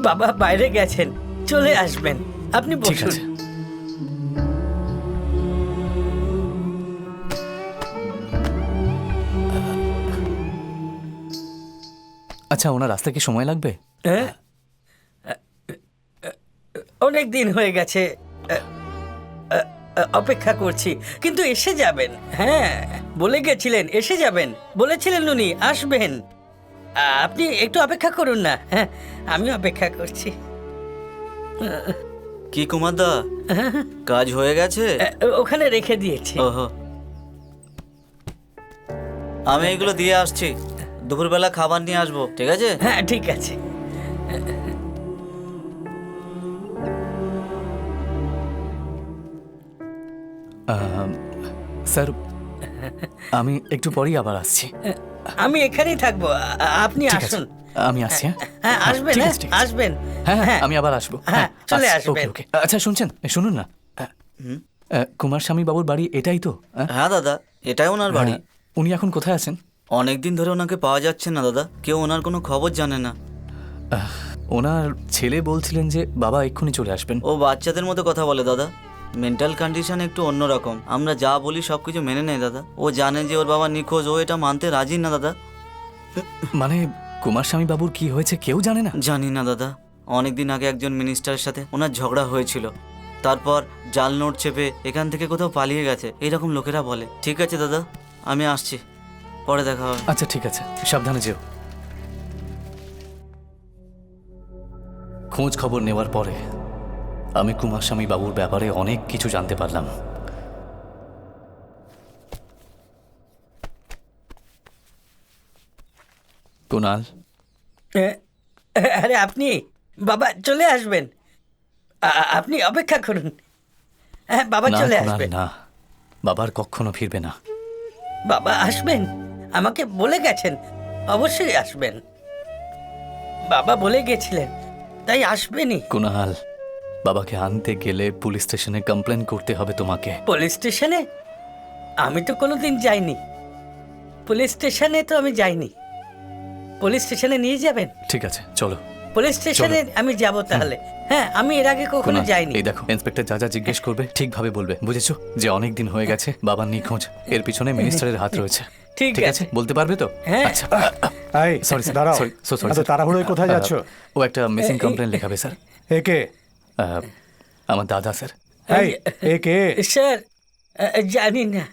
বাবা বাইরে গেছেন, চলে আসবেন, আপনি ঠিক বসুন। আছে। আচ্ছা, ওনার আসতে কি সময় লাগবে? হ্যাঁ, অনেক দিন হয়ে গেছে, অপেক্ষা করছি, কিন্তু এসে যাবেন। হ্যাঁ, বলে গেছিলেন এসে যাবেন, বলেছিলেন উনি আসবেন। আপনি একটু অপেক্ষা করুন না। হ্যাঁ, আমি অপেক্ষা করছি। কি কুমারদা, কাজ হয়ে গেছে? ওখানে রেখে দিয়েছি। ওহো, আমি এগুলো দিয়ে আসছি, দুপুরবেলা খাবার নিয়ে আসবো, ঠিক আছে? হ্যাঁ, ঠিক আছে। স্যার, আমি একটু পরেই আবার আসছি। আমি এখানেই থাকবো, আপনি ঠিক আছে, আসুন। আমি আসছি। হ্যাঁ হ্যাঁ, আসবেন, ঠিক হ্যাঁ, আছে, ঠিক আছে। আসবেন। হ্যাঁ হ্যাঁ, আমি আবার আসবো। হ্যাঁ, চলে আসছি। আসবেন। ওকে, ওকে। আচ্ছা শুনছেন, শুনুন না, কুমার স্বামী বাবুর বাড়ি এটাই তো? হ্যাঁ দাদা, এটাই ওনার বাড়ি। উনি এখন কোথায় আছেন? অনেকদিন ধরে ওনাকে পাওয়া যাচ্ছে না দাদা, কেউ ওনার কোনো খবর জানে না। ওনার ছেলে বলছিলেন যে বাবা এক্ষুনি চলে আসবেন। ও বাচ্চাদের মতো কথা বলে দাদা, মেন্টাল কন্ডিশন একটু অন্যরকম। আমরা যা বলি সব কিছু মেনে নেয় দাদা। ও জানে যে ওর বাবা নিখোঁজ, ও এটা মানতে রাজি না দাদা। মানে কুমার স্বামী বাবুর কি হয়েছে কেউ জানে না? জানি না দাদা, অনেকদিন আগে একজন মিনিস্টারের সাথে ওনার ঝগড়া হয়েছিল, তারপর জাল নোট চেপে এখান থেকে কোথাও পালিয়ে গেছে, এরকম লোকেরা বলে। ঠিক আছে দাদা, আমি আসছি, পরে দেখা হবে। আচ্ছা ঠিক আছে, সাবধানে যেও। খোঁজ খবর নেওয়ার পরে আমি কুমার স্বামী বাবুর ব্যাপারে অনেক কিছু জানতে পারলাম। কুনাল, আরে আপনি, বাবা চলে আসবেন, আপনি অপেক্ষা করুন। হ্যাঁ, বাবা না চলে কুনাল, আসবেন। না, বাবার কখনো ফিরবে না। বাবা আসবেন, আমাকে বলে গেছেন, অবশ্যই আসবেন। বাবা বলে গেছিলেন, তাই আসবেনই। কুনাল, বাবাকে আনতে গেলে পুলিশ স্টেশনে কমপ্লেন করতে হবে তোমাকে। পুলিশ স্টেশনে? আমি তো কোনোদিন যাইনি পুলিশ স্টেশনে, তো আমি যাইনি। পুলিশ স্টেশনে নিয়ে যাবেন? ঠিক আছে, চলো। পুলিশ স্টেশনে আমি যাব তাহলে। হ্যাঁ, আমি এর আগে কখনো কুনাল, যাইনি। এই দেখো, ইন্সপেক্টর যা যা জিজ্ঞেস করবে ঠিকভাবে বলবে, বুঝেছো? যে অনেক দিন হয়ে গেছে বাবার নিখোঁজ, এর পিছনে মিনিস্টারের হাত রয়েছে। ঠিক ঠিক আছে। আছে, বলতে পারবে তো? হ্যাঁ। আচ্ছা, এই সরি দাঁড়াও, সরি এত তাড়াহুড়োয় কোথায় যাচ্ছ? ও একটা মিসিং কমপ্লেন লেখাবে স্যার। একে? আমার দাদা স্যার। এই একে? স্যার, জানি না।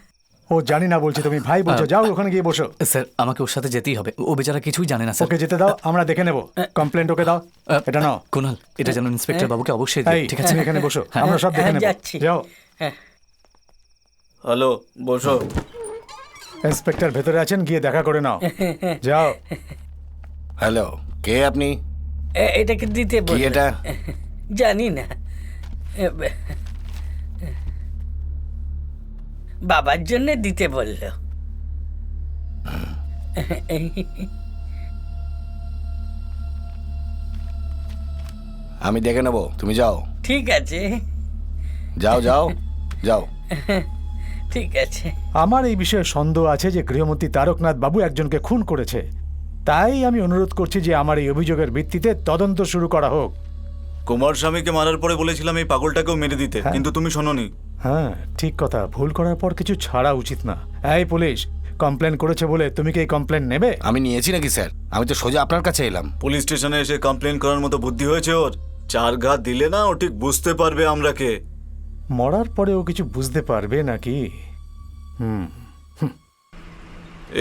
ও জানি না বলছি, তুমি ভাই বলছো, যাও ওখানে গিয়ে বসো। স্যার, আমাকে ওর সাথে যেতেই হবে, ও বেচারা কিছুই জানে না স্যার। ওকে যেতে দাও, আমরা দেখে নেব। কমপ্লেন্ট ওকে দাও, এটা নাও। কুনাল, এটা যেন ইন্সপেক্টর বাবুকে অবশ্যই দিও, এই ঠিক আছে? তুমি এখানে বসো, আমরা সব দেখে নেব। যাচ্ছি। যাও। হ্যালো, বসো। ইন্সপেক্টর ভেতরে আছেন, গিয়ে দেখা করে নাও, যাও। হ্যালো, কে আপনি? এটাকে দিতে কি বললেন। এটা? জানি না, বাবার জন্য দিতে বললো। আমি দেখে নেব, তুমি যাও ঠিক আছে, যাও যাও যাও। ঠিক আছে। আমার এই বিষয়ে সন্দেহ আছে যে গৃহমন্ত্রী তারকনাথ বাবু একজনকে খুন করেছে। তাই আমি অনুরোধ করছি যে আমার এই অভিযোগের ভিত্তিতে তদন্ত শুরু করা হোক। কুমার স্বামীকে মারার পরে বলেছিলাম এই পাগলটাকেও মেরে দিতে, হ্যাঁ। কিন্তু তুমি শোনোনি। হ্যাঁ, ঠিক কথা। ভুল করার পর কিছু ছাড়া উচিত না। এই পুলিশ, কমপ্লেন করেছে বলে তুমি কি এই কমপ্লেন নেবে? আমি নিয়েছি নাকি স্যার? আমি তো সোজা আপনার কাছে এলাম। পুলিশ স্টেশনে এসে কমপ্লেন করার মতো বুদ্ধি হয়েছে ওর? 4 ঘা দিলে না ও ঠিক বুঝতে পারবে আমরা কে। মরার পরেও কিছু বুঝতে পারবে নাকি?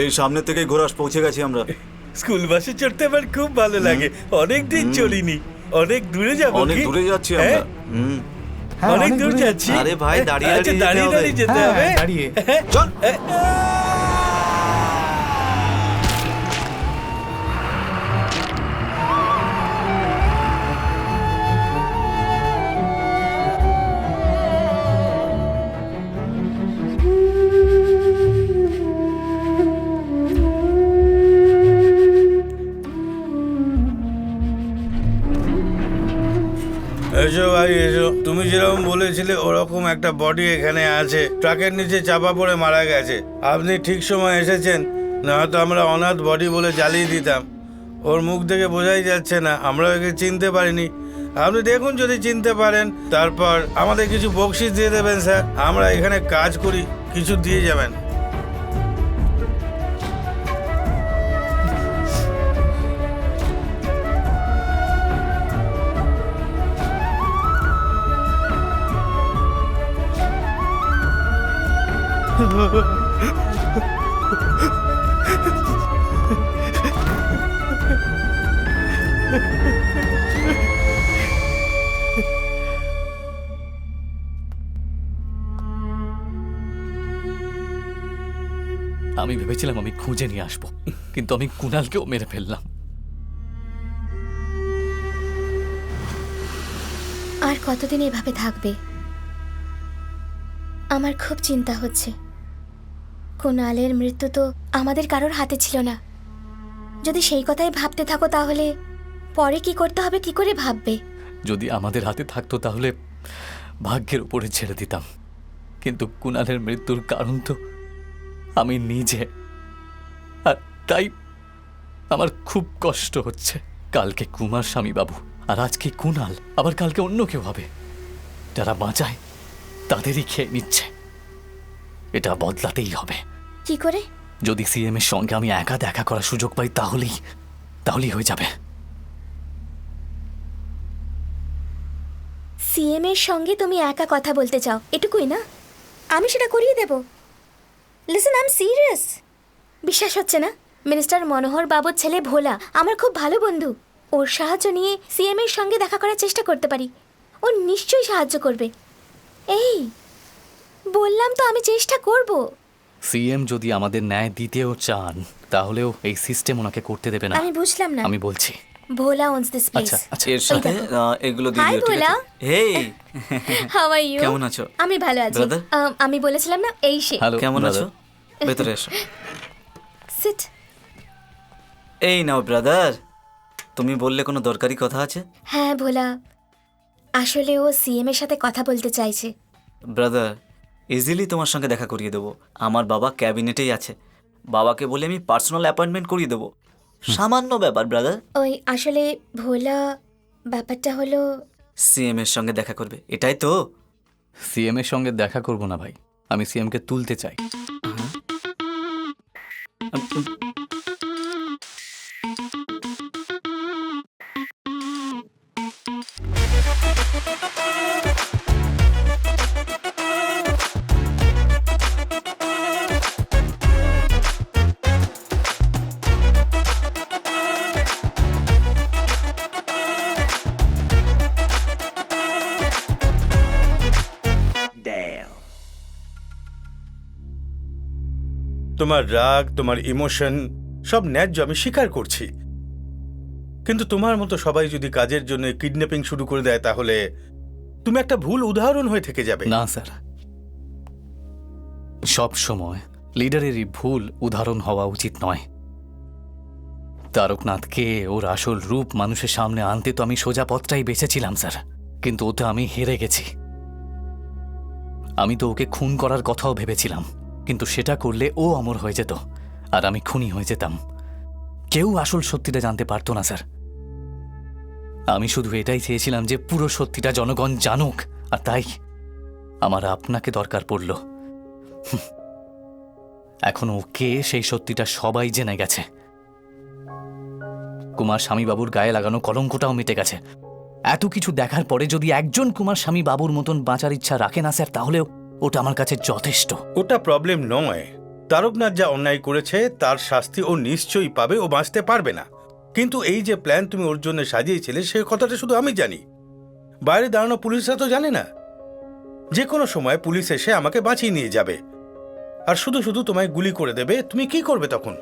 এই সামনে থেকে ঘোরাস পৌঁছে গেছি আমরা। স্কুল বাসে চড়তে আমার খুব ভালো লাগে। অনেক দিন চলিনি, অনেক দূরে যাবো। অনেক দূরে যাচ্ছি আমরা। হ্যাঁ, অনেক দূর যাচ্ছি। আরে ভাই, দাঁড়িয়ে আচ্ছা, দাঁড়িয়ে দাঁড়িয়ে যেতে হ্যাঁ, হবে। দাঁড়িয়ে। চল। এসো ভাই এসো। তুমি যেরকম বলেছিলে ওরকম একটা বডি এখানে আছে, ট্রাকের নিচে চাপা পড়ে মারা গেছে। আপনি ঠিক সময় এসেছেন, না হয়তো আমরা অনাথ বডি বলে জ্বালিয়ে দিতাম। ওর মুখ দেখে বোঝাই যাচ্ছে না, আমরা ওকে চিনতে পারিনি। আপনি দেখুন যদি চিনতে পারেন, তারপর আমাদের কিছু বকশিস দিয়ে দেবেন স্যার। আমরা এখানে কাজ করি, কিছু দিয়ে যাবেন। আমি ভেবেছিলাম আমি খুঁজে নিয়ে আসবো, কিন্তু আমি কুণালকেও মেরে ফেললাম। আর কতদিন এভাবে থাকবে? আমার খুব চিন্তা হচ্ছে। কুণালের মৃত্যু তো আমাদের কারোর হাতে ছিল না। যদি সেই কথাই ভাবতে থাকো তাহলে পরে কি করতে হবে কি করে ভাববে? যদি আমাদের হাতে থাকতো তাহলে ভাগ্যের উপরে ছেড়ে দিতাম, কিন্তু কুণালের মৃত্যুর কারণ তো আমি নিজে, আর তাই আমার খুব কষ্ট হচ্ছে। কালকে কুমার স্বামী বাবু, আর আজকে কুণাল, আবার কালকে অন্য কেউ হবে। যারা বাঁচায় তাদেরই খেয়ে নিচ্ছে। এটা বদলাতেই হবে। কি করে? যদি সিএম এর সঙ্গে আমি একা দেখা করার সুযোগ পাই তাহলেই হয়ে যাবে। সিএম এর সঙ্গে তুমি একা কথা বলতে চাও, এটুকুই না? আমি সেটা করিয়ে দেব। Listen, I am serious. বিশ্বাস হচ্ছে না? মিনিস্টার মনোহর বাবুর ছেলে ভোলা আমার খুব ভালো বন্ধু। ওর সাহায্য নিয়ে সিএম এর সঙ্গে দেখা করার চেষ্টা করতে পারি। ও নিশ্চয়ই সাহায্য করবে। এই বললাম তো, আমি চেষ্টা করব। সিএম যদি আমাদের ন্যায় দিতেও চান তাহলেও এই সিস্টেম ওনাকে করতে দেবে না। আমি বুঝলাম না। আমি বলছি ভোলা owns this place. আচ্ছা আচ্ছা এর সাথে এগুলো দিয়ে Hi, দিও, ঠিক ভোলা। আছে? হেই, How are you? কেমন আছো? আমি ভালো আছি। Brother? আমি বলেছিলাম না, এই সে। হ্যালো কেমন আছো? ভেতরে এসো। সিট। এই নাও ব্রাদার, তুমি বললে কোনো দরকারি কথা আছে? হ্যাঁ ভোলা, আসলে ও সিএম এর সাথে কথা বলতে চাইছে। ব্রাদার, ইজিলি তোমার সঙ্গে দেখা করিয়ে দেবো। আমার বাবা ক্যাবিনেটেই আছে, বাবাকে বলে আমি পার্সোনাল অ্যাপয়েন্টমেন্ট করিয়ে দেবো। সামান্য ব্যাপার ব্রাদার। ওই আসলে ভোলা, ব্যাপারটা হলো সিএম এর সঙ্গে দেখা করবে, এটাই তো? সিএম এর সঙ্গে দেখা করব না ভাই, আমি সিএম কে তুলতে চাই। তোমার রাগ, তোমার ইমোশন সব ন্যায্য, আমি স্বীকার করছি। কিন্তু তোমার মতো সবাই যদি কাজের জন্য কিডন্যাপিং শুরু করে দেয় তাহলে তুমি একটা ভুল উদাহরণ হয়ে থেকে যাবে। না স্যার, সব সময় লিডারেরই ভুল উদাহরণ হওয়া উচিত নয়। তারকনাথকে ওর আসল রূপ মানুষের সামনে আনতে তো আমি সোজা পথটাই বেছেছিলাম স্যার, কিন্তু ওতে আমি হেরে গেছি। আমি তো ওকে খুন করার কথাও ভেবেছিলাম, কিন্তু সেটা করলে ও অমর হয়ে যেত আর আমি খুনি হয়ে যেতাম। কেউ আসল সত্যিটা জানতে পারতো না স্যার। আমি শুধু এটাই চেয়েছিলাম যে পুরো সত্যিটা জনগণ জানুক, আর তাই আমার আপনাকে দরকার পড়ল। এখন ওকে সেই সত্যিটা সবাই জেনে গেছে। কুমার স্বামীবাবুর গায়ে লাগানো কলঙ্কটাও মিটে গেছে। এত কিছু দেখার পরে যদি একজন কুমার স্বামীবাবুর মতন বাঁচার ইচ্ছা রাখে না স্যার, তাহলেও ওটা আমার কাছে যথেষ্ট। ওটা প্রবলেম নয়। তারকনাথ যা অন্যায় করেছে তার শাস্তি ও নিশ্চয়ই পাবে, ও বাঁচতে পারবে না। কিন্তু এই যে প্ল্যান তুমি ওর জন্য সাজিয়েছিলে, সে কথাটা শুধু আমি জানি, বাইরে দাঁড়ানো পুলিশরা তো জানে না। যে কোনো সময় পুলিশ এসে আমাকে বাঁচিয়ে নিয়ে যাবে আর শুধু শুধু তোমায় গুলি করে দেবে। তুমি কি করবে তখন?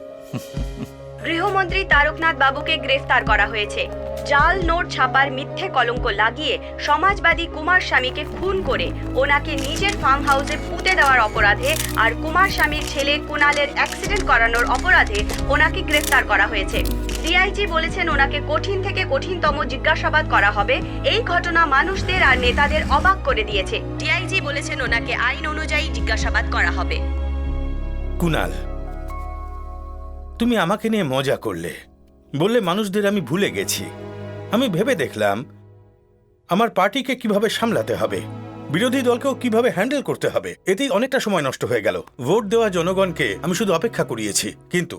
গৃহমন্ত্রী তারকনাথ বাবুকে গ্রেফতার করা হয়েছে। জাল নোট ছাপার মিথ্যে কলঙ্ক লাগিয়ে সমাজবাদী কুমার স্বামীকে খুন করে ওনাকে নিজের ফার্ম হাউসে পুঁতে দেওয়ার অপরাধে আর কুমার স্বামীর ছেলে কুণালের অ্যাক্সিডেন্ট করানোর অপরাধে ওনাকে গ্রেফতার করা হয়েছে। ডিআইজি বলেছেন ওনাকে কঠিন থেকে কঠিনতম জিজ্ঞাসাবাদ করা হবে। এই ঘটনা মানুষদের আর নেতাদের অবাক করে দিয়েছে। ডিআইজি বলেছেন ওনাকে আইন অনুযায়ী জিজ্ঞাসাবাদ করা হবে। কুণাল, তুমি আমাকে নিয়ে মজা করলে, বললে মানুষদের আমি ভুলে গেছি। আমি ভেবে দেখলাম আমার পার্টিকে কিভাবে সামলাতে হবে, বিরোধী দলকেও কিভাবে হ্যান্ডেল করতে হবে। এতেই অনেকটা সময় নষ্ট হয়ে গেল। ভোট দেওয়া জনগণকে আমি শুধু অপেক্ষা করিয়েছি, কিন্তু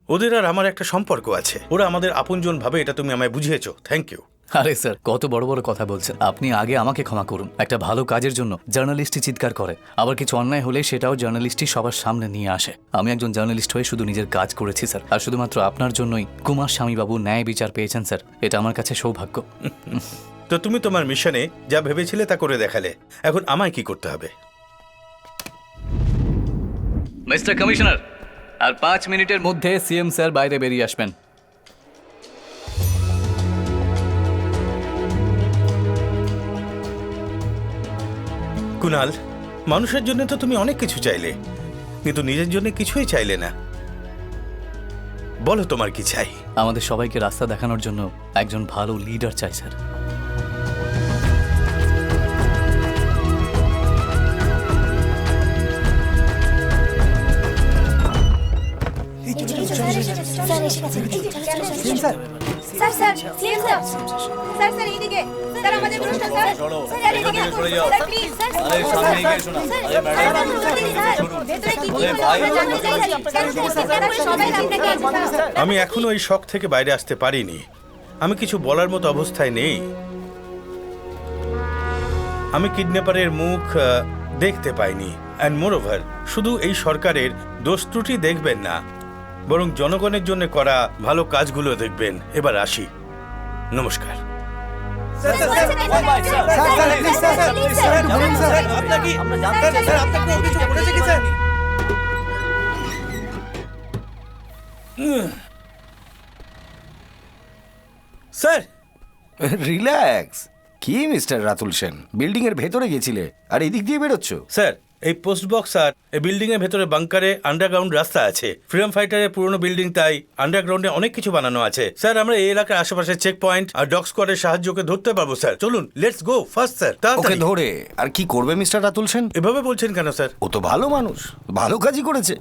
ওদের আর আমার একটা সম্পর্ক আছে। ওরা আমাদের আপনজন ভাবে, এটা তুমি আমায় বুঝিয়েছো। Thank you. আরে স্যার, কত বড় বড় কথা বলছেন আপনি। আগে আমাকে ক্ষমা করুন। একটা ভালো কাজের জন্য জার্নালিস্টই চিৎকার করে, আবার কিছু অন্যায় হলে সেটাও জার্নালিস্টই সবার সামনে নিয়ে আসে। আমি একজন জার্নালিস্ট হয়ে শুধু নিজের কাজ করেছি স্যার, আর শুধুমাত্র আপনার জন্যই কুমার স্বামীবাবু ন্যায় বিচার পেয়েছেন স্যার। এটা আমার কাছে সৌভাগ্য। তো তুমি তোমার মিশনে যা ভেবেছিলে তা করে দেখালে, এখন আমায় কি করতে হবে? মিস্টার কমিশনার, আর 5 মিনিটের মধ্যে সিএম স্যার বাইরে বেরিয়ে আসবেন। কুণাল, মানুষের জন্য তো তুমি অনেক কিছু চাইলে, কিন্তু নিজের জন্য কিছুই চাইলে না। বলো তোমার কি চাই? আমাদের সবাইকে রাস্তা দেখানোর জন্য একজন ভালো লিডার চাই sir. Sir sir CM sir sir sir এইদিকে স্যার, আমাদের গ্রুপটা স্যার স্যার এইদিকে স্যার প্লিজ স্যার আরে সামনে এগিয়ে শোনা। আরে ম্যাডাম ভেতরে কি কি হলো আমরা জানতে চাই স্যার। সবাই আপনাকে। আমি এখনো এই শক থেকে বাইরে আসতে পারিনি। আমি কিছু বলার মতো অবস্থায় নেই। আমি কিডন্যাপারের মুখ দেখতে পাইনি। অ্যান্ড মোরওভার, শুধু এই সরকারের দোষ ত্রুটি দেখবেন না, বরং জনগণের জন্য করা ভালো কাজগুলো দেখবেন। এবার আসি, নমস্কার। Sir relax. কি মিস্টার রাতুল সেন, বিল্ডিং এর ভেতরে গেছিলে আর এদিক দিয়ে বেরোচ্ছ? স্যার, এই পোস্ট বক্স আর এই বিল্ডিং এর ভেতরে বাংকারে আন্ডারগ্রাউন্ড রাস্তা আছে। ফ্রিডম ফাইটারের পুরনো বিল্ডিং, তাই আন্ডারগ্রাউন্ডে অনেক কিছু বানানো আছে। স্যার, আমরা এই এলাকার আশেপাশে চেক পয়েন্ট আর ডগ স্কোয়াডের সাহায্যকে ধরতে পারবো। স্যার চলুন, লেটস গো ফার্স্ট স্যার। ওকে তাড়াতাড়ি। ধরে আর কি করবে মিস্টার রাতুল সেন? এভাবে বলছেন কেন স্যার? ও তো ভালো মানুষ, ভালো কাজই করেছে।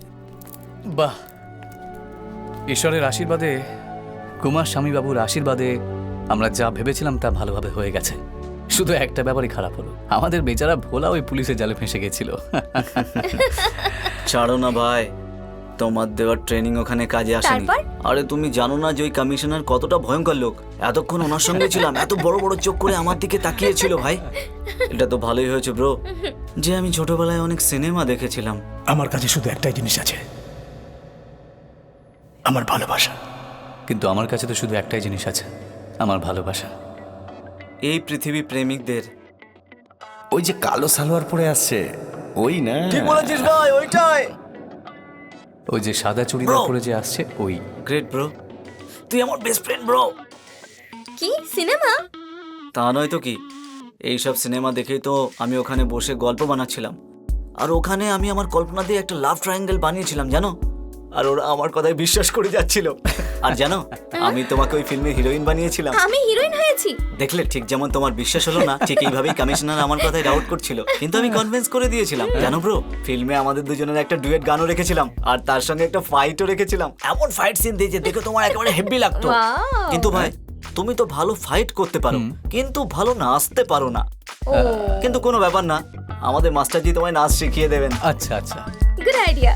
বাহ, ঈশ্বরের আশীর্বাদে, কুমার স্বামীবাবুর আশীর্বাদে আমরা যা ভেবেছিলাম তা ভালোভাবে হয়ে গেছে। শুধু একটা ব্যাপারই খারাপ হলো, আমাদের বেচারা ভোলা ওই পুলিশের জালে ফেঁসে গেছিল। ছাড়ো না ভাই, তোমার দেওয়ার ট্রেনিং ওখানে কাজে আসেনি। আরে তুমি জানো না যে ওই কমিশনার কতটা ভয়ঙ্কর লোক? এতক্ষণ ওনার সঙ্গে ছিলাম, এত বড় বড় চোখ করে আমার দিকে তাকিয়েছিল ভাই। এটা তো ভালোই হয়েছে ব্রো, যে আমি ছোটবেলায় অনেক সিনেমা দেখেছিলাম। আমার কাছে শুধু একটাই জিনিস আছে, আমার ভালোবাসা। কিন্তু আমার কাছে তো শুধু একটাই জিনিস আছে, আমার ভালোবাসা। এই পৃথিবী প্রেমিকদের। ওই যে কালো সালোয়ার পরে আসছে, ওই না? ঠিক বলেছিস ভাই, ওইটাই। ওই যে সাদা চুড়িদার পরে যে আসছে, ওই। গ্রেট ব্রো, তুই আমার বেস্ট ফ্রেন্ড ব্রো। কি সিনেমা? তা নয় তো কি, এইসব সিনেমা দেখেই তো আমি ওখানে বসে গল্প বানাচ্ছিলাম। আর ওখানে আমি আমার কল্পনা দিয়ে একটা লাভ ট্রায়াঙ্গেল বানিয়েছিলাম জানো, আর ওরা আমার কথায় বিশ্বাস করে যাচ্ছিল। আর জানো আমি তোমাকে ওই ফিল্মে হিরোইন বানিয়েছিলাম। আমি হিরোইন হয়েছি। দেখলে ঠিক যেমন তোমার বিশ্বাস হলো না, ঠিক এইভাবেই কমিশনার আমার কথায় ডাউট করছিল, কিন্তু আমি কনভিন্স করে দিয়েছিলাম। জানো ব্রো, ফিল্মে আমাদের দুজনের একটা ডুয়েট গানও রেখেছিলাম, আর তার সঙ্গে একটা ফাইটও রেখেছিলাম। এমন ফাইট সিন দিয়েছে দেখে তোমার একেবারে হেভি লাগতো। Wow! কিন্তু ভাই তুমি তো ভালো ফাইট করতে পারো, কিন্তু ভালো নাচতে পারো না। কিন্তু কোনো ব্যাপার না, আমাদের মাস্টারজি তোমায় নাচ শিখিয়ে দেবেন। আচ্ছা আচ্ছা গুড আইডিয়া।